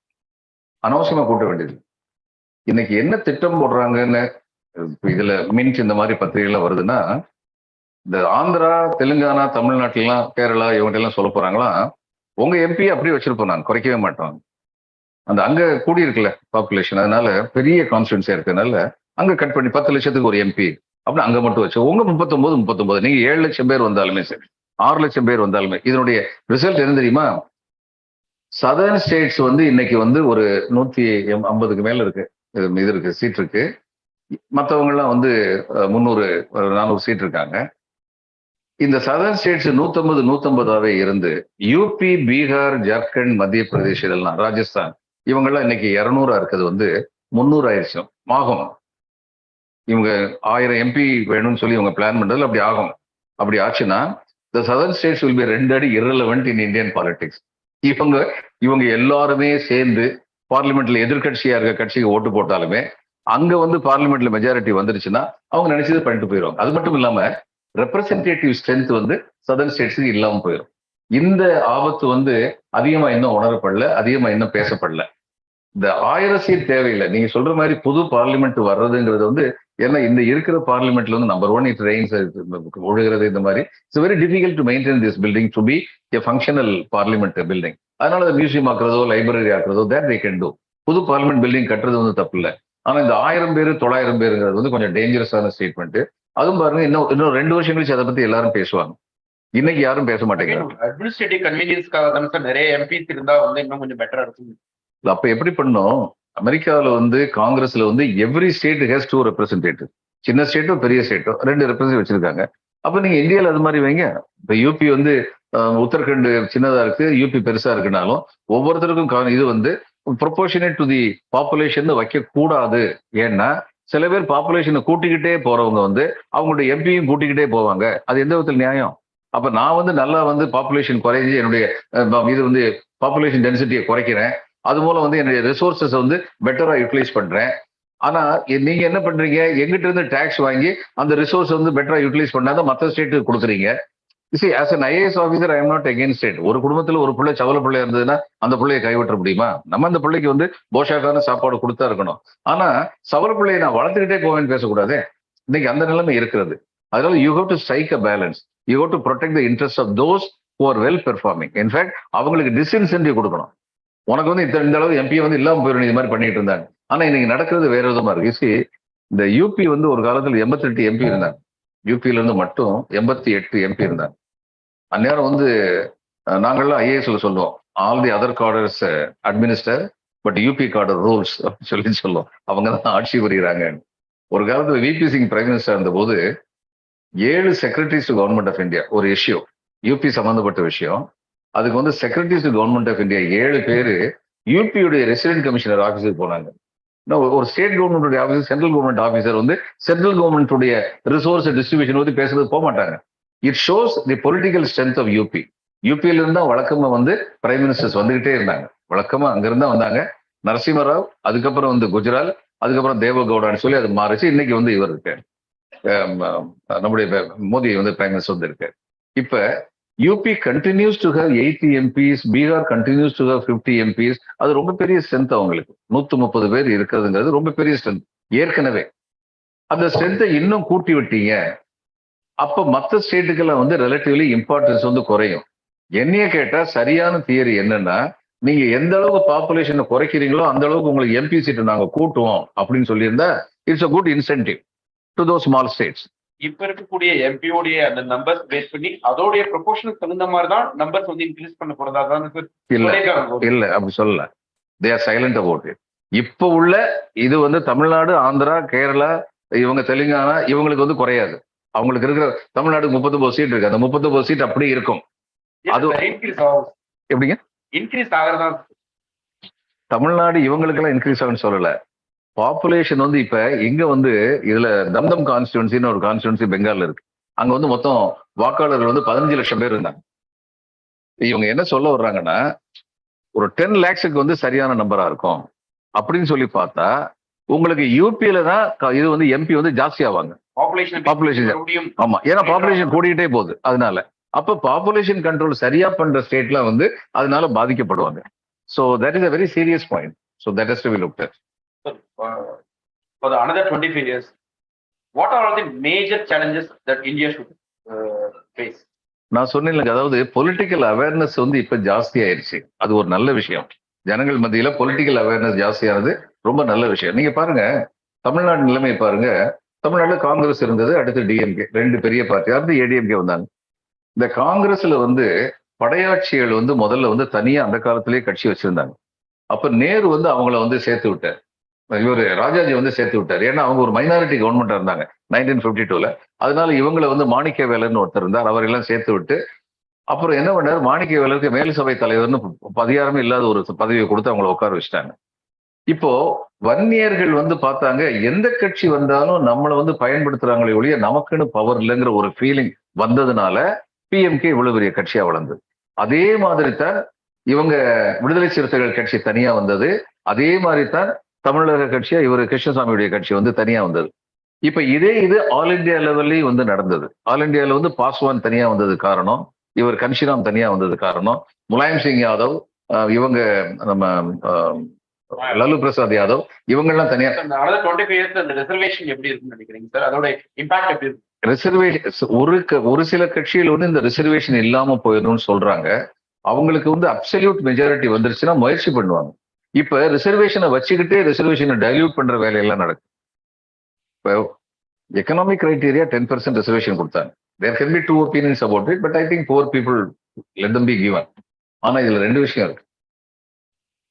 அனவசியமா கூட்ட வேண்டியதில்லை. இன்னைக்கு என்ன திட்டம் போடுறாங்கன்னு இதுல மின்ட் இந்த மாதிரி பத்திரிகைலாம் வருதுன்னா, இந்த ஆந்திரா, தெலுங்கானா, தமிழ்நாட்டிலாம், கேரளா இவங்க எல்லாம் சொல்ல போறாங்களா, உங்க எம்பி அப்படியே வச்சிருப்போம், நான் குறைக்கவே மாட்டோம். அந்த அங்க கூடி இருக்குல்ல பாப்புலேஷன், அதனால பெரிய கான்ஸ்டிடுவன்சியா இருக்கிறதுனால அங்க கட் பண்ணி 10 லட்சத்துக்கு ஒரு எம்பி அப்படின்னு அங்க மட்டும் வச்சு உங்க 39 நீங்க 7 லட்சம் பேர் வந்தாலுமே சரி, 6 லட்சம் பேர் வந்தாலுமே இதனுடைய ரிசல்ட் என்ன தெரியுமா? சதர்ன் ஸ்டேட்ஸ் வந்து இன்னைக்கு வந்து ஒரு 150க்கு மேல இருக்கு, இது இருக்கு, சீட் இருக்கு. மற்றவங்க எல்லாம் வந்து 300 400 சீட் இருக்காங்க. இந்த சதர்ன் ஸ்டேட்ஸ் 150 இருந்து யூபி, பீகார், ஜார்க்கண்ட், மத்திய பிரதேஷ், இதெல்லாம் ராஜஸ்தான், இவங்கெல்லாம் இன்னைக்கு 200 இருக்கிறது வந்து 300 ஆயிடுச்சு ஆகும். இவங்க 1000 எம்பி வேணும்னு சொல்லி இவங்க பிளான் பண்றதுல அப்படி ஆகும். அப்படி ஆச்சுன்னா the southern states will be rendered irrelevant in Indian politics. இவங்க எல்லாருமே சேர்ந்து பார்லிமெண்ட்ல எதிர்கட்சியா இருக்க கட்சிக்கு ஓட்டு போட்டாலுமே அங்க வந்து பார்லிமெண்ட்ல மெஜாரிட்டி வந்துருச்சுன்னா அவங்க நினைச்சது பண்ணிட்டு போயிடுவாங்க. அது மட்டும் இல்லாம ரெப்ரசன்டேட்டிவ் ஸ்ட்ரென்த் வந்து சதர்ன் ஸ்டேட்ஸுக்கு இல்லாம போயிடும். இந்த ஆபத்து வந்து அதிகமா இன்னும் உணரப்படல, அதிகமா இன்னும் பேசப்படல. இந்த 1000 சீட் தேவையில்லை. நீங்க சொல்ற மாதிரி புது பார்லிமெண்ட் வர்றதுங்கிறது வந்து, ஏன்னா இந்த இருக்கிற பார்லிமெண்ட்ல வந்து நம்பர் 1 இட் ரெயின்ஸ் ஒழுகிறது. இந்த மாதிரி it's very difficult to maintain this building to be a functional parliament building. அதனால அதை மியூசியம் ஆக்குறதோ லைப்ரரி ஆக்குறதோ தேட் தே கேன் டூ. புது பார்லிமெண்ட் பில்டிங் கட்டுறது வந்து தப்பு இல்லை. ஆனா இந்த 1000 பேர் 900 பேருங்கிறது வந்து கொஞ்சம் டேஞ்சரஸான ஸ்டேட்மெண்ட். அதுவும் பாருங்க, இன்னும் 2 வருஷம் கழிச்சு அதை பத்தி எல்லாரும் பேசுவாங்க. இன்னைக்கு யாரும் பேச மாட்டேங்கிறாங்க. அட்மினிஸ்ட்ரேட்டிவ் கன்வீனியன்ஸ்க்காக தான் நிறைய எம்பிஸ் இருந்தா வந்து இன்னும் கொஞ்சம் பெட்டரா இருக்கும். அப்ப எப்படி பண்ணோம்? அமெரிக்காவில் வந்து காங்கிரஸ்ல வந்து எவ்ரி ஸ்டேட் ஹேஸ் 2 ரெப்ரசன்டேட்டிவ். சின்ன ஸ்டேட்டோ பெரிய ஸ்டேட்டோ 2 ரெப்ரசன்டேட்டிவ் வச்சிருக்காங்க. அப்ப நீங்க இந்தியாவில் அது மாதிரி வைங்க. இப்ப யூபி வந்து உத்தரகண்ட் சின்னதா இருக்கு, யூபி பெருசா இருக்குனாலும் ஒவ்வொருத்தருக்கும் இது வந்து ப்ரொபோர்ஷனேட் டு தி பாப்புலேஷன் வைக்க கூடாது. ஏன்னா சில பேர் பாப்புலேஷனை கூட்டிக்கிட்டே போறவங்க வந்து அவங்களுடைய எம்பியும் கூட்டிக்கிட்டே போவாங்க. அது எந்த விதத்தில் நியாயம்? அப்ப நான் வந்து நல்லா வந்து பாப்புலேஷன் குறைஞ்சி என்னுடைய இது வந்து பாப்புலேஷன் டென்சிட்டியை குறைக்கிறேன், அது மூலம் வந்து என்னுடைய ரிசோர்சஸ் வந்து பெட்டரா யூட்டிலைஸ் பண்றேன். ஆனா நீங்க என்ன பண்றீங்க, எங்கிட்ட இருந்து டாக்ஸ் வாங்கி அந்த ரிசோர்ஸ் வந்து பெட்டரா யூட்டிலைஸ் பண்ணாதான் மற்ற ஸ்டேட்டுக்கு கொடுக்குறீங்க. See, as an IAS officer, I am not against it. ஒரு குடும்பத்துல ஒரு பிள்ளை சவல பிள்ளை இருந்ததுன்னா அந்த பிள்ளையை கைவிட்ட முடியுமா? நம்ம அந்த பிள்ளைக்கு வந்து போஷாக்கான சாப்பாடு கொடுத்தா இருக்கணும். ஆனா சவல பிள்ளையை நான் வளர்த்துக்கிட்டே போவேன்னு பேசக்கூடாது. இன்னைக்கு அந்த நிலைமை இருக்கிறது. அதனால you have to strike a balance. You have to protect the interest of those who are well performing. In fact அவங்களுக்கு டிஸ்இன்சென்டிவ் கொடுக்கணும். உனக்கு வந்து இந்த அளவு எம்பி வந்து இல்லாம போயிடும் இது மாதிரி பண்ணிட்டு இருந்தாங்க. ஆனா இன்னைக்கு நடக்கிறது வேற விதமா இருக்கு. இந்த யூபி வந்து ஒரு காலத்துல 88 எம்பி இருந்தாங்க. யூபியில இருந்து மட்டும் 88 எம்பி இருந்தாங்க. அந்நேரம் வந்து நாங்கள்லாம் ஐஏஎஸ்ல சொல்லுவோம், all the other cadres administer but UP cadre rules அப்படின்னு சொல்லுவோம். அவங்க தான் ஆட்சி புரிகிறாங்க. ஒரு காலத்துல விபி சிங் பிரைம் மினிஸ்டர் இருந்த போது 7 secretaries to government of India ஒரு இஷ்யூ, யூபி சம்பந்தப்பட்ட விஷயம். அதுக்கு வந்து secretaries to government of India 7 பேரு யூபியுடைய ரெசிடென்ட் கமிஷனர் ஆஃபீஸுக்கு போனாங்க. ஒரு state government officer, central government officer வந்து சென்ட்ரல் கவர்மெண்ட் ரிசோர்ஸ் டிஸ்ட்ரிபியூஷன் பத்தி பேசுறது போக மாட்டாங்க. It shows the political strength of UP. யூபியில இருந்தா வழக்கமா வந்து பிரைம் மினிஸ்டர்ஸ் வந்துகிட்டே இருந்தாங்க. வழக்கமா அங்கிருந்தா வந்தாங்க. நரசிம்மராவ், அதுக்கப்புறம் வந்து குஜரால், அதுக்கப்புறம் தேவகவுடான்னு சொல்லி அது மாறிச்சு. இன்னைக்கு வந்து இவர் இருக்கு, நம்முடைய மோடி வந்து பிரைம் மினிஸ்டர் வந்து இருக்கு. இப்ப UP continues to have 80 MPs, Bihar continues to have 50 MPs. அது ரொம்ப பெரிய ஸ்ட்ரென்த் அவங்களுக்கு. 130 பேர் இருக்கிறதுங்கிறது ரொம்ப பெரிய ஸ்ட்ரென்த். ஏற்கனவே அந்த ஸ்ட்ரென்த்தை இன்னும் கூட்டி விட்டீங்க, அப்ப மற்ற ஸ்டேட்டுக்கெல்லாம் வந்து ரிலேட்டிவ்லி இம்பார்ட்டன்ஸ் வந்து குறையும். என்னைய கேட்டா சரியான தியரி என்னன்னா, நீங்க எந்த அளவுக்கு பாப்புலேஷனை குறைக்கிறீங்களோ அந்த அளவுக்கு உங்களுக்கு எம்பி சீட்டை நாங்க கூட்டுவோம் அப்படின்னு சொல்லியிருந்தா it's a good incentive to those small states. இப்ப இருக்கக்கூடிய எம்பியோடைய அந்த நம்பர்ஸ் பேஸ் பண்ணி அதோடைய ப்ரொபோர்ஷனுக்கு தகுந்த மாதிரி தான் நம்பர்ஸ் வந்து இன்க்ரீஸ் பண்ண போறதா தான் இல்ல அப்படி சொல்லல. They are silent about it. இப்ப உள்ள இது வந்து தமிழ்நாடு, ஆந்திரா, கேரளா, இவங்க தெலுங்கானா, இவங்களுக்கு வந்து குறையாது. அவங்களுக்கு இருக்கிற தமிழ்நாடுக்கு 39 சீட் இருக்கு. அந்த 39 சீட் அப்படியே இருக்கும். அது இன்க்ரீஸ் ஆகும். எப்படிங்க இன்க்ரீஸ் ஆகிறதா? தமிழ்நாடு இவங்களுக்கு எல்லாம் இன்க்ரீஸ் ஆகுன்னு சொல்லல. பாப்புலேஷன் வந்து இப்ப எங்க வந்து இதுல தம்தம் கான்ஸ்டிடுவன்சின்னு ஒரு கான்ஸ்டிடுவன்சி பெங்கால்ல இருக்கு. அங்க வந்து மொத்தம் வாக்காளர்கள் வந்து 15 லட்சம் பேர் இருந்தாங்க. இவங்க என்ன சொல்ல வர்றாங்கன்னா, ஒரு 10 lakhsக்கு வந்து சரியான நம்பரா இருக்கும் அப்படின்னு சொல்லி பார்த்தா, உங்களுக்கு யூபியில தான் இது வந்து எம்பி வந்து ஜாஸ்தி ஆவாங்க. பாப்புலேஷன் ஆமா, ஏன்னா பாப்புலேஷன் கூடிக்கிட்டே போகுது. அதனால அப்ப பாப்புலேஷன் கண்ட்ரோல் சரியா பண்ற ஸ்டேட்ல வந்து அதனால பாதிக்கப்படுவாங்க. So that is a very serious point. So that has to be looked at. For the another 25 years, what are all the major challenges that India should face? நான் சொன்னேன், அதாவது பொலிட்டிக்கல் அவேர்னஸ் வந்து இப்ப ஜாஸ்தி ஆயிருச்சு. அது ஒரு நல்ல விஷயம். ஜனங்கள் மத்தியில பொலிட்டிக்கல் அவேர்னஸ் ஜாஸ்தியானது ரொம்ப நல்ல விஷயம். நீங்க பாருங்க, தமிழ்நாடு நிலைமை பாருங்க. தமிழ்நாடுல காங்கிரஸ் இருந்தது, அடுத்து டிஎம்கே, 2 பெரிய பார்ட்டி, அடுத்து ஏடிஎம்கே வந்தாங்க. இந்த காங்கிரஸ்ல வந்து படையாட்சிகள் வந்து முதல்ல வந்து தனியா அந்த காலத்திலேயே கட்சி வச்சிருந்தாங்க. அப்ப நேரு வந்து அவங்கள வந்து சேர்த்து விட்டார். இவரு ராஜாஜி வந்து சேர்த்து விட்டார். ஏன்னா அவங்க ஒரு மைனாரிட்டி கவர்மெண்டா இருந்தாங்க 1952ல. அதனால இவங்களை வந்து மாணிக்கவேலர்னு ஒருத்தர் இருந்தார், அவரெல்லாம் சேர்த்து விட்டு அப்புறம் என்ன பண்ணாரு, மாணிக்கவேலருக்கு மேல் சபை தலைவர்னு அதிகாரமே இல்லாத ஒரு பதவியை கொடுத்து அவங்களை உட்கார வச்சுட்டாங்க. இப்போ வன்னியர்கள் வந்து பார்த்தாங்க, எந்த கட்சி வந்தாலும் நம்மளை வந்து பயன்படுத்துறாங்களே ஒழிய நமக்குன்னு பவர் இல்லைங்கிற ஒரு ஃபீலிங் வந்ததுனால பிஎம்கே இவ்வளவு பெரிய கட்சியா வளர்ந்தது. அதே மாதிரி தான் இவங்க விடுதலை சிறுத்தைகள் கட்சி தனியா வந்தது. அதே மாதிரி தான் தமிழக கட்சியா இவர் கிருஷ்ணசாமியுடைய கட்சி வந்து தனியா வந்தது. இப்ப இது ஆல் இண்டியா லெவல்லையும் வந்து நடந்தது. ஆல் இண்டியால வந்து பாஸ்வான் தனியா வந்தது காரணம், இவர் கன்ஷிராம் தனியா வந்தது காரணம், முலாயம் சிங் யாதவ், இவங்க நம்ம லாலு பிரசாத் யாதவ், இவங்க எல்லாம் தனியா. ரிசர்வேஷன் எப்படி இருக்குன்னு நினைக்கிறீங்க சார்? அதோட இம்பாக்ட் எப்படி இருக்கு? ரிசர்வேஷன் ஒரு சில கட்சிகள் வந்து இந்த ரிசர்வேஷன் இல்லாம போயிடணும்னு சொல்றாங்க. அவங்களுக்கு வந்து அப்சல்யூட் மெஜாரிட்டி வந்துருச்சுன்னா முயற்சி பண்ணுவாங்க. இப்ப ரிசர்வேஷனை வச்சுக்கிட்டே ரிசர்வேஷனை டைல்யூட் பண்ற வேலையெல்லாம் நடக்கும். இப்போ எக்கனாமிக் கிரைட்டீரியா 10% ரிசர்வேஷன் கொடுத்தாங்க. There can be 2 opinions about it, but I think poor people let them be given. ஆனா இதுல 2 விஷயம் இருக்கு.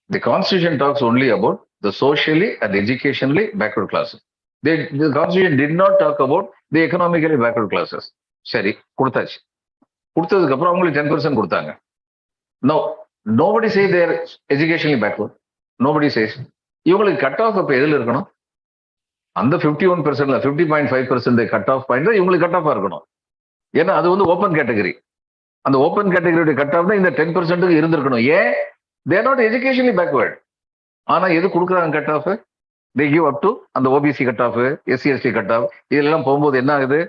The constitution talks only about the socially and educationally backward classes. The constitution did not talk about the economically backward classes. சரி, கொடுத்தாச்சு. கொடுத்ததுக்கு அப்புறம் அவங்களுக்கு 10% கொடுத்தாங்க. No, nobody say they are educationally backward. Nobody says. இவங்களுக்கு கட் ஆஃப் அப்ப எதுல இருக்கணும்? அந்த 51%, 50.5% கட் ஆஃப் பாயிண்ட் தான் இவங்களுக்கு கட் ஆஃபா இருக்கணும். ஏன்னா அது வந்து ஓப்பன் கேட்டகரி. அந்த ஓப்பன் கேட்டகரியோட கட் ஆஃப் தான் இந்த 10%க்கு இருந்திருக்கணும். ஏன்? they are not educationally backward. ஆனா எது கொடுக்குறாங்க cut off? they give up to அந்த OBC cut off, SC ST cut off. இதெல்லாம் போகும்போது என்ன ஆகுது,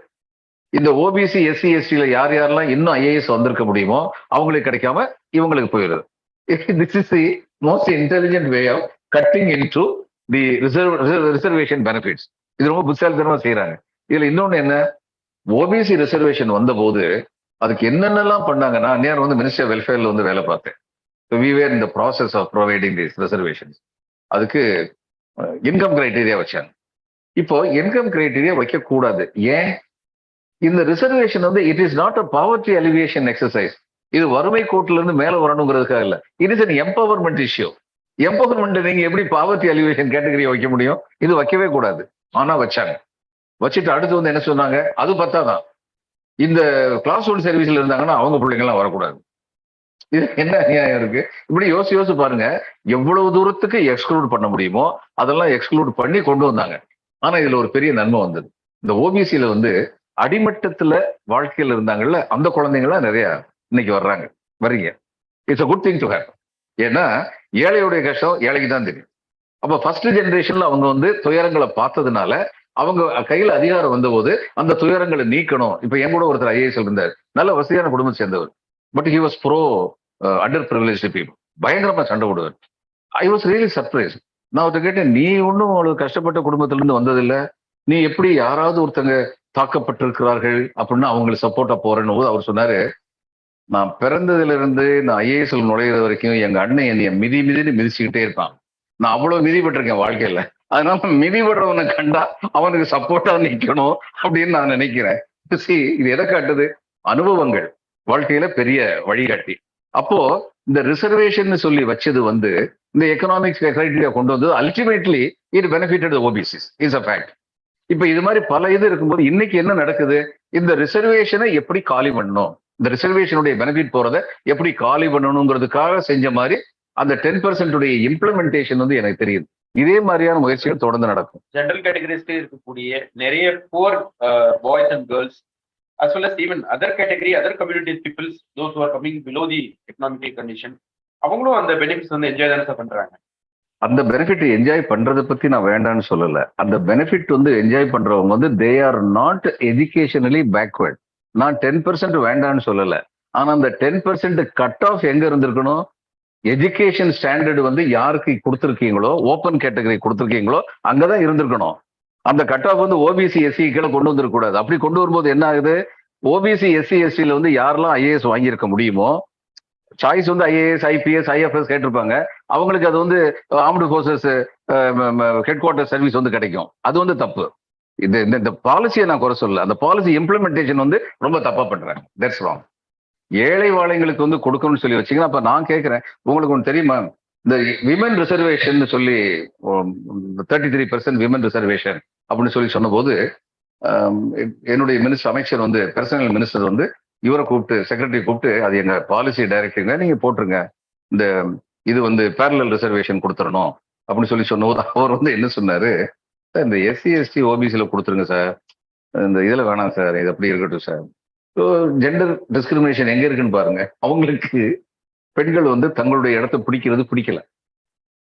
இந்த ஓபிசி எஸ்சி எஸ்டில யார் யாரெல்லாம் இன்னும் ஐஏஎஸ் வந்திருக்க முடியுமோ அவங்களுக்கு கிடைக்காம இவங்களுக்கு போயிடுது. This is the most intelligent way of cutting into the reservation benefits. இது ரொம்ப புத்திசாலித்தனமா செய்யறாங்க. இதுல இன்னொன்னு என்ன, ஓபிசி ரிசர்வேஷன் வந்த போது அதுக்கு என்னென்னலாம் பண்ணாங்கன்னா, நேரம் வந்து மினிஸ்டர் வெல்ஃபேர்ல வந்து வேலை பார்த்தேன். we were in the process of providing these reservations. அதுக்கு இன்கம் கிரைட்டீரியா வச்சாங்க. இப்போ இன்கம் கிரைட்டீரியா வைக்க கூடாது. ஏன்? இந்த ரிசர்வேஷன் வந்து it is not a poverty alleviation exercise. இது வறுமை கோட்டில இருந்து மேல வரணுங்கிறதுக்காக இல்ல. It is an empowerment issue. Empowerment நீங்க எப்படி பாவர்ட்டி அலிவியேஷன் கேட்டகரியை வைக்க முடியும்? இது வைக்கவே கூடாது. ஆனா வச்சாங்க. வச்சுட்டு அடுத்து வந்து என்ன சொன்னாங்க, அது பத்தாதான், இந்த கிளாஸ் 1 சர்வீஸ்ல இருந்தாங்கன்னா அவங்க பிள்ளைங்க எல்லாம் வரக்கூடாது. இது என்ன நியாயம் இருக்கு? இப்படி யோசிச்சு பாருங்க, எவ்வளவு தூரத்துக்கு எக்ஸ்க்ளூட் பண்ண முடியுமோ அதெல்லாம் எக்ஸ்க்ளூட் பண்ணி கொண்டு வந்தாங்க. ஆனா இதுல ஒரு பெரிய நன்மை வந்தது. இந்த ஓபிசியில வந்து அடிமட்டத்துல வாழ்க்கையில இருந்தாங்கல்ல, அந்த குழந்தைங்களாம் நிறைய இன்னைக்கு வர்றீங்க. It's a good thing to have. ஏன்னா ஏழையுடைய கஷ்டம் ஏழைக்கு தான் தெரியும். அப்ப ஃபர்ஸ்ட் ஜெனரேஷன்ல அவங்க வந்து துயரங்களை பார்த்ததுனால அவங்க கையில அதிகாரம் வந்தபோது அந்த துயரங்களை நீக்கணும். இப்ப என் கூட ஒருத்தர் ஐஏஎஸ் இருந்தார், நல்ல வசதியான குடும்பத்தை சேர்ந்தவர், but he was bro under privilege people, பயங்கரமா சண்டை போடுவார். I was really surprise. நான் அவர்கிட்ட கேட்டேன், நீ ஒன்றும் அவ்வளவு கஷ்டப்பட்ட குடும்பத்துல இருந்து வந்ததில்லை, நீ எப்படி யாராவது ஒருத்தங்க தாக்கப்பட்டிருக்கிறார்கள் அப்படின்னு அவங்களுக்கு சப்போர்ட்டா போறேன்னு போது அவர் சொன்னாரு, நான் பிறந்ததுல இருந்து நான் ஐஏஎஸ் நுழையிறது வரைக்கும் எங்க அண்ணன் என்னைய மிதின்னு மிதிச்சுக்கிட்டே இருப்பான். நான் அவ்வளவு மிதிப்பட்டிருக்கேன் வாழ்க்கையில. அதனால மிதிபடுறவனை கண்டா அவனுக்கு சப்போர்ட்டா நிக்கணும் அப்படின்னு நான் நினைக்கிறேன். இது எதை காட்டுது? அனுபவங்கள் வாழ்க்கையில பெரிய வழிகாட்டி. அப்போ இந்த ரிசர்வேஷன் சொல்லி வச்சது வந்து இந்த எக்கனாமிக்ஸ் கிரைட்டீரியா கொண்டு வந்தது ultimately it benefited OBCs is a fact. இப்ப இது மாதிரி பல இது இருக்கும்போது இன்னைக்கு என்ன நடக்குது? இந்த ரிசர்வேஷனை எப்படி காலி பண்ணணும், இந்த ரிசர்வேஷனுடைய பெனிஃபிட் போறதை எப்படி காலி பண்ணணுங்கிறதுக்காக செஞ்ச மாதிரி அந்த 10% இம்ப்ளிமெண்டேஷன் வந்து எனக்கு தெரியுது. இதே மாதிரியான முயற்சிகள் தொடர்ந்து நடக்கும். ஜெனரல் கேட்டகரிஸ்ல இருக்கக்கூடிய நிறைய poor boys and girls as well as even other category, other community peoples, those who are coming below the economic condition, அவங்களும் அந்த பெனிஃபிட்ஸ் வந்து என்ஜாய் தானே பண்றாங்க. அந்த பெனிஃபிட் என்ஜாய் பண்றதை பத்தி நான் வேண்டாம்னு சொல்லல. அந்த பெனிஃபிட் வந்து என்ஜாய் பண்றவங்க வந்து they are not educationally backward. நான் 10% வேண்டாம்னு சொல்லல. ஆனா அந்த 10% கட் ஆஃப் எங்க இருந்திருக்கணும்? எஜுகேஷன் ஸ்டாண்டர்ட் வந்து யாருக்கு கொடுத்துருக்கீங்களோ, ஓப்பன் கேட்டகரி கொடுத்துருக்கீங்களோ அங்கதான் இருந்திருக்கணும். அந்த கட் ஆஃப் வந்து ஓபிசி எஸ்சி கீழே கொண்டு வந்துடக்கூடாது. அப்படி கொண்டு வரும்போது என்ன ஆகுது? ஓபிசி எஸ்சி எஸ்சியில வந்து யாரெல்லாம் ஐஏஎஸ் வாங்கியிருக்க முடியுமோ, சாய்ஸ் வந்து ஐஏஎஸ் ஐபிஎஸ் ஐஎஃப்எஸ் கேட்டிருப்பாங்க, அவங்களுக்கு அது வந்து armed forces head quarter service வந்து கிடைக்கும். அது வந்து தப்பு. இந்த பாலிசியை நான் குறை சொல்லல, அந்த பாலிசி இம்ப்ளிமெண்டேஷன் வந்து ரொம்ப தப்பா பண்றாங்க. That's wrong. ஏழை வாழைங்களுக்கு வந்து கொடுக்கணும்னு சொல்லி வச்சீங்கன்னா, அப்ப நான் கேட்கிறேன், உங்களுக்கு ஒன்று தெரியுமா? இந்த விமன் ரிசர்வேஷன் சொல்லி 33% விமன் ரிசர்வேஷன் அப்படின்னு சொல்லி சொன்னபோது என்னுடைய மினிஸ்டர் அமைச்சர் வந்து பர்சனல் மினிஸ்டர் வந்து இவரை கூப்பிட்டு செக்ரட்டரி கூப்பிட்டு அது எங்க பாலிசி டைரக்டருங்க, நீங்க போட்டுருங்க, இந்த இது வந்து பேரலல் ரிசர்வேஷன் கொடுத்துடணும் அப்படின்னு சொல்லி சொன்னபோது அவர் வந்து என்ன சொன்னாரு, இந்த எஸ்சி எஸ்டி ஓபிசியில கொடுத்துருங்க சார், இந்த இதுல வேணாம் சார், இது அப்படி இருக்கட்டும் சார். ஜெண்டர் டிஸ்கிரிமினேஷன் எங்க இருக்குன்னு பாருங்க. அவங்களுக்கு பெண்கள் வந்து தங்களுடைய இடத்தை பிடிக்கல.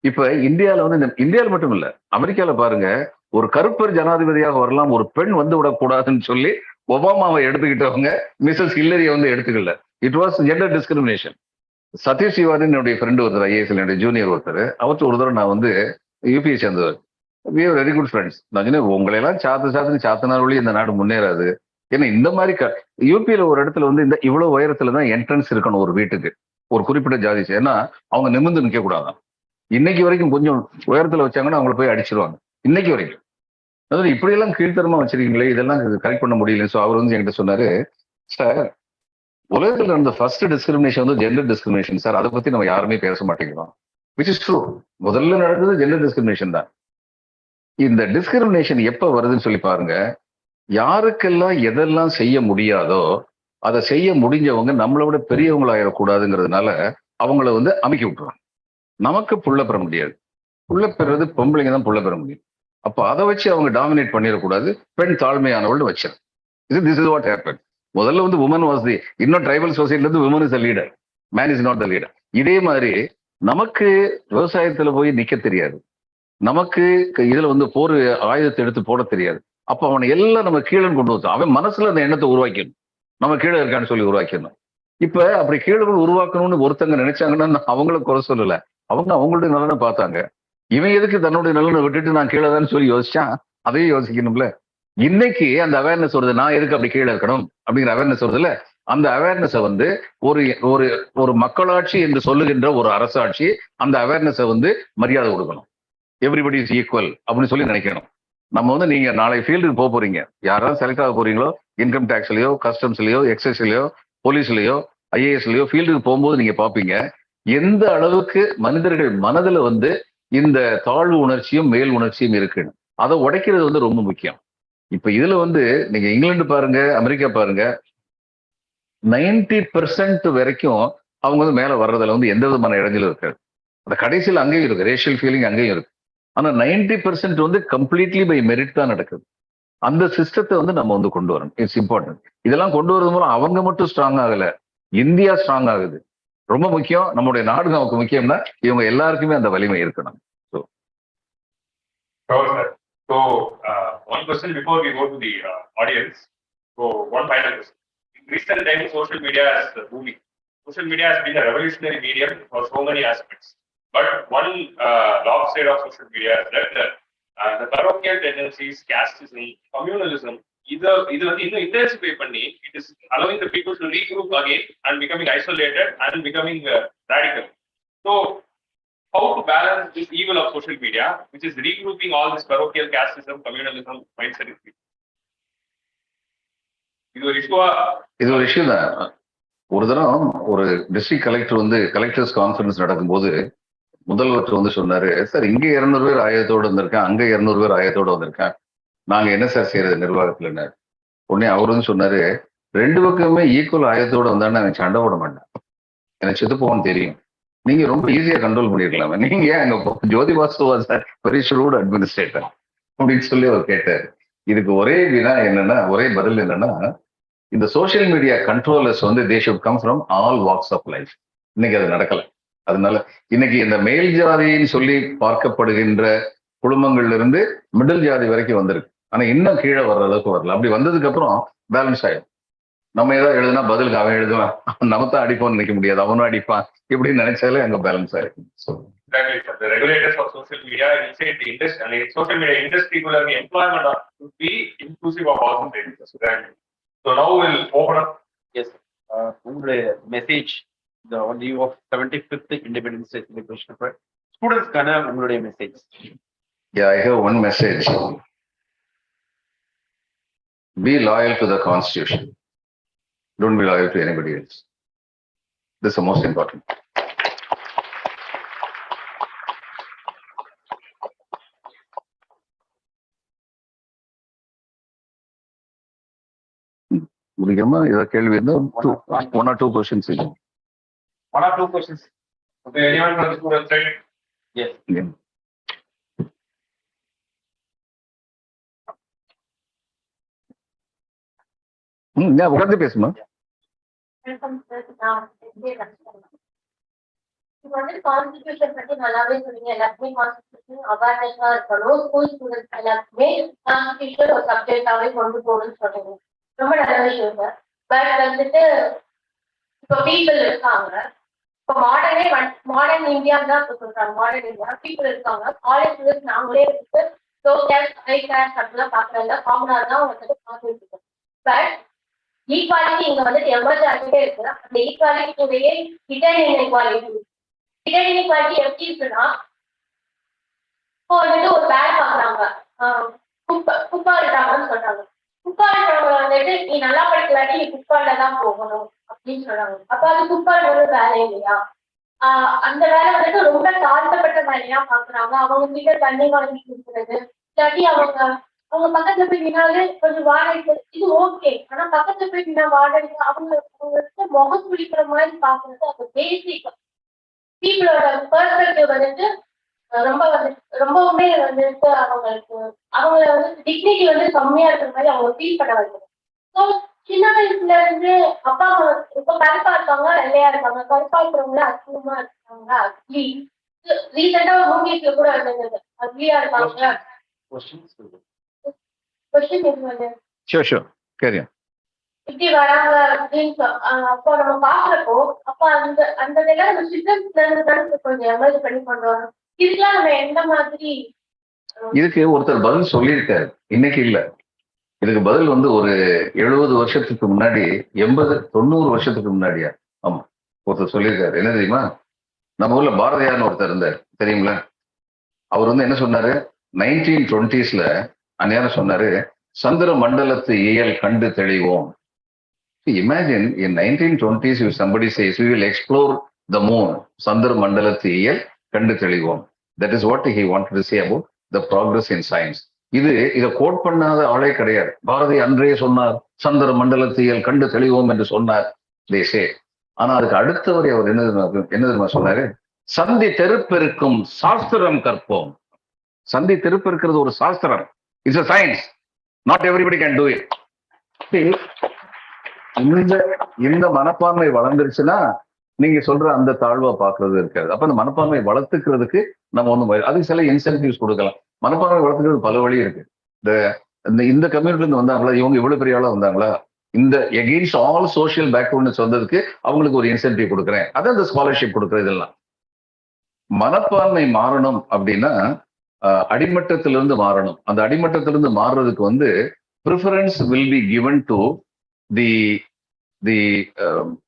இப்ப இந்தியாவில வந்து இந்தியாவில் மட்டும் இல்ல, அமெரிக்கால பாருங்க, ஒரு கருப்பர் ஜனாதிபதியாக வரலாம், ஒரு பெண் வந்து விடக்கூடாதுன்னு சொல்லி ஒபாமாவை எடுத்துக்கிட்டவங்க மிஸ்ஸஸ் ஹில்லரியை வந்து எடுத்துக்கல. It was gender discrimination. Satish Sivani என்னுடைய ஃப்ரெண்டு ஒருத்தர், ஐஏஎஸ் என்னுடைய ஜூனியர் ஒருத்தர், அவற்று ஒரு தடவை நான் வந்து யூபிஎஸ் சேர்ந்தவர், we are very good friends. நான் சொன்னேன், உங்களையெல்லாம் சாத்தினார் வழி இந்த நாடு முன்னேறாது. ஏன்னா இந்த மாதிரி யூபியில ஒரு இடத்துல வந்து இந்த இவ்வளவு உயரத்துல தான் என்ட்ரன்ஸ் இருக்கணும் ஒரு வீட்டுக்கு, ஒரு குறிப்பிட்ட ஜாதி. ஏன்னா அவங்க நிமிர்ந்து நிற்க கூடாதான். இன்னைக்கு வரைக்கும் கொஞ்சம் உயரத்துல வச்சாங்கன்னா அவங்கள போய் அடிச்சிருவாங்க. இன்னைக்கு வரைக்கும் அதாவது இப்படியெல்லாம் கீழ்த்தரமா வச்சிருக்கீங்களே, இதெல்லாம் கரெக்ட் பண்ண முடியல. ஸோ அவர் வந்து என்கிட்ட சொன்னாரு, சார் உலகத்துல இருந்த ஃபர்ஸ்ட் டிஸ்கிரிமினேஷன் வந்து ஜெண்டர் டிஸ்கிரிமினேஷன் சார், அதை பத்தி நம்ம யாருமே பேச மாட்டேங்கிறோம். Which is true. முதல்ல நடந்தது ஜெண்டர் டிஸ்கிரிமினேஷன் தான். இந்த டிஸ்கிரிமினேஷன் எப்ப வருதுன்னு சொல்லி பாருங்க, யாருக்கெல்லாம் எதெல்லாம் செய்ய முடியாதோ அதை செய்ய முடிஞ்சவங்க நம்மளை விட பெரியவங்களாயிடக்கூடாதுங்கிறதுனால அவங்கள வந்து அமைக்கி விட்டுருவாங்க. நமக்கு புள்ள பெற முடியாது, புள்ள பெறுறது பொம்பளைங்க தான் புள்ள பெற முடியும். அப்போ அதை வச்சு அவங்க டாமினேட் பண்ணிடக்கூடாது, பெண் தாழ்மையானவள் வச்சு. This is what happen. முதல்ல வந்து உமன் வாஸ் தி, இன்னும் ட்ரைபல் சொசைட்டில இருந்து woman is the leader, man is not the leader. இதே மாதிரி நமக்கு விவசாயத்துல போய் நிக்க தெரியாது, நமக்கு இதுல வந்து போர் ஆயுதத்தை எடுத்து போட தெரியாது. அப்ப அவனை எல்லாம் நம்ம கீழே கொண்டு வச்சோம். அவன் மனசுல அந்த எண்ணத்தை உருவாக்கணும், நம்ம கீழே இருக்கான்னு சொல்லி உருவாக்கணும். இப்ப அப்படி கீழே உருவாக்கணும்னு ஒருத்தங்க நினைச்சாங்கன்னா அவங்கள குறை சொல்லல, அவங்க அவங்களுடைய நலனை பார்த்தாங்க. இவன் எதுக்கு தன்னுடைய நலனை விட்டுட்டு நான் கீழே தான் சொல்லி யோசிச்சான், அதையும் யோசிக்கணும்ல. இன்னைக்கு அந்த அவேர்னஸ் வருது, நான் எதுக்கு அப்படி கீழே இருக்கணும் அப்படிங்கிற அவேர்னஸ் வருதுல்ல. அந்த அவேர்னஸை வந்து ஒரு ஒரு ஒரு மக்களாட்சி என்று சொல்லுகின்ற ஒரு அரசாட்சி அந்த அவேர்னஸை வந்து மரியாதை கொடுக்கணும். எவ்ரிபடி இஸ் ஈக்குவல் அப்படின்னு சொல்லி நினைக்கணும். நம்ம வந்து நீங்க நாளை ஃபீல்டுக்கு போறீங்க, யாராவது செலக்ட் ஆக போறீங்களோ, இன்கம் டேக்ஸ்லயோ, கஸ்டம்ஸ்லயோ, எக்ஸைஸ்லயோ, போலீஸ்லயோ, ஐஏஎஸ்லயோ ஃபீல்டுக்கு போகும்போது நீங்க பாப்பீங்க எந்த அளவுக்கு மனிதர்கள் மனதுல வந்து இந்த தாழ்வு உணர்ச்சியும் மேல் உணர்ச்சியும் இருக்குன்னு. அதை உடைக்கிறது வந்து ரொம்ப முக்கியம். இப்ப இதுல வந்து நீங்க இங்கிலாந்து பாருங்க, அமெரிக்கா பாருங்க, 90% வரைக்கும் அவங்க வந்து மேல வர்றதுல வந்து எந்த விதமான இடைஞ்சலும் இருக்காது. அந்த கடைசியில் அங்கேயும் இருக்கு, ரேஷியல் ஃபீலிங் அங்கேயும் இருக்கு. ஆனா 90% வந்து கம்ப்ளீட்லி பை மெரிட் தான் நடக்குது. அந்த சிஸ்டத்தை வந்து நம்ம வந்து கொண்டு வரணும். It's important. இதெல்லாம் கொண்டு வரது மூலம் அவங்க மட்டும் ஸ்ட்ராங் ஆகல, இந்தியா ஸ்ட்ராங் ஆகுது. ரொம்ப முக்கியம். நம்முடைய நாடு நமக்கு முக்கியம்னா இவங்க எல்லாருக்குமே அந்த வலிமை இருக்கணும். Sure, sir. So, one question before we go to the audience. So, one final question. In recent times, social media has booming. Social media has been a revolutionary medium for so many aspects. But one log side of social media is that the parochial tendencies, casteism, communalism, இது வந்து இன்னும் intensify பண்ணி, it is allowing the people to regroup again and becoming isolated and becoming radical. So, how to balance this evil of social media, which is regrouping all this parochial casteism, communalism mindset? இது ஒரு issue தான். ஒரு தரம் ஒரு district collector வந்து collectors conference நடக்கும்போது முதல்வர் வந்து சொன்னாரு, சார் இங்க 200 பேர் ஆயத்தோடு வந்திருக்கேன், அங்க 200 பேர் ஆயத்தோடு வந்திருக்கேன், நாங்க என்ன சார் செய்யறது நிர்வாகத்துல? உடனே அவரு வந்து சொன்னாரு, 2 பக்கமே ஈக்குவல் ஆயத்தோடு வந்தான்னு எனக்கு சண்டை போட மாட்டேன், எனக்கு செத்து போகணும்னு தெரியும், நீங்க ரொம்ப ஈஸியா கண்ட்ரோல் பண்ணிருக்கலாமே, நீங்க ஏன் அங்க ஜோதி பாசுவா சார் வெரி ஷுரூட் அட்மினிஸ்ட்ரேட்டர் அப்படின்னு சொல்லி அவர் கேட்டாரு. இதுக்கு ஒரே வினா என்னன்னா, ஒரே பதில் என்னன்னா, இந்த சோசியல் மீடியா கண்ட்ரோலர்ஸ் வந்து they should come from all walks of life. இன்னைக்கு அது நடக்கல. அதனால இன்னைக்கு இந்த மேல் ஜாதின்னு சொல்லி பார்க்கப்படுகின்ற குடும்பங்கள்ல இருந்து மிடில் ஜாதி வரைக்கும் வந்திருக்கு. ஆனா இன்னும் கீழே வர்ற அளவுக்கு வரல. அப்படி வந்ததுக்கு அப்புறம் பேலன்ஸ் ஆயிடும். நம்ம ஏதாவது எழுதுனா பதிலுக்கு அவன் எழுதுவான், நம்ம தான் அடிப்போம்னு நினைக்க முடியாது, அவனும் அடிப்பான், இப்படின்னு நினைச்சாலே அங்க பேலன்ஸ் ஆயிருக்கும். Exactly, sir. The regulators of social media inside the industry and in social media industry will have the employment to be inclusive of all societies. So now we'll open up. Yes. உங்களுடைய message the on the eve of 75th Independence Day celebration. Students கான உங்களுடைய message. Yeah, I have one message. Be loyal to the Constitution. Don't be loyal to anybody else. This is the most important. முடியுமா? இத கேள்வி இருந்தா one or two questions. One or two questions. Okay, anyone from the student side? Yes. Yeah. உட்கார்ந்து பேசுமா? இப்போ வந்து constitution பத்தி நல்லாவே சொன்னீங்க. எல்லாருக்குமே கான்ஸ்டிடியூஷன் அவேர்னஸா இருக்கணும். ஸ்கூல் ஸ்டூடெண்ட்ஸ் எல்லாருக்குமே கான்ஸ்டிடியூஷன் ஒரு சப்ஜெக்டாவே கொண்டு போகணும்னு சொல்றீங்க. ரொம்ப நல்ல விஷயம் சார். பட் வந்துட்டு இப்போ பீப்புள் இருக்காங்க, இப்போ மாடர்ன் இந்தியா தான் இப்போ சொல்றாங்க. மாடர்ன் இந்தியா பீப்புள் இருக்காங்க, காலேஜ் ஸ்டூடெண்ட்ஸ் நாங்களே வந்துட்டு லோ கேஸ்ட் ஹை கேஸ்ட் அப்படிலாம் பார்க்கறதில்ல, காமனா தான் வந்துட்டு பார்த்துட்டு இருக்கோம். பட் ஈக்வாலிட்டி இங்க வந்துட்டு எமர்ஜ் ஆகிட்டே இருக்கு. அந்த ஈக்வாலிட்டியுடைய ஹிடன் இன்இக்வாலிட்டி எப்படி இருக்குன்னா, இப்போ வந்துட்டு ஒரு பேக் பாக்குறாங்க, குப்பாடுறாங்கன்னு சொல்றாங்க. குப்பாடுறவங்க வந்துட்டு நீ நல்லா படிக்கலாட்டி நீ குப்பாடுல தான் போகணும் அப்படின்னு சொல்றாங்க. அப்ப அது குப்பாடு ஒரு வேலை இல்லையா? அந்த வேலை வந்துட்டு ரொம்ப தாழ்த்தப்பட்ட வேலையா பாக்குறாங்க. அவங்க கிட்ட தண்ணி வாங்கி கொடுக்குறது, இல்லாட்டி அவங்க பக்கத்துல போய் நின்னாலே கொஞ்சம் வாடகை, இது ஓகே. ஆனா பக்கத்துல போய் நின்னா வாடகை அவங்களுக்கு முகம் குளிக்கிற மாதிரி பாக்குறது, அந்த பேசிக் பீப்புளோட பெர்ஸ்பெக்டிவ் வந்துட்டு ரொம்பவுமே வந்துட்டு அவங்கள வந்து டிக்னிட்டி வந்து கம்மியா இருக்கிற மாதிரி அவங்க ஃபீல் பண்ண வைக்கணும். ஸோ சின்ன வயசுல இருந்து அப்பா அம்மா இப்ப கருப்பா இருக்காங்க, வெள்ளையா இருக்காங்க, கருப்பா இருக்கிறவங்கள அசிங்கமா இருக்காங்க, அக்லி. ரீசெண்டா மூவிஸ்ல கூட இருந்தது அக்லியா இருக்காங்க. இப்படி வராங்க அப்படின்னு அப்போ நம்ம பாக்குறப்போ அப்ப அந்த இதெல்லாம் நம்ம சிஸ்டம்ஸ்ல இருந்து கொஞ்சம் எமர்ஜ் பண்ணி கொண்டு வரணும். இதுக்கெல்லாம் நம்ம எந்த மாதிரி? இதுக்கு ஒருத்தர் பதில் சொல்லியிருக்காரு, இன்னைக்கு இல்ல. இதுக்கு பதில் வந்து ஒரு 70 வருஷத்துக்கு முன்னாடி, 80-90 வருஷத்துக்கு முன்னாடியா, ஆமா, ஒருத்தர் சொல்லியிருக்காரு. என்ன தெரியுமா? நம்ம ஊர்ல பாரதியார்னு ஒருத்தர் இருந்தார், தெரியுங்களா? அவர் வந்து என்ன சொன்னாரு, 1920s அந்நேரம் சொன்னாரு, சந்திர மண்டலத்து இயல் கண்டு தெளிவோம். Imagine in 1920s if somebody says we will explore the moon, சந்திர மண்டலத்து இயல் கண்டு தெளிவோம். That is what he wanted to say about the progress in science. இதை கோட் பண்ணாத ஆளே கிடையாது. பாரதி அன்றே சொன்னார், சந்திர மண்டலத்து இயல் கண்டு தெளிவோம் என்று சொன்னார், they say. ஆனா அதுக்கு அடுத்தவரை அவர் என்ன தெரியுமா சொன்னாரு, சந்தி தெருப்பெருக்கும் சாஸ்திரம் கற்போம். சந்தி தெருப்பெருக்கிறது ஒரு சாஸ்திரம், it's a science, not everybody can do it. இந்த மனப்பான்மை வளர்ந்துருச்சுன்னா நீங்க சொல்ற அந்த தாழ்வா பாக்குறது இருக்காது. அப்ப அந்த மனப்பான்மை வளர்த்துக்கிறதுக்கு நம்ம அதுக்கு சில இன்சென்டிவ்ஸ் கொடுக்கலாம். மனப்பான்மை வளர்த்துக்கிறது பல வழி இருக்கு. இந்த கம்யூனிட்டில இருந்து வந்தாங்களா, இவங்க இவ்வளவு பெரிய ஆளா வந்தாங்களா, இந்த எகெயின்ஸ்ட் ஆல் சோசியல் பேக்ரவுண்ட்ஸ் வந்ததுக்கு அவங்களுக்கு ஒரு இன்சென்டிவ் கொடுக்குறேன், அதான் இந்த ஸ்காலர்ஷிப் கொடுக்குறது. இதெல்லாம் மனப்பான்மை மாறணும் அப்படின்னா அடிமட்டத்திலிருந்து மாறணும். அந்த அடிமட்டத்திலிருந்து மாறுறதுக்கு வந்து preference will be given to the the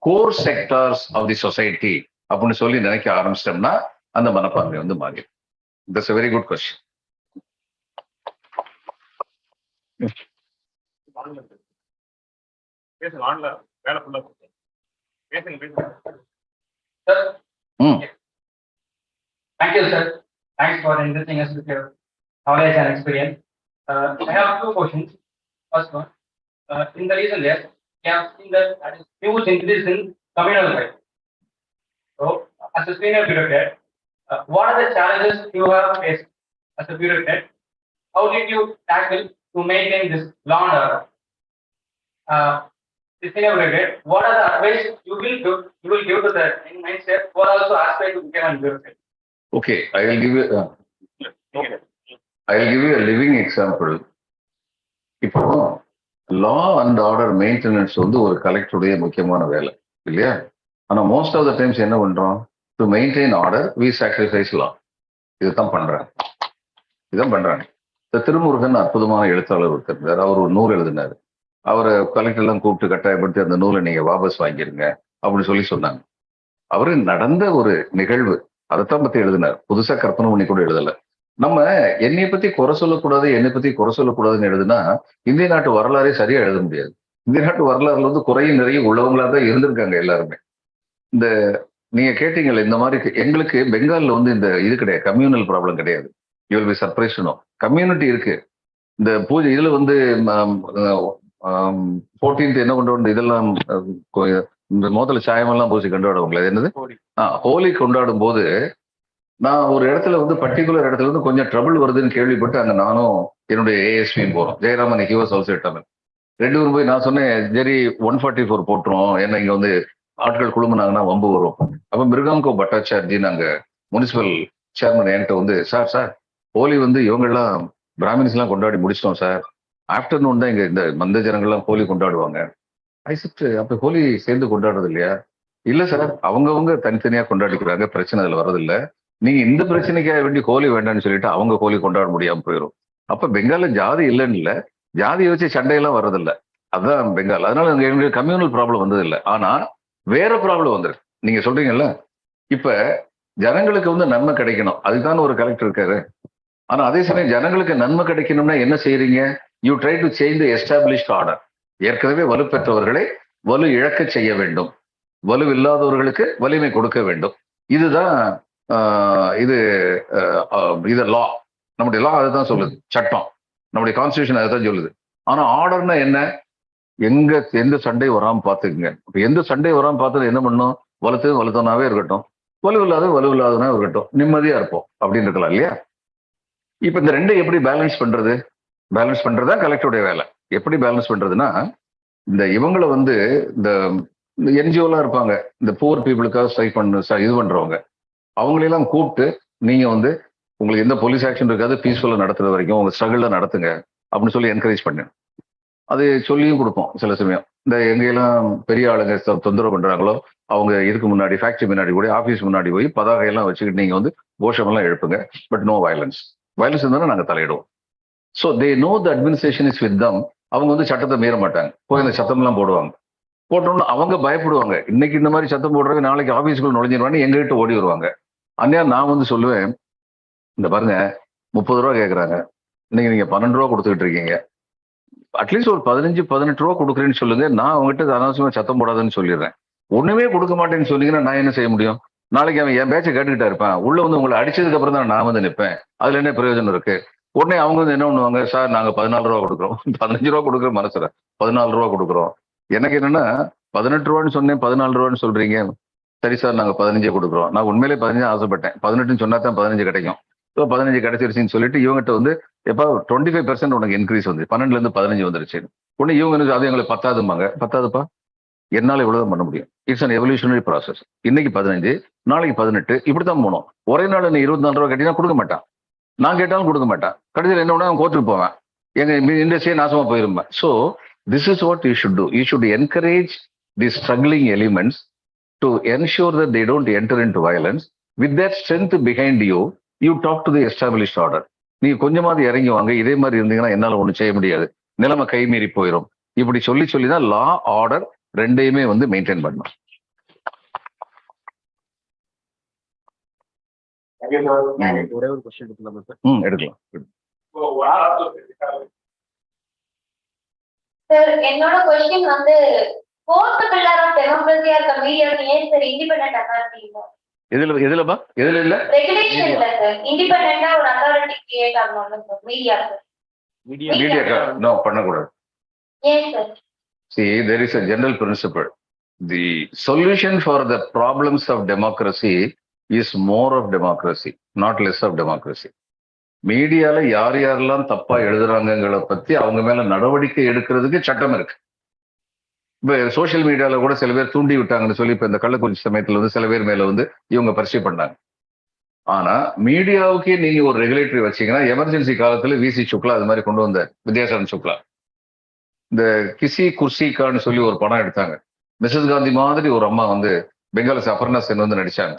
core sectors of the society அப்படின்னு சொல்லி நினைக்க ஆரம்பிச்சிட்டோம்னா அந்த மனப்பான்மை வந்து மாறிடும். That's a very good question. Thank you, sir. Thanks for enriching us with your knowledge and experience. I have two questions. First one, in the recent years, we have seen that there is huge increase in communal rights. So, as a senior bureaucrat, what are the challenges you have faced as a bureaucrat? How did you tackle to maintain this law and order? The senior bureaucrat, what are the advice you will give to the young mindset who are also aspire to become a bureaucrat? Okay, I will give you a living example. இப்போ லா and order maintenance வந்து ஒரு கலெக்டருடைய முக்கியமான வேலை இல்லையா? ஆனா most of the times என்ன பண்றோம், to maintain order we sacrifice law. இதுதான் பண்றாங்க. இந்த திருமுருகன் அற்புதமான எழுத்தாளர் ஒருத்தர், அவர் ஒரு நூல் எழுதினார். அவரை கலெக்டர் எல்லாம் கூப்பிட்டு கட்டாயப்படுத்தி அந்த நூலை நீங்க வாபஸ் வாங்கிருங்க அப்படின்னு சொன்னாங்க. அவரு நடந்த ஒரு நிகழ்வு, அதைத்தான் பத்தி எழுதினார். புதுசா கற்பனை பண்ணி கூட எழுதல. நம்ம என்னை பத்தி குறை சொல்லக்கூடாதுன்னு எழுதுனா இந்திய நாட்டு வரலாறே சரியா எழுத முடியாது. இந்திய நாட்டு வரலாறுல வந்து குறையும் நிறைய உள்ளவங்களா தான் இருந்திருக்காங்க எல்லாருமே. இந்த நீங்க கேட்டீங்கல்ல இந்த மாதிரி, எங்களுக்கு பெங்கால்ல வந்து இந்த இது கிடையாது, கம்யூனல் ப்ராப்ளம் கிடையாது. You will be surprised. Community இருக்கு. இந்த பூஜை இதுல வந்து 14th என்ன கொண்டு இதெல்லாம் இந்த மோதல சாயமெல்லாம் பூசி கொண்டாடுவாங்களே, என்னது ஹோலி கொண்டாடும் போது நான் ஒரு இடத்துல வந்து பர்டிகுலர் இடத்துல வந்து கொஞ்சம் ட்ரபிள் வருதுன்னு கேள்விப்பட்டு அங்க நானும் என்னுடைய ஏஎஸ்பியும் போறோம். Jayaraman he was also Tamil. 2 பேரும் போய் நான் சொன்னேன், சரி 144 போட்டுரும், ஏன்னா இங்க வந்து ஆட்கள் குழுமுனாங்கன்னா வம்பு வரும். அப்ப மிருகாங்கோ பட்டாச்சார்ஜி நாங்க முனிசிபல் சேர்மன் என்கிட்ட வந்து, சார் ஹோலி வந்து இவங்கெல்லாம் பிராமின்ஸ் எல்லாம் கொண்டாடி முடிச்சிட்டோம் சார், ஆஃப்டர்நூன் தான் இங்க இந்த மந்த ஜனங்கள்லாம் ஹோலி கொண்டாடுவாங்க. ஐசிட்டு அப்ப ஹோலி சேர்ந்து கொண்டாடுறது இல்லையா? இல்ல சார், அவங்கவுங்க தனித்தனியா கொண்டாடிக்கிறாங்க, பிரச்சனை அதுல வர்றதில்ல. நீங்க இந்த பிரச்சனைக்காக வேண்டி ஹோலி வேண்டாம்னு சொல்லிட்டு அவங்க ஹோலி கொண்டாட முடியாம போயிடும். அப்ப பெங்கால்ல ஜாதி இல்லைன்னு இல்ல, ஜாதியை வச்சு சண்டையெல்லாம் வர்றதில்ல. அதுதான் பெங்கால். அதனால எங்களுக்கு கம்யூனல் ப்ராப்ளம் வந்தது இல்லை. ஆனா வேற ப்ராப்ளம் வந்துருக்கு. நீங்க சொல்றீங்கல்ல, இப்ப ஜனங்களுக்கு வந்து நன்மை கிடைக்கணும், அதுதான் ஒரு கலெக்டர் இருக்காரு. ஆனா அதே சமயம் ஜனங்களுக்கு நன்மை கிடைக்கணும்னா என்ன செய்யறீங்க? You try to change the established order. ஏற்கனவே வலுப்பெற்றவர்களை வலு இழக்க செய்ய வேண்டும், வலுவில்லாதவர்களுக்கு வலிமை கொடுக்க வேண்டும். இதுதான் இது லா. நம்முடைய லா அதுதான் சொல்லுது, சட்டம், நம்முடைய கான்ஸ்டிடியூஷன் அதுதான் சொல்லுது. ஆனா ஆர்டர்னா என்ன? எந்த சண்டை வராம பாத்துக்குங்க. இப்ப எந்த சண்டை வராம பார்த்தது என்ன பண்ணும்? வலுத்தவனாவே இருக்கட்டும், வலுவில்லாதவனா இருக்கட்டும், நிம்மதியா இருப்போம் அப்படின்னு இருக்கலாம் இல்லையா? இப்ப இந்த ரெண்டும் எப்படி பேலன்ஸ் பண்றதா கலெக்டருடைய வேலை. எப்படி பேலன்ஸ் பண்றதுன்னா, இந்த இவங்களை வந்து இந்த என்ஜிஓலாம் இருப்பாங்க, இந்த புவர் பீப்புளுக்காக இது பண்றவங்க, அவங்களெல்லாம் கூப்பிட்டு நீங்க வந்து உங்களுக்கு எந்த போலீஸ் ஆக்ஷன் இருக்காது, பீஸ்ஃபுல்லா நடத்துறது வரைக்கும் உங்க ஸ்ட்ரகிள்ல நடத்துங்க அப்படின்னு சொல்லி என்கரேஜ் பண்ணு. அது சொல்லியும் கொடுப்போம். சில சமயம் இந்த எங்கெல்லாம் பெரிய ஆளுங்க தொந்தரவு பண்றாங்களோ அவங்க இதுக்கு முன்னாடி ஃபேக்டரி முன்னாடி கூட ஆபீஸ் முன்னாடி போய் பதாகையெல்லாம் வச்சுக்கிட்டு நீங்க வந்து கோஷமெல்லாம் எழுப்புங்க, பட் நோ வயலன்ஸ் இருந்தாலும் நாங்க தலையிடுவோம். So they know the administration is with them. அவங்க வந்து சட்டத்தை மீற மாட்டாங்க, போய் இந்த சத்தம்லாம் போடுவாங்க. போட்டோம்னா அவங்க பயப்படுவாங்க, இன்னைக்கு இந்த மாதிரி சத்தம் போடுறாங்க, நாளைக்கு ஆபீஸ்க்குள்ள நுழைஞ்சிருவாங்க, எங்ககிட்ட ஓடி வருவாங்க. அந்நியா நான் வந்து சொல்லுவேன், இந்த பாருங்க 30 ரூபா கேட்குறாங்க, இன்னைக்கு நீங்க 12 ரூபா கொடுத்துக்கிட்டு இருக்கீங்க, அட்லீஸ்ட் ஒரு 15-18 ரூபா கொடுக்குறேன்னு சொல்லுங்க, நான் அவங்ககிட்ட அனாவசியமா சத்தம் போடாதுன்னு சொல்லிடுறேன். ஒண்ணுமே கொடுக்க மாட்டேன்னு சொன்னீங்கன்னா நான் என்ன செய்ய முடியும்? நாளைக்கு அவன் என் பேச்சை கேட்டுக்கிட்டா இருப்பான், உள்ள வந்து உங்களை அடிச்சதுக்கு அப்புறம் தான் நான் வந்து நிற்பேன், அதுல என்ன பிரயோஜனம் இருக்கு? உடனே அவங்க வந்து என்ன பண்ணுவாங்க, சார் நாங்க 14 ரூபா கொடுக்குறோம், 15 ரூபா கொடுக்குற மனசுல 14 ரூபா கொடுக்குறோம். எனக்கு என்னன்னா 18 ரூபான்னு சொன்னேன், 14 ரூபான்னு சொல்றீங்க. சரி சார் நாங்க 15 கொடுக்குறோம். நான் உண்மையிலே 15 ஆசைப்பட்டேன், 18 சொன்னா தான் 15 கிடைக்கும். ஸோ 15 கிடைச்சிருச்சுன்னு சொல்லிட்டு இவங்ககிட்ட வந்து எப்ப 25% உனக்கு இன்க்ரீஸ் வந்து 12ல இருந்து 15 வந்துருச்சு. உடனே இவங்க அது எங்களுக்கு பத்தாதுப்பா, என்னால இவ்வளவுதான் பண்ண முடியும். It's an evolutionary process. இன்னைக்கு 15, நாளைக்கு 18, இப்படித்தான் போனோம். ஒரே நாள் நீ 24 ரூபா கட்டினா கொடுக்க மாட்டான். நான் கேட்டாலும் கொடுக்க மாட்டான். கடைசியில் என்ன ஒன்று கோர்ட்டுக்கு போவேன், எங்க இண்டஸ்ட்ரியே நாசமா போயிருப்பேன். So this is what you should do. You should encourage the struggling elements to ensure that they don't enter into violence. With that strength behind you, you talk to the established order. நீங்க கொஞ்சமாவது இறங்கி வாங்க, இதே மாதிரி இருந்தீங்கன்னா என்னால ஒன்றும் செய்ய முடியாது, நிலைமை கைமீறி போயிடும். இப்படி சொல்லி தான் லா ஆர்டர் ரெண்டையுமே வந்து மெயின்டைன் பண்ணணும். ஒரே ஒரு கொஸ்டின் எடுக்கலாம் சார். எடுக்கலாம். சார் என்னோட கொஸ்டின் வந்து fourth pillar of democracy or media ஏன் சார் independent authority இல்ல? எதுலப்பா எதுல இல்ல? ரெகுலேஷன் இல்ல சார், இண்டிபெண்டன்ட்டா ஒரு அத்தாரிட்டி கிரியேட் ஆகணும் சார் மீடியாக்கு. மீடியா நோ பண்ணக்கூடாது. ஏன் sir? See, there is a general principle. The solution for the problems of democracy is more of democracy, not less of democracy. மீடியால யார் யாரெல்லாம் தப்பா எழுதுறாங்கங்களை பத்தி அவங்க மேல நடவடிக்கை எடுக்கிறதுக்கு சட்டம் இருக்கு. இப்ப சோசியல் மீடியால கூட சில பேர் தூண்டி விட்டாங்கன்னு சொல்லி இப்ப இந்த கள்ளக்குறிச்சி சமயத்துல வந்து சில பேர் மேல வந்து இவங்க பரிசீலனை பண்ணாங்க. ஆனா மீடியாவுக்கே நீங்க ஒரு ரெகுலேட்டரி வச்சீங்கன்னா, எமர்ஜென்சி காலத்துல விசி சுக்லா அது மாதிரி கொண்டு வந்தார், வித்யாசாரன் சுக்லா. இந்த கிசி குர்சிகான்னு சொல்லி ஒரு படம் எடுத்தாங்க. மிஸ்ஸஸ் காந்தி மாதிரி ஒரு அம்மா வந்து பெங்கால அபர்ணா சென் வந்து நடிச்சாங்க.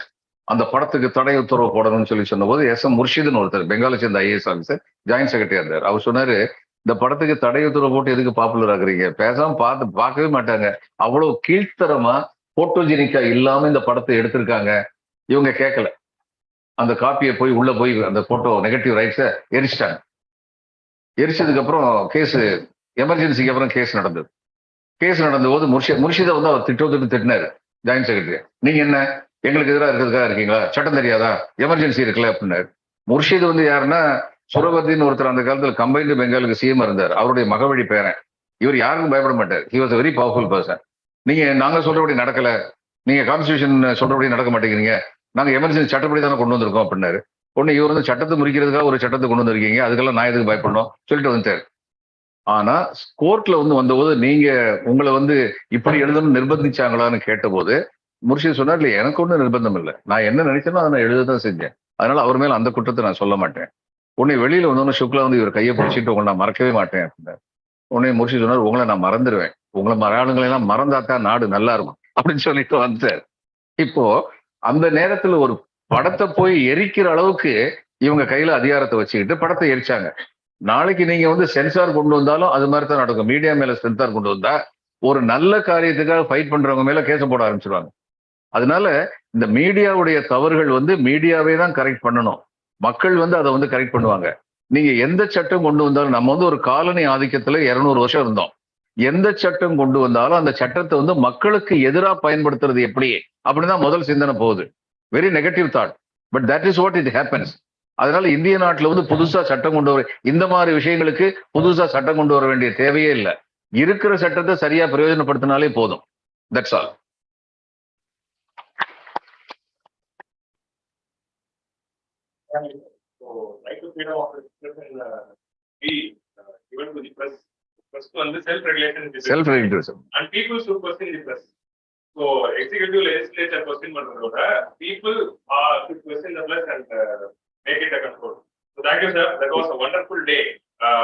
அந்த படத்துக்கு தடை உத்தரவு போடணும்னு சொல்லி சொன்னபோது எஸ்.எம். முர்ஷிதுன்னு ஒருத்தர் பெங்காலை சேர்ந்த ஐஏஎஸ் ஆஃபீஸர், ஜாயின்ட் செக்ரட்டரியா இருந்தார். அவர் சொன்னாரு, இந்த படத்துக்கு தடை உத்தரவு போட்டு எதுக்கு பாப்புலர் ஆகுறீங்க, பேசாம பார்க்கவே மாட்டாங்க, அவ்வளவு கீழ்த்தரமா போட்டோஜெனிக்கா இல்லாம இந்த படத்தை எடுத்திருக்காங்க. இவங்க கேட்கல, அந்த காப்பியை போய் உள்ள போய் அந்த போட்டோ நெகட்டிவ் ரைட்ஸை எரிச்சிட்டாங்க. எரிச்சதுக்கு அப்புறம் கேஸ், எமர்ஜென்சிக்கு அப்புறம் கேஸ் நடந்தது. கேஸ் நடந்த போது முர்ஷிதை வந்து அவர் திட்டினாரு ஜாயின்ட் செக்ரட்டரி. நீங்க என்ன எங்களுக்கு எதிராக இருக்கிறதுக்காக இருக்கீங்களா, சட்டம் தெரியாதா, எமர்ஜென்சி இருக்குல்ல அப்படின்னாரு. முர்ஷித் வந்து யாருன்னா சுரபத்தின்னு ஒருத்தர் அந்த காலத்துல கம்பைன்டு பெங்காலுக்கு சிஎம் இருந்தார், அவருடைய மகவழி பேரன். இவர் யாருக்கும் பயப்பட மாட்டார். He was a very powerful person. நீங்க நாங்க சொல்றபடி நடக்கல, நீங்க கான்ஸ்டியூஷன் சொல்றபடி நடக்க மாட்டேங்கிறீங்க, நாங்க எமர்ஜென்சி சட்டப்படி தானே கொண்டு வந்திருக்கோம் அப்படின்னாரு. ஒண்ணு இவர் வந்து சட்டத்தை முறிக்கிறதுக்காக ஒரு சட்டத்தை கொண்டு வந்திருக்கீங்க, அதுக்கெல்லாம் நான் எதுக்கு பயப்படணும் சொல்லிட்டு வந்துட்டாரு. ஆனா கோர்ட்ல வந்து வந்தபோது நீங்க உங்களை வந்து இப்படி எழுதணும்னு நிர்பந்திச்சாங்களான்னு கேட்டபோது முர்ஷித் சொன்னார், இல்ல எனக்கு ஒன்றும் நிர்பந்தம் இல்லை, நான் என்ன நினைச்சேனோ அதை நான் எழுததான் செஞ்சேன், அதனால அவர் மேல அந்த குற்றத்தை நான் சொல்ல மாட்டேன். உன்னை வெளியில வந்தோன்னு சுக்லா வந்து இவர் கையை பிடிச்சிட்டு உங்களை நான் மறக்கவே மாட்டேன் அப்படின்னாரு. உடனே முர்ஷித் சொன்னார், உங்களை நான் மறந்துடுவேன், உங்களை ஆளுங்களெல்லாம் மறந்தாத்தான் நாடு நல்லா இருக்கும் அப்படின்னு சொல்லிட்டு வந்தார். இப்போ அந்த நேரத்துல ஒரு படத்தை போய் எரிக்கிற அளவுக்கு இவங்க கையில அதிகாரத்தை வச்சுக்கிட்டு படத்தை எரிச்சாங்க. நாளைக்கு நீங்க வந்து சென்சார் கொண்டு வந்தாலும் அது மாதிரி தான் நடக்கும். மீடியா மேல சென்சார் கொண்டு வந்தா ஒரு நல்ல காரியத்துக்காக ஃபைட் பண்றவங்க மேல கேச போட ஆரம்பிச்சிருவாங்க. அதனால இந்த மீடியாவுடைய தவறுகள் வந்து மீடியாவே தான் கரெக்ட் பண்ணணும், மக்கள் வந்து அதை வந்து கரெக்ட் பண்ணுவாங்க. நீங்க எந்த சட்டம் கொண்டு வந்தாலும், நம்ம வந்து ஒரு காலனி ஆதிக்கத்துல 200 வருஷம் இருந்தோம், எந்த சட்டம் கொண்டு வந்தாலும் அந்த சட்டத்தை வந்து மக்களுக்கு எதிராக பயன்படுத்துறது எப்படி அப்படிதான் முதல் சிந்தனை போகுது. Very negative thought, but that is what it happens. அதனால இந்திய நாட்டுல வந்து புதுசா சட்டம் கொண்டு வர, இந்த மாதிரி விஷயங்களுக்கு புதுசா சட்டம் கொண்டு வர வேண்டிய தேவையே இல்லை. இருக்கிற சட்டத்தை சரியா பிரயோஜனப்படுத்தினாலே போதும். That's all. Self-regulation and people should question the press. So executive legislature question பண்றதோட people should question the press and make it a control. So thank you sir, that was a wonderful day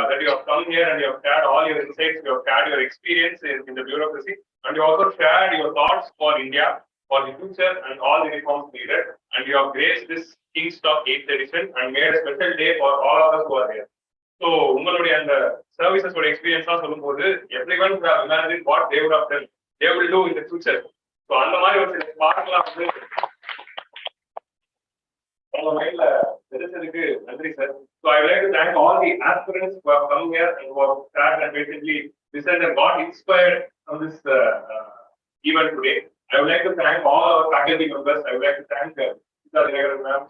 that you have come here and you have shared all your insights, you have shared your experience in the bureaucracy, and you also shared your thoughts for India, for the future and all the reforms needed, and you have graced this King's Talk 8th edition and made a special day for all of us who are here. So உங்களுடைய அந்த services ஓட experience தான் சொல்லும்போது everyone would have imagined what they would have done, they will do in the future. So அந்த மாதிரி ஒரு சில ஸ்பார்க்லாம் வந்து உங்க மைண்ட்ல தெரிஞ்சதுக்கு நன்றி sir. So I would like to thank all the aspirants who have come here and who have sat and patiently listened and got inspired from this event today. I would like to thank all our faculty members. I would like to thank ma'am,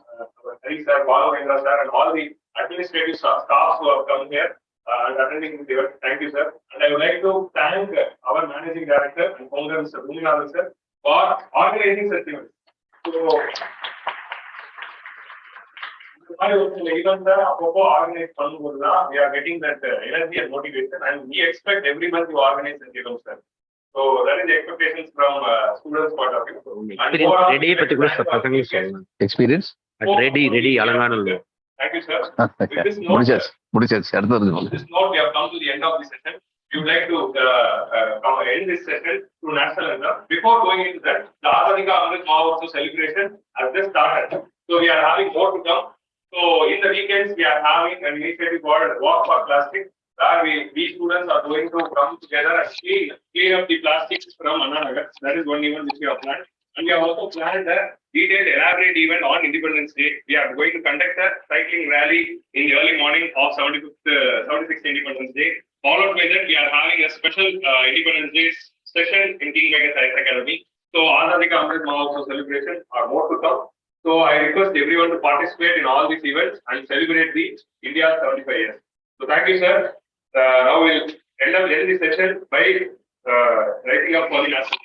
Hari sir, Balavendra sir, and all the administrative staffs who have come here and attending this event. Thank you, sir. And I would like to thank our managing director and founder, Mr. Bhuminathan sir, for organizing such events. So, events organize பண்ணும்போதுதான் we are getting that energy and motivation, and we expect every month to organize such events, sir. So that is the expectations from students' point of view. Ready particular experience. At ready Alanganal. Thank you, sir. With this note, முடிச்சாச்சு முடிச்சாச்சு அடுத்தது with this note, we have come to the end of the session. We would like to end this session to national anthem. Before going into that, the Azadika Amrit Mahotsav celebration has just started. So we are having more to come. So in the weekends, we are having an initiative called Walk for Plastic, where we students are going to come together and clean up the plastics from Anna Nagar. That is one event which we have planned. And we have also planned a detailed, elaborate event on Independence Day. We are going to conduct a cycling rally in the early morning of 76th Independence Day. Followed by that, we are having a special Independence Day session in KingMakers IAS Academy. So, Azadika Amrit Mahotsav celebration are more to come. So, I request everyone to participate in all these events and celebrate the India's 75 years. So, thank you, sir. Now we'll end the session by writing up for the national.